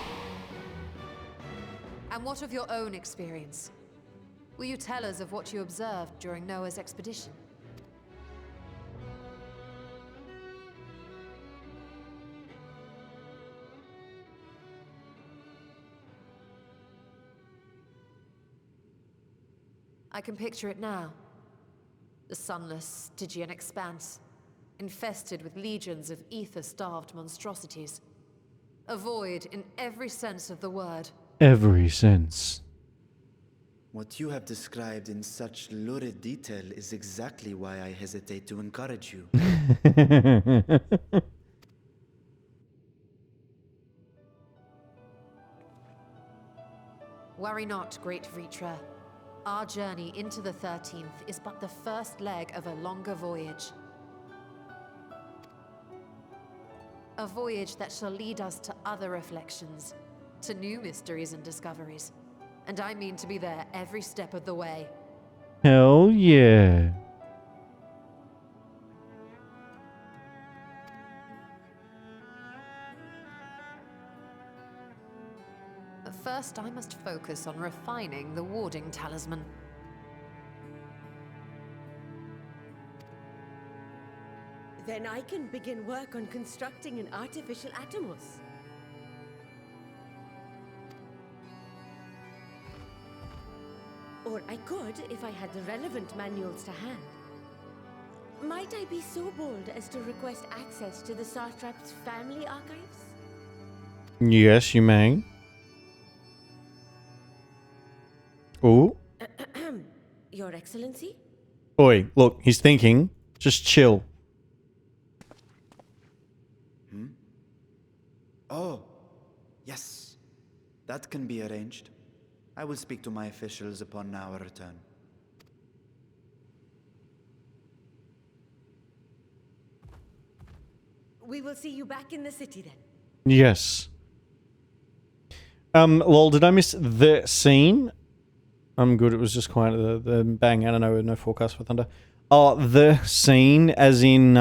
And what of your own experience? Will you tell us of what you observed during Noah's expedition? I can picture it now. The sunless, Stygian expanse, infested with legions of ether-starved monstrosities. A void in every sense of the word. Every sense. What you have described in such lurid detail is exactly why I hesitate to encourage you. Worry not, great Vritra. Our journey into the 13th is but the first leg of a longer voyage. A voyage that shall lead us to other reflections, to new mysteries and discoveries. And I mean to be there every step of the way. Hell yeah. But first, I must focus on refining the warding talisman. Then I can begin work on constructing an artificial Atomos. Or I could if I had the relevant manuals to hand. Might I be so bold as to request access to the Satrap's family archives? Yes, you may. Ooh. Your Excellency? Oi, look, he's thinking. Just chill. Oh, yes. That can be arranged. I will speak to my officials upon our return. We will see you back in the city then. Yes. Lol, did I miss the scene? I'm good, it was just quiet. The bang, I don't know, no forecast for thunder. Oh, the scene, as in,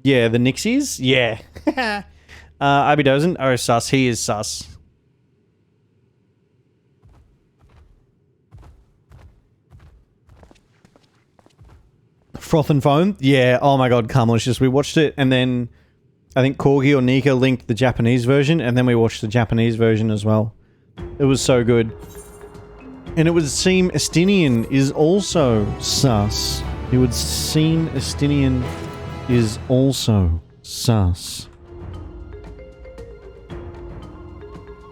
yeah, the Nixies? Yeah. Abby doesn't. Oh, sus. He is sus. Froth and Foam? Yeah, oh my god, Carmelicious. We watched it, and then I think Corgi or Nika linked the Japanese version, and then we watched the Japanese version as well. It was so good. And it would seem Estinian is also sus. It would seem Estinian is also sus.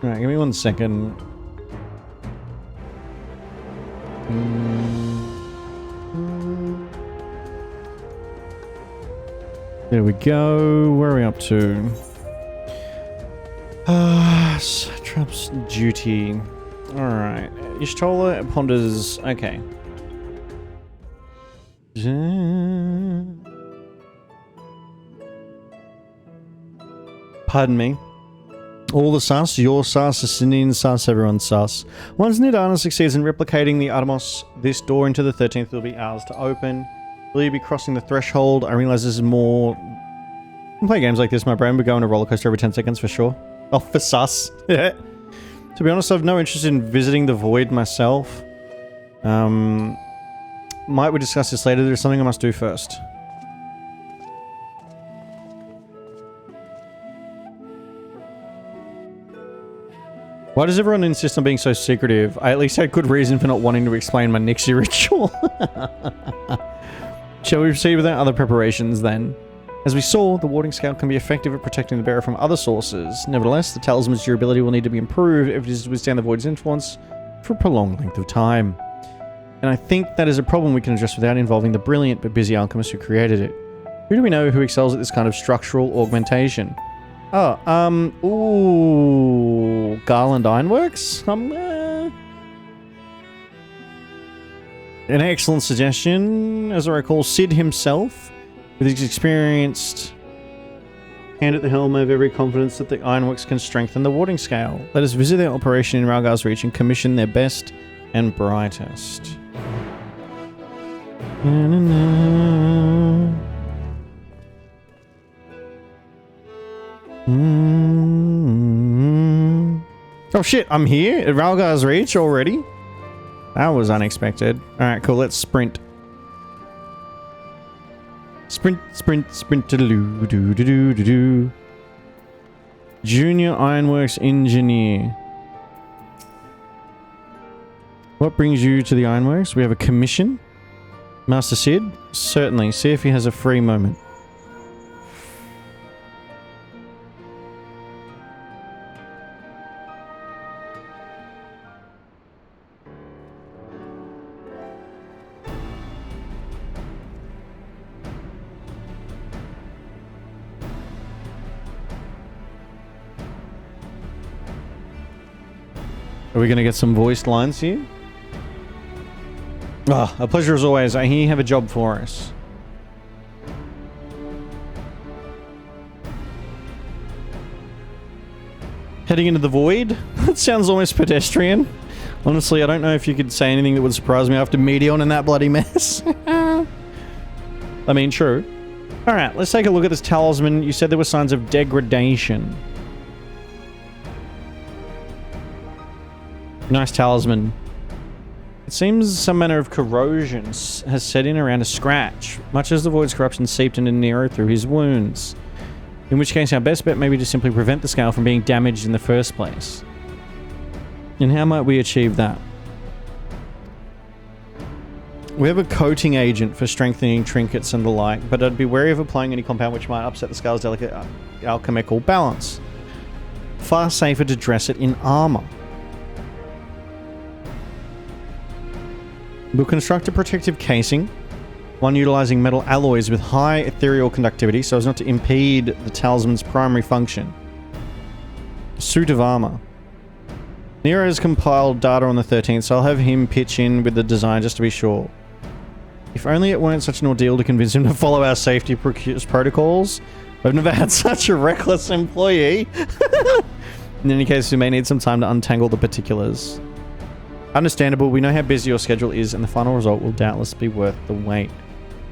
Alright, give me 1 second. There we go. Where are we up to? Traps duty. Alright. Ishtola ponders. Okay. Pardon me. All the sus, your sus, Asinian sus, everyone's sus. Once Nidana succeeds in replicating the Atmos, this door into the 13th will be ours to open. Will you be crossing the threshold? I realize this is more... I can play games like this, my brain would go on a roller coaster every 10 seconds for sure. Oh, for sus. To be honest, I've no interest in visiting the void myself. Might we discuss this later? There's something I must do first. Why does everyone insist on being so secretive? I at least had good reason for not wanting to explain my Nixie ritual. Shall we proceed with our other preparations then? As we saw, the warding scale can be effective at protecting the bearer from other sources. Nevertheless, the talisman's durability will need to be improved if it is to withstand the void's influence for a prolonged length of time. And I think that is a problem we can address without involving the brilliant but busy alchemist who created it. Who do we know who excels at this kind of structural augmentation? Oh, ooh, Garland Ironworks? An excellent suggestion. As I recall, Sid himself, with his experienced hand at the helm, have every confidence that the Ironworks can strengthen the warding scale. Let us visit their operation in Ralgar's Reach and commission their best and brightest. Oh shit, I'm here at Ralgar's Reach already? That was unexpected. Alright, cool, let's sprint. Sprint, sprint, sprint, doo doo doo doo doo. Junior Ironworks Engineer. What brings you to the Ironworks? We have a commission. Master Sid? Certainly, see if he has a free moment. Are we going to get some voiced lines here? Ah, a pleasure as always. I hear you have a job for us. Heading into the void? That sounds almost pedestrian. Honestly, I don't know if you could say anything that would surprise me after Meteon and that bloody mess. I mean, true. Alright, let's take a look at this talisman. You said there were signs of degradation. Nice talisman. It seems some manner of corrosion has set in around a scratch, much as the void's corruption seeped into Nero through his wounds. In which case, our best bet may be to simply prevent the scale from being damaged in the first place. And how might we achieve that? We have a coating agent for strengthening trinkets and the like, but I'd be wary of applying any compound which might upset the scale's delicate alchemical balance. Far safer to dress it in armor. We'll construct a protective casing, one utilizing metal alloys with high ethereal conductivity so as not to impede the talisman's primary function. A suit of armor. Nero has compiled data on the 13th, so I'll have him pitch in with the design just to be sure. If only it weren't such an ordeal to convince him to follow our safety protocols. I've never had such a reckless employee. In any case, we may need some time to untangle the particulars. Understandable, we know how busy your schedule is, and the final result will doubtless be worth the wait.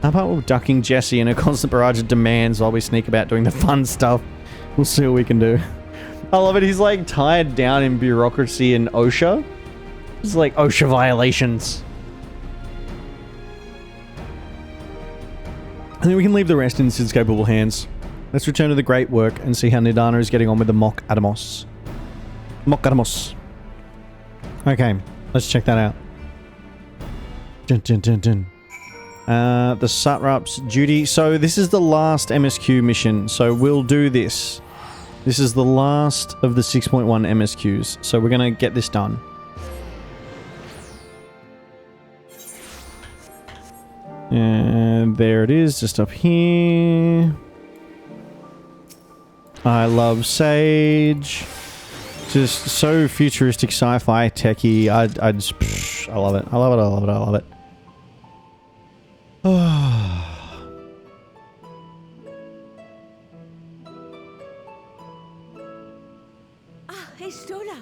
How about we're ducking Jessie in a constant barrage of demands while we sneak about doing the fun stuff? We'll see what we can do. I love it, he's like tied down in bureaucracy and OSHA. It's like OSHA violations. And then we can leave the rest in Sid's capable hands. Let's return to the great work and see how Nidana is getting on with the Mock Adamos. Mock Adamos. Okay, let's check that out. Dun, dun, dun, dun. The Satrap's duty. So this is the last MSQ mission. So we'll do this. This is the last of the 6.1 MSQs. So we're going to get this done. And there it is, just up here. I love Sage. Just so futuristic sci-fi techie. I love it. I love it. I love it. I love it. Hey, Stola.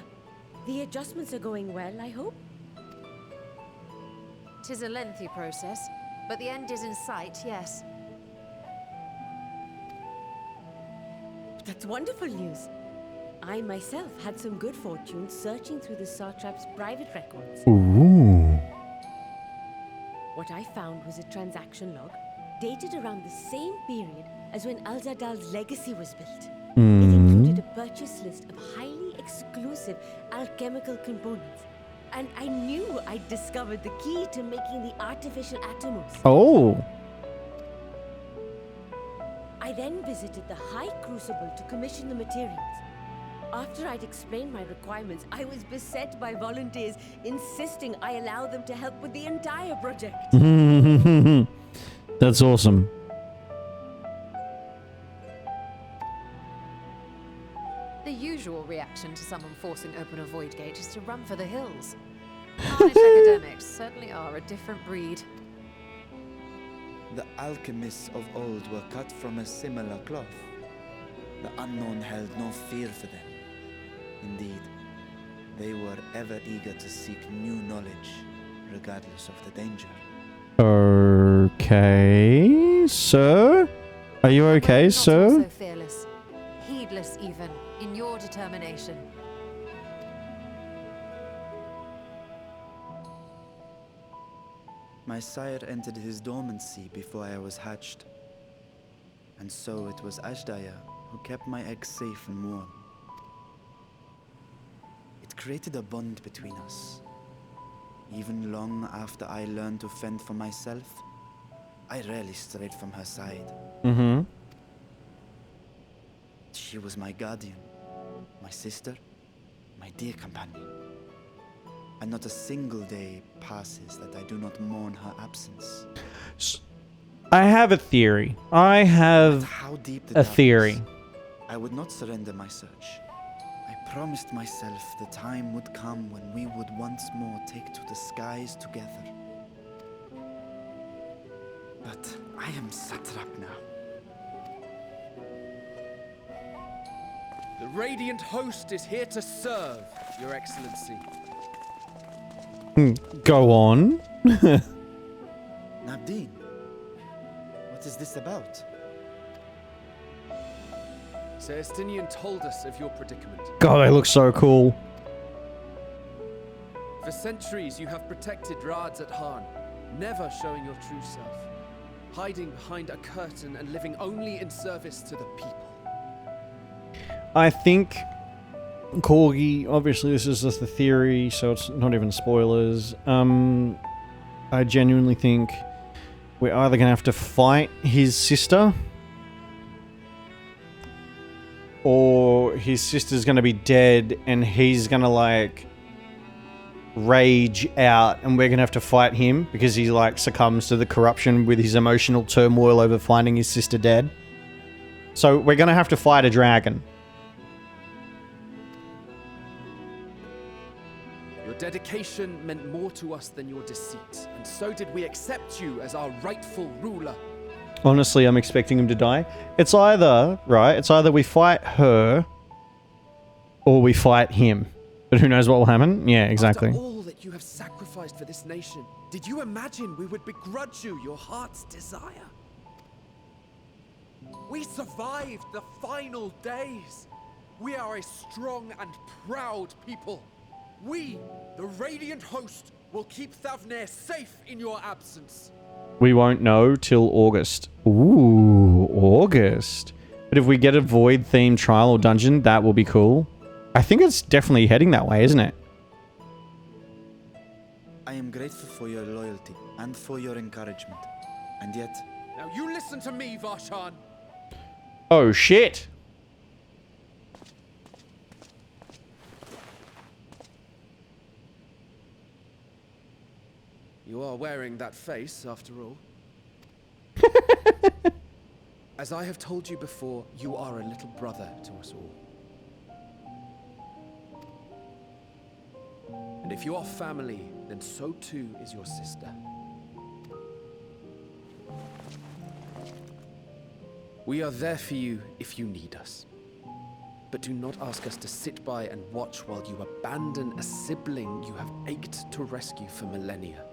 The adjustments are going well, I hope? 'Tis a lengthy process, but the end is in sight, yes. That's wonderful news. I myself had some good fortune searching through the Satrap's private records. Ooh. What I found was a transaction log dated around the same period as when Al-Zadal's legacy was built. It included a purchase list of highly exclusive alchemical components. And I knew I'd discovered the key to making the artificial atomos. Oh. I then visited the High Crucible to commission the materials. After I'd explained my requirements, I was beset by volunteers insisting I allow them to help with the entire project. That's awesome. The usual reaction to someone forcing open a void gate is to run for the hills. Harnish academics certainly are a different breed. The alchemists of old were cut from a similar cloth. The unknown held no fear for them. Indeed, they were ever eager to seek new knowledge, regardless of the danger. Okay, sir? Are you okay, Not sir? also fearless, heedless even, in your determination. My sire entered his dormancy before I was hatched. And so it was Ashdaya who kept my eggs safe and warm. It created a bond between us. Even long after I learned to fend for myself, I rarely strayed from her side. Mm-hmm. She was my guardian, my sister, my dear companion. And not a single day passes that I do not mourn her absence. I have a theory. I have How deep the a darkness, theory. I would not surrender my search. I promised myself the time would come when we would once more take to the skies together. But I am satrap now. The Radiant Host is here to serve, Your Excellency. Go on. Nabdeen, what is this about? Celestinian told us of your predicament. God, they look so cool. For centuries, you have protected Rads at Han, never showing your true self, hiding behind a curtain and living only in service to the people. I think Corgi, obviously this is just the theory, so it's not even spoilers. I genuinely think we're either going to have to fight his sister, or his sister's going to be dead and he's going to like rage out and we're going to have to fight him because he like succumbs to the corruption with his emotional turmoil over finding his sister dead. So we're going to have to fight a dragon. Your dedication meant more to us than your deceit, and so did we accept you as our rightful ruler. Honestly, I'm expecting him to die. It's either, right, it's either we fight her or we fight him. But who knows what will happen? Yeah, exactly. After all that you have sacrificed for this nation, did you imagine we would begrudge you your heart's desire? We survived the final days. We are a strong and proud people. We, the Radiant Host, will keep Thavnair safe in your absence. We won't know till August. Ooh, August. But if we get a void-themed trial or dungeon, that will be cool. I think it's definitely heading that way, isn't it? I am grateful for your loyalty and for your encouragement. And yet... Now you listen to me, Varshan. Oh, shit. You are wearing that face, after all. As I have told you before, you are a little brother to us all. And if you are family, then so too is your sister. We are there for you if you need us. But do not ask us to sit by and watch while you abandon a sibling you have ached to rescue for millennia.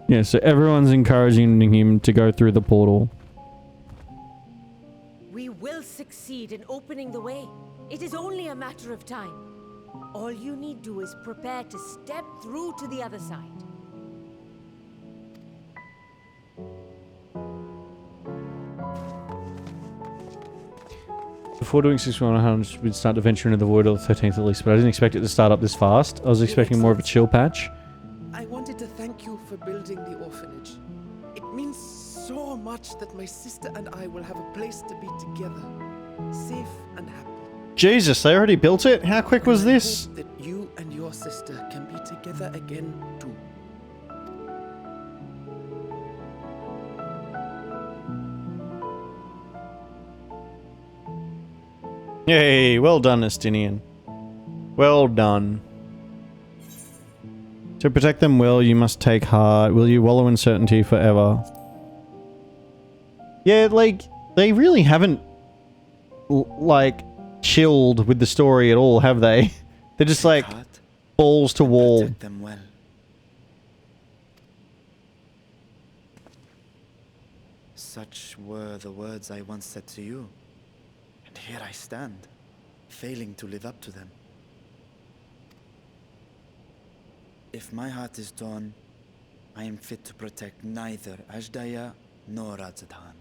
Yeah, so everyone's encouraging him to go through the portal. We will succeed in opening the way. It is only a matter of time. All you need do is prepare to step through to the other side. Before doing 6100, we'd start to venture into the void on the 13th at least, but I didn't expect it to start up this fast. I was expecting more of a chill patch. I wanted to thank you for building the orphanage. It means so much that my sister and I will have a place to be together, safe and happy. Jesus, they already built it? How quick was this? That you and your sister can be together again too. Yay, well done, Estinian. Well done. To protect them well, you must take heart. Will you wallow in certainty forever? Yeah, like, they really haven't, like, chilled with the story at all, have they? They're just like, balls to wall. Protect them well. Such were the words I once said to you. And here I stand, failing to live up to them. If my heart is torn, I am fit to protect neither Ajdaya nor Radzadhan.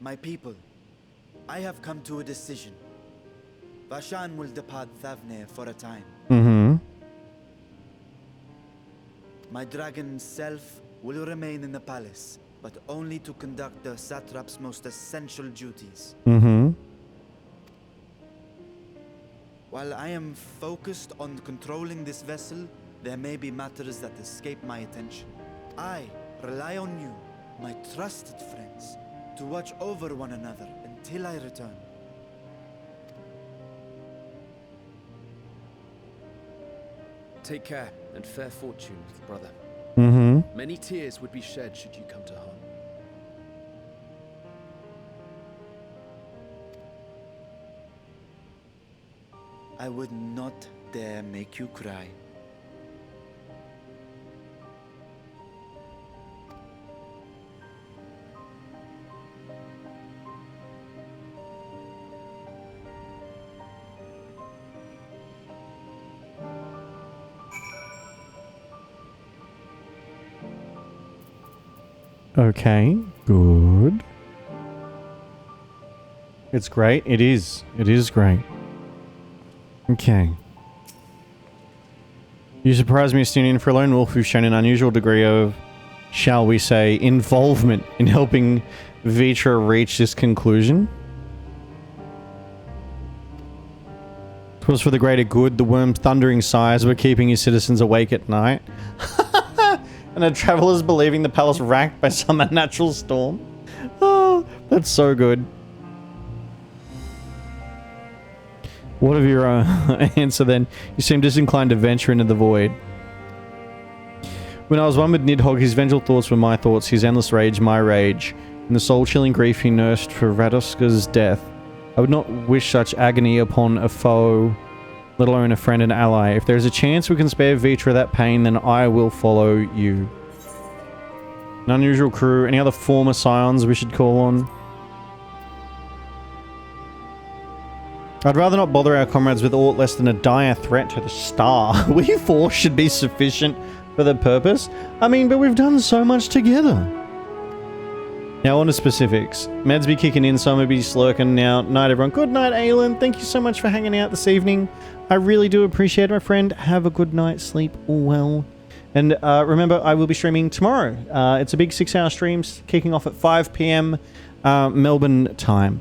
My people, I have come to a decision. Vashan will depart Thavne for a time. Mm-hmm. My dragon self will remain in the palace, but only to conduct the satrap's most essential duties. Mm-hmm. While I am focused on controlling this vessel, there may be matters that escape my attention. I rely on you, my trusted friends, to watch over one another until I return. Take care and fair fortune, little brother. Mm-hmm. Many tears would be shed should you come to harm. I would not dare make you cry. Okay, good. It's great. It is. It is great. Okay. You surprise me, Estinian, for a lone wolf who's shown an unusual degree of, shall we say, involvement in helping Vitra reach this conclusion. Twas for the greater good, the worm's thundering sighs were keeping his citizens awake at night. And the travelers believing the palace racked by some unnatural storm. Oh, that's so good. What of your answer then? You seem disinclined to venture into the void. When I was one with Nidhogg, his vengeful thoughts were my thoughts, his endless rage, my rage. In the soul-chilling grief he nursed for Radoska's death, I would not wish such agony upon a foe, let alone a friend and ally. If there is a chance we can spare Vitra that pain, then I will follow you. An unusual crew. Any other former scions we should call on? I'd rather not bother our comrades with aught less than a dire threat to the star. We four should be sufficient for the purpose. I mean, but we've done so much together. Now on to specifics. Meds be kicking in, so I'm gonna be slurking now. Night everyone. Good night, Aelin. Thank you so much for hanging out this evening. I really do appreciate it, my friend. Have a good night. Sleep well. And remember, I will be streaming tomorrow. It's a big 6-hour stream kicking off at 5 p.m. Melbourne time.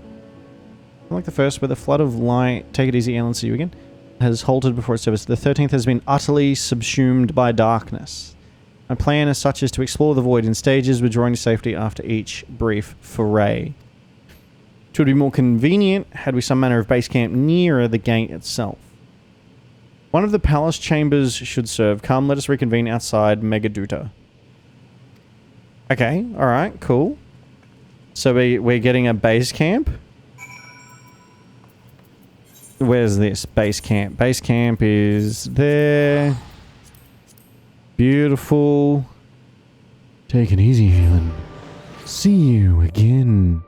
Like the first, where the flood of light, take it easy, Alan, see you again, has halted before its service. The 13th has been utterly subsumed by darkness. My plan as such is to explore the void in stages, withdrawing to safety after each brief foray. It would be more convenient had we some manner of base camp nearer the gate itself. One of the palace chambers should serve. Come, let us reconvene outside Megaduta. Okay, alright, cool. So we're getting a base camp? Where's this? Base camp. Base camp is there. Beautiful. Take it easy, Aelin. See you again.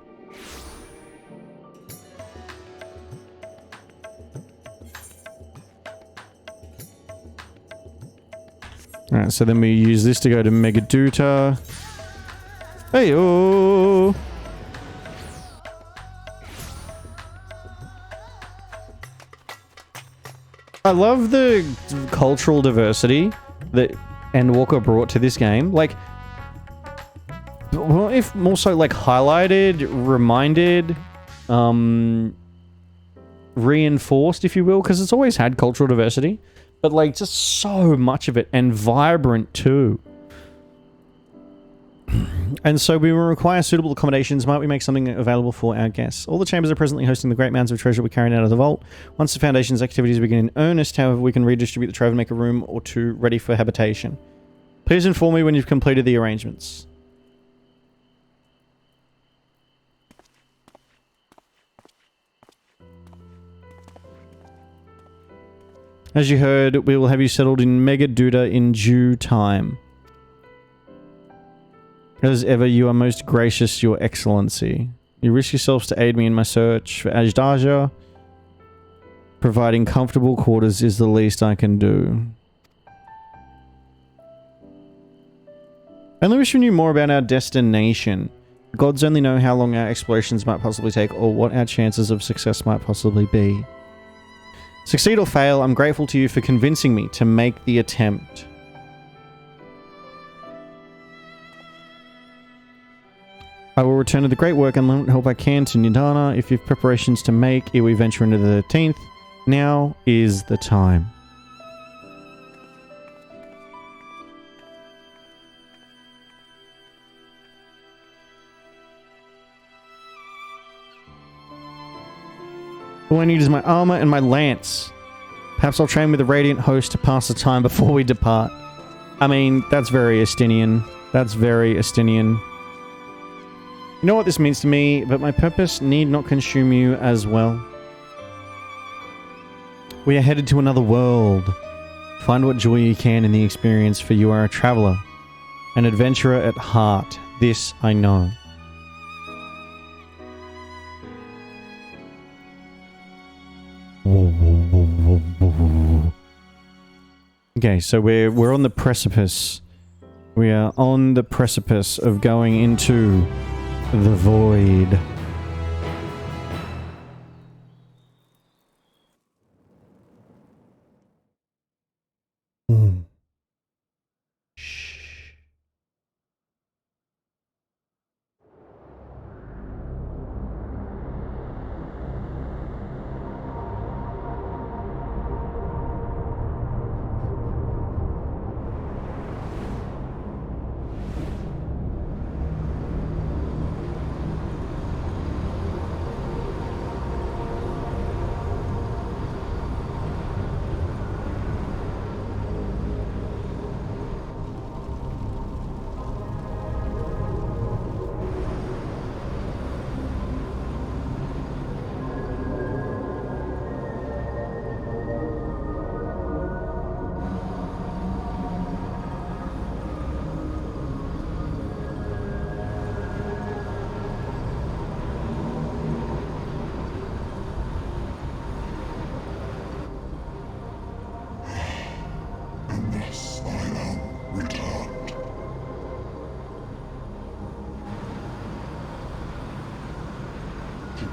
Alright, so then we use this to go to Megaduta. Hey-oh! I love the cultural diversity that Endwalker brought to this game. Like, well, if more so like highlighted, reminded, reinforced, if you will, because it's always had cultural diversity, but like just so much of it, and vibrant too. And so we will require suitable accommodations. Might we make something available for our guests? All the chambers are presently hosting the great mounds of treasure we're carrying out of the vault. Once the Foundation's activities begin in earnest, however, we can redistribute the trove and make a room or two ready for habitation. Please inform me when you've completed the arrangements. As you heard, we will have you settled in Megaduta in due time. As ever, you are most gracious, Your Excellency. You risk yourselves to aid me in my search for Ajdaja. Providing comfortable quarters is the least I can do. I only wish we knew more about our destination. The gods only know how long our explorations might possibly take, or what our chances of success might possibly be. Succeed or fail, I'm grateful to you for convincing me to make the attempt. I will return to the great work and help I can to Nidana. If you have preparations to make, ere we venture into the 13th, now is the time. All I need is my armor and my lance. Perhaps I'll train with the Radiant Host to pass the time before we depart. I mean, that's very Estinian. That's very Estinian. You know what this means to me, but my purpose need not consume you as well. We are headed to another world. Find what joy you can in the experience, for you are a traveler, an adventurer at heart. This I know. Okay, so we're on the precipice. We are on the precipice of going into the void.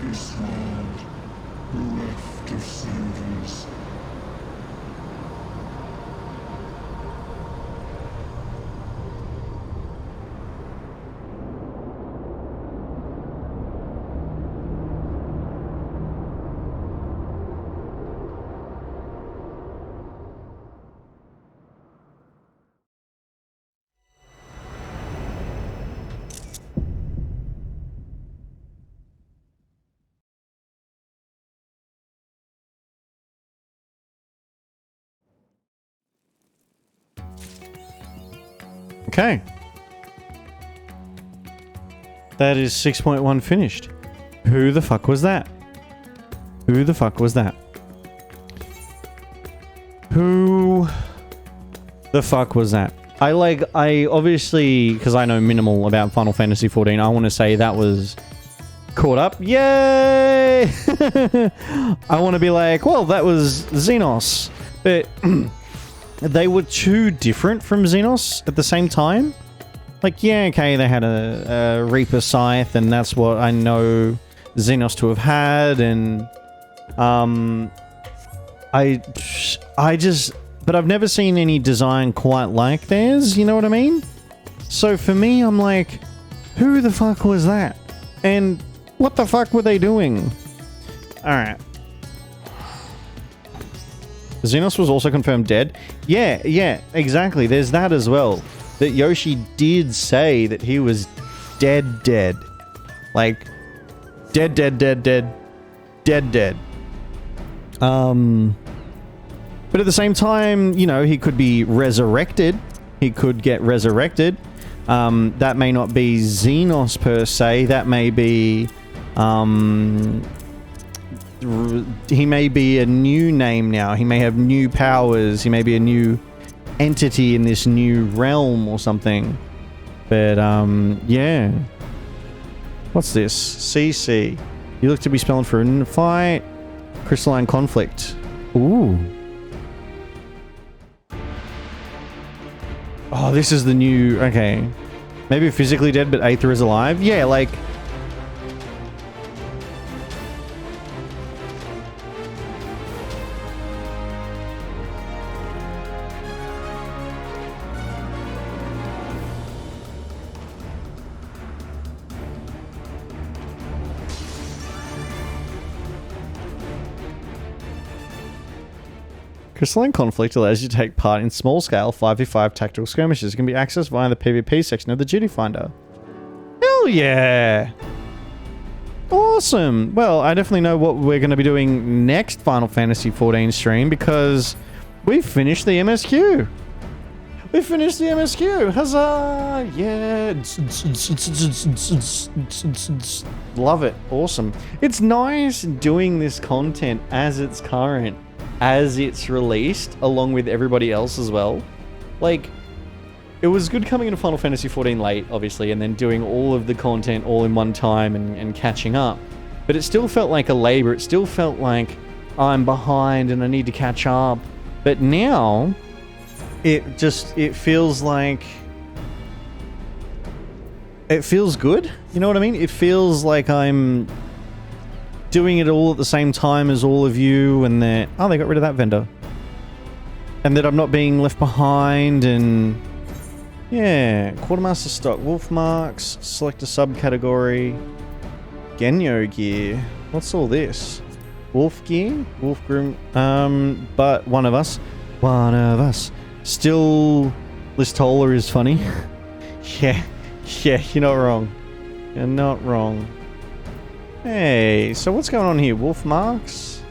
biggest one, bereft of series. Okay. That is 6.1 finished. Who the fuck was that? Who the fuck was that? Who the fuck was that? I obviously, because I know minimal about Final Fantasy XIV, I want to say that was caught up. Yay! I want to be like, well, that was Xenos. But they were too different from Xenos at the same time. Like, yeah, okay, they had a Reaper Scythe, and that's what I know Xenos to have had, and but I've never seen any design quite like theirs, you know what I mean? So for me, I'm like, who the fuck was that? And what the fuck were they doing? Alright. Xenos was also confirmed dead. Yeah, exactly. There's that as well. That Yoshi did say that he was dead. Like, dead. But at the same time, you know, he could be resurrected. He could get resurrected. That may not be Xenos per se. That may be... he may be a new name now. He may have new powers. He may be a new entity in this new realm or something. But, yeah. What's this? CC. You look to be spelling for a fight. Crystalline conflict. Ooh. Oh, this is the new... Okay. Maybe physically dead, but Aether is alive? Yeah, like... Crystalline Conflict allows you to take part in small-scale 5v5 tactical skirmishes. It can be accessed via the PvP section of the Duty Finder. Hell yeah! Awesome! Well, I definitely know what we're going to be doing next Final Fantasy XIV stream, because we've finished the MSQ! We finished the MSQ! Huzzah! Yeah! Love it. Awesome. It's nice doing this content as it's current. As it's released, along with everybody else as well. Like, it was good coming into Final Fantasy XIV late, obviously, and then doing all of the content all in one time and catching up. But it still felt like a labor. It still felt like I'm behind and I need to catch up. But now, it feels like... It feels good. You know what I mean? It feels like I'm... doing it all at the same time as all of you, and that... Oh, they got rid of that vendor. And that I'm not being left behind, and... Yeah. Quartermaster stock. Wolf marks. Select a subcategory. Genyo gear. What's all this? Wolf gear? Wolf groom. But one of us. Still... Listola is funny. Yeah, you're not wrong. You're not wrong. Hey, so what's going on here? Wolf marks?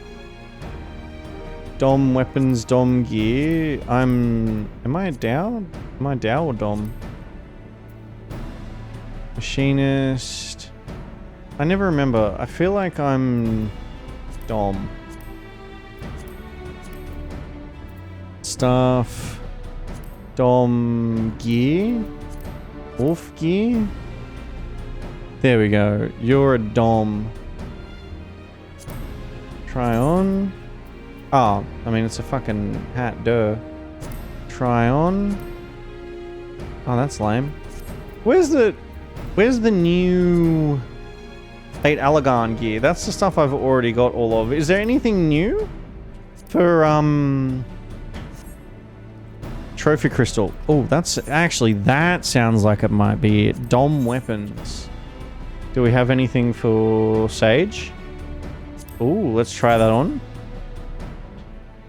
Dom weapons, Dom gear. Am I a Dow? Am I a Dow or Dom? Machinist. I never remember. I feel like I'm Dom. Staff. Dom gear. Wolf gear. There we go. You're a Dom. Try on. Oh, I mean, it's a fucking hat, duh. Try on. Oh, that's lame. Where's the new 8 Allagan gear. That's the stuff I've already got all of. Is there anything new for trophy crystal? Oh, that's actually, that sounds like it might be it. Dom weapons. Do we have anything for Sage? Oh, let's try that on.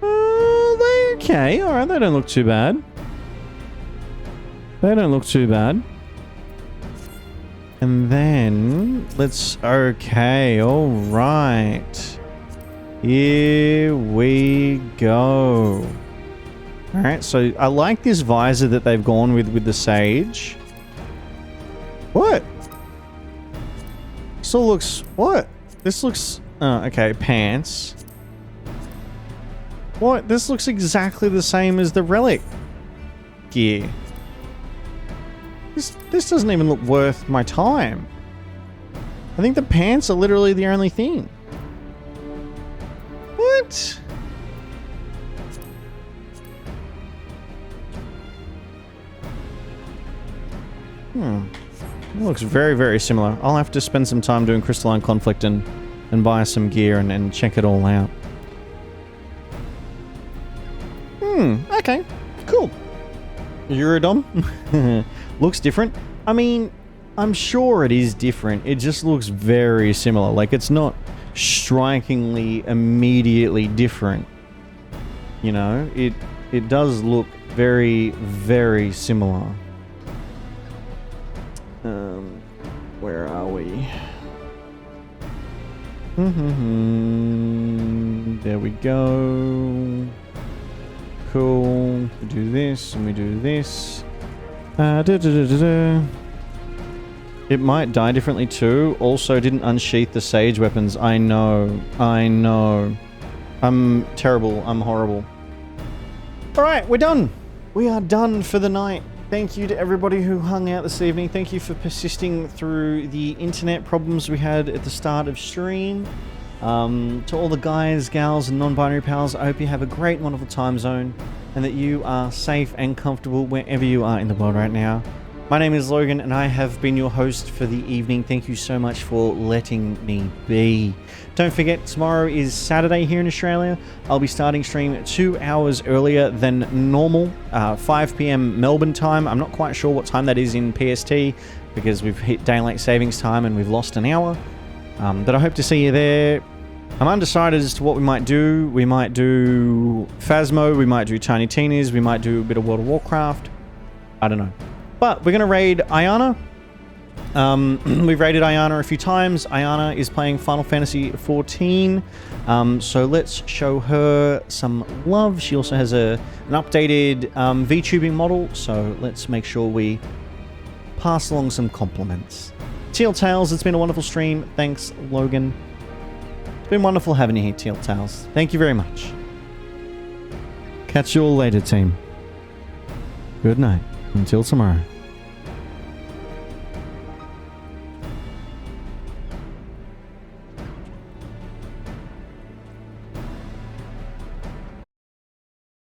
They okay. All right, they don't look too bad. They don't look too bad. And then let's, okay, all right. Here we go. All right, so I like this visor that they've gone with the Sage. What? Still looks, what? This looks, oh, okay, pants. What? This looks exactly the same as the relic gear. This doesn't even look worth my time. I think the pants are literally the only thing. What? It looks very, very similar. I'll have to spend some time doing Crystalline Conflict and buy some gear and check it all out. Okay. Cool. Eurodom? Looks different. I mean, I'm sure it is different. It just looks very similar. Like, it's not strikingly, immediately different. You know? It does look very, very similar. Where are we? There we go. Cool. We do this and we do this. It might die differently too. Also, didn't unsheath the Sage weapons. I know. I know. I'm terrible. I'm horrible. Alright, we're done. We are done for the night. Thank you to everybody who hung out this evening. Thank you for persisting through the internet problems we had at the start of stream. To all the guys, gals, and non-binary pals, I hope you have a great, wonderful time zone and that you are safe and comfortable wherever you are in the world right now. My name is Logan and I have been your host for the evening. Thank you so much for letting me be. Don't forget, tomorrow is Saturday here in Australia. I'll be starting stream 2 hours earlier than normal, 5 p.m. Melbourne time. I'm not quite sure what time that is in PST because we've hit daylight savings time and we've lost an hour. But I hope to see you there. I'm undecided as to what we might do. We might do Phasmo, we might do Tiny Tina's, we might do a bit of World of Warcraft. I don't know. But we're going to raid Ayana. We've raided Ayana a few times. Ayana is playing Final Fantasy XIV. So let's show her some love. She also has an updated VTubing model. So let's make sure we pass along some compliments. Teal Tales, it's been a wonderful stream. Thanks, Logan. It's been wonderful having you here, Teal Tales. Thank you very much. Catch you all later, team. Good night. Until tomorrow.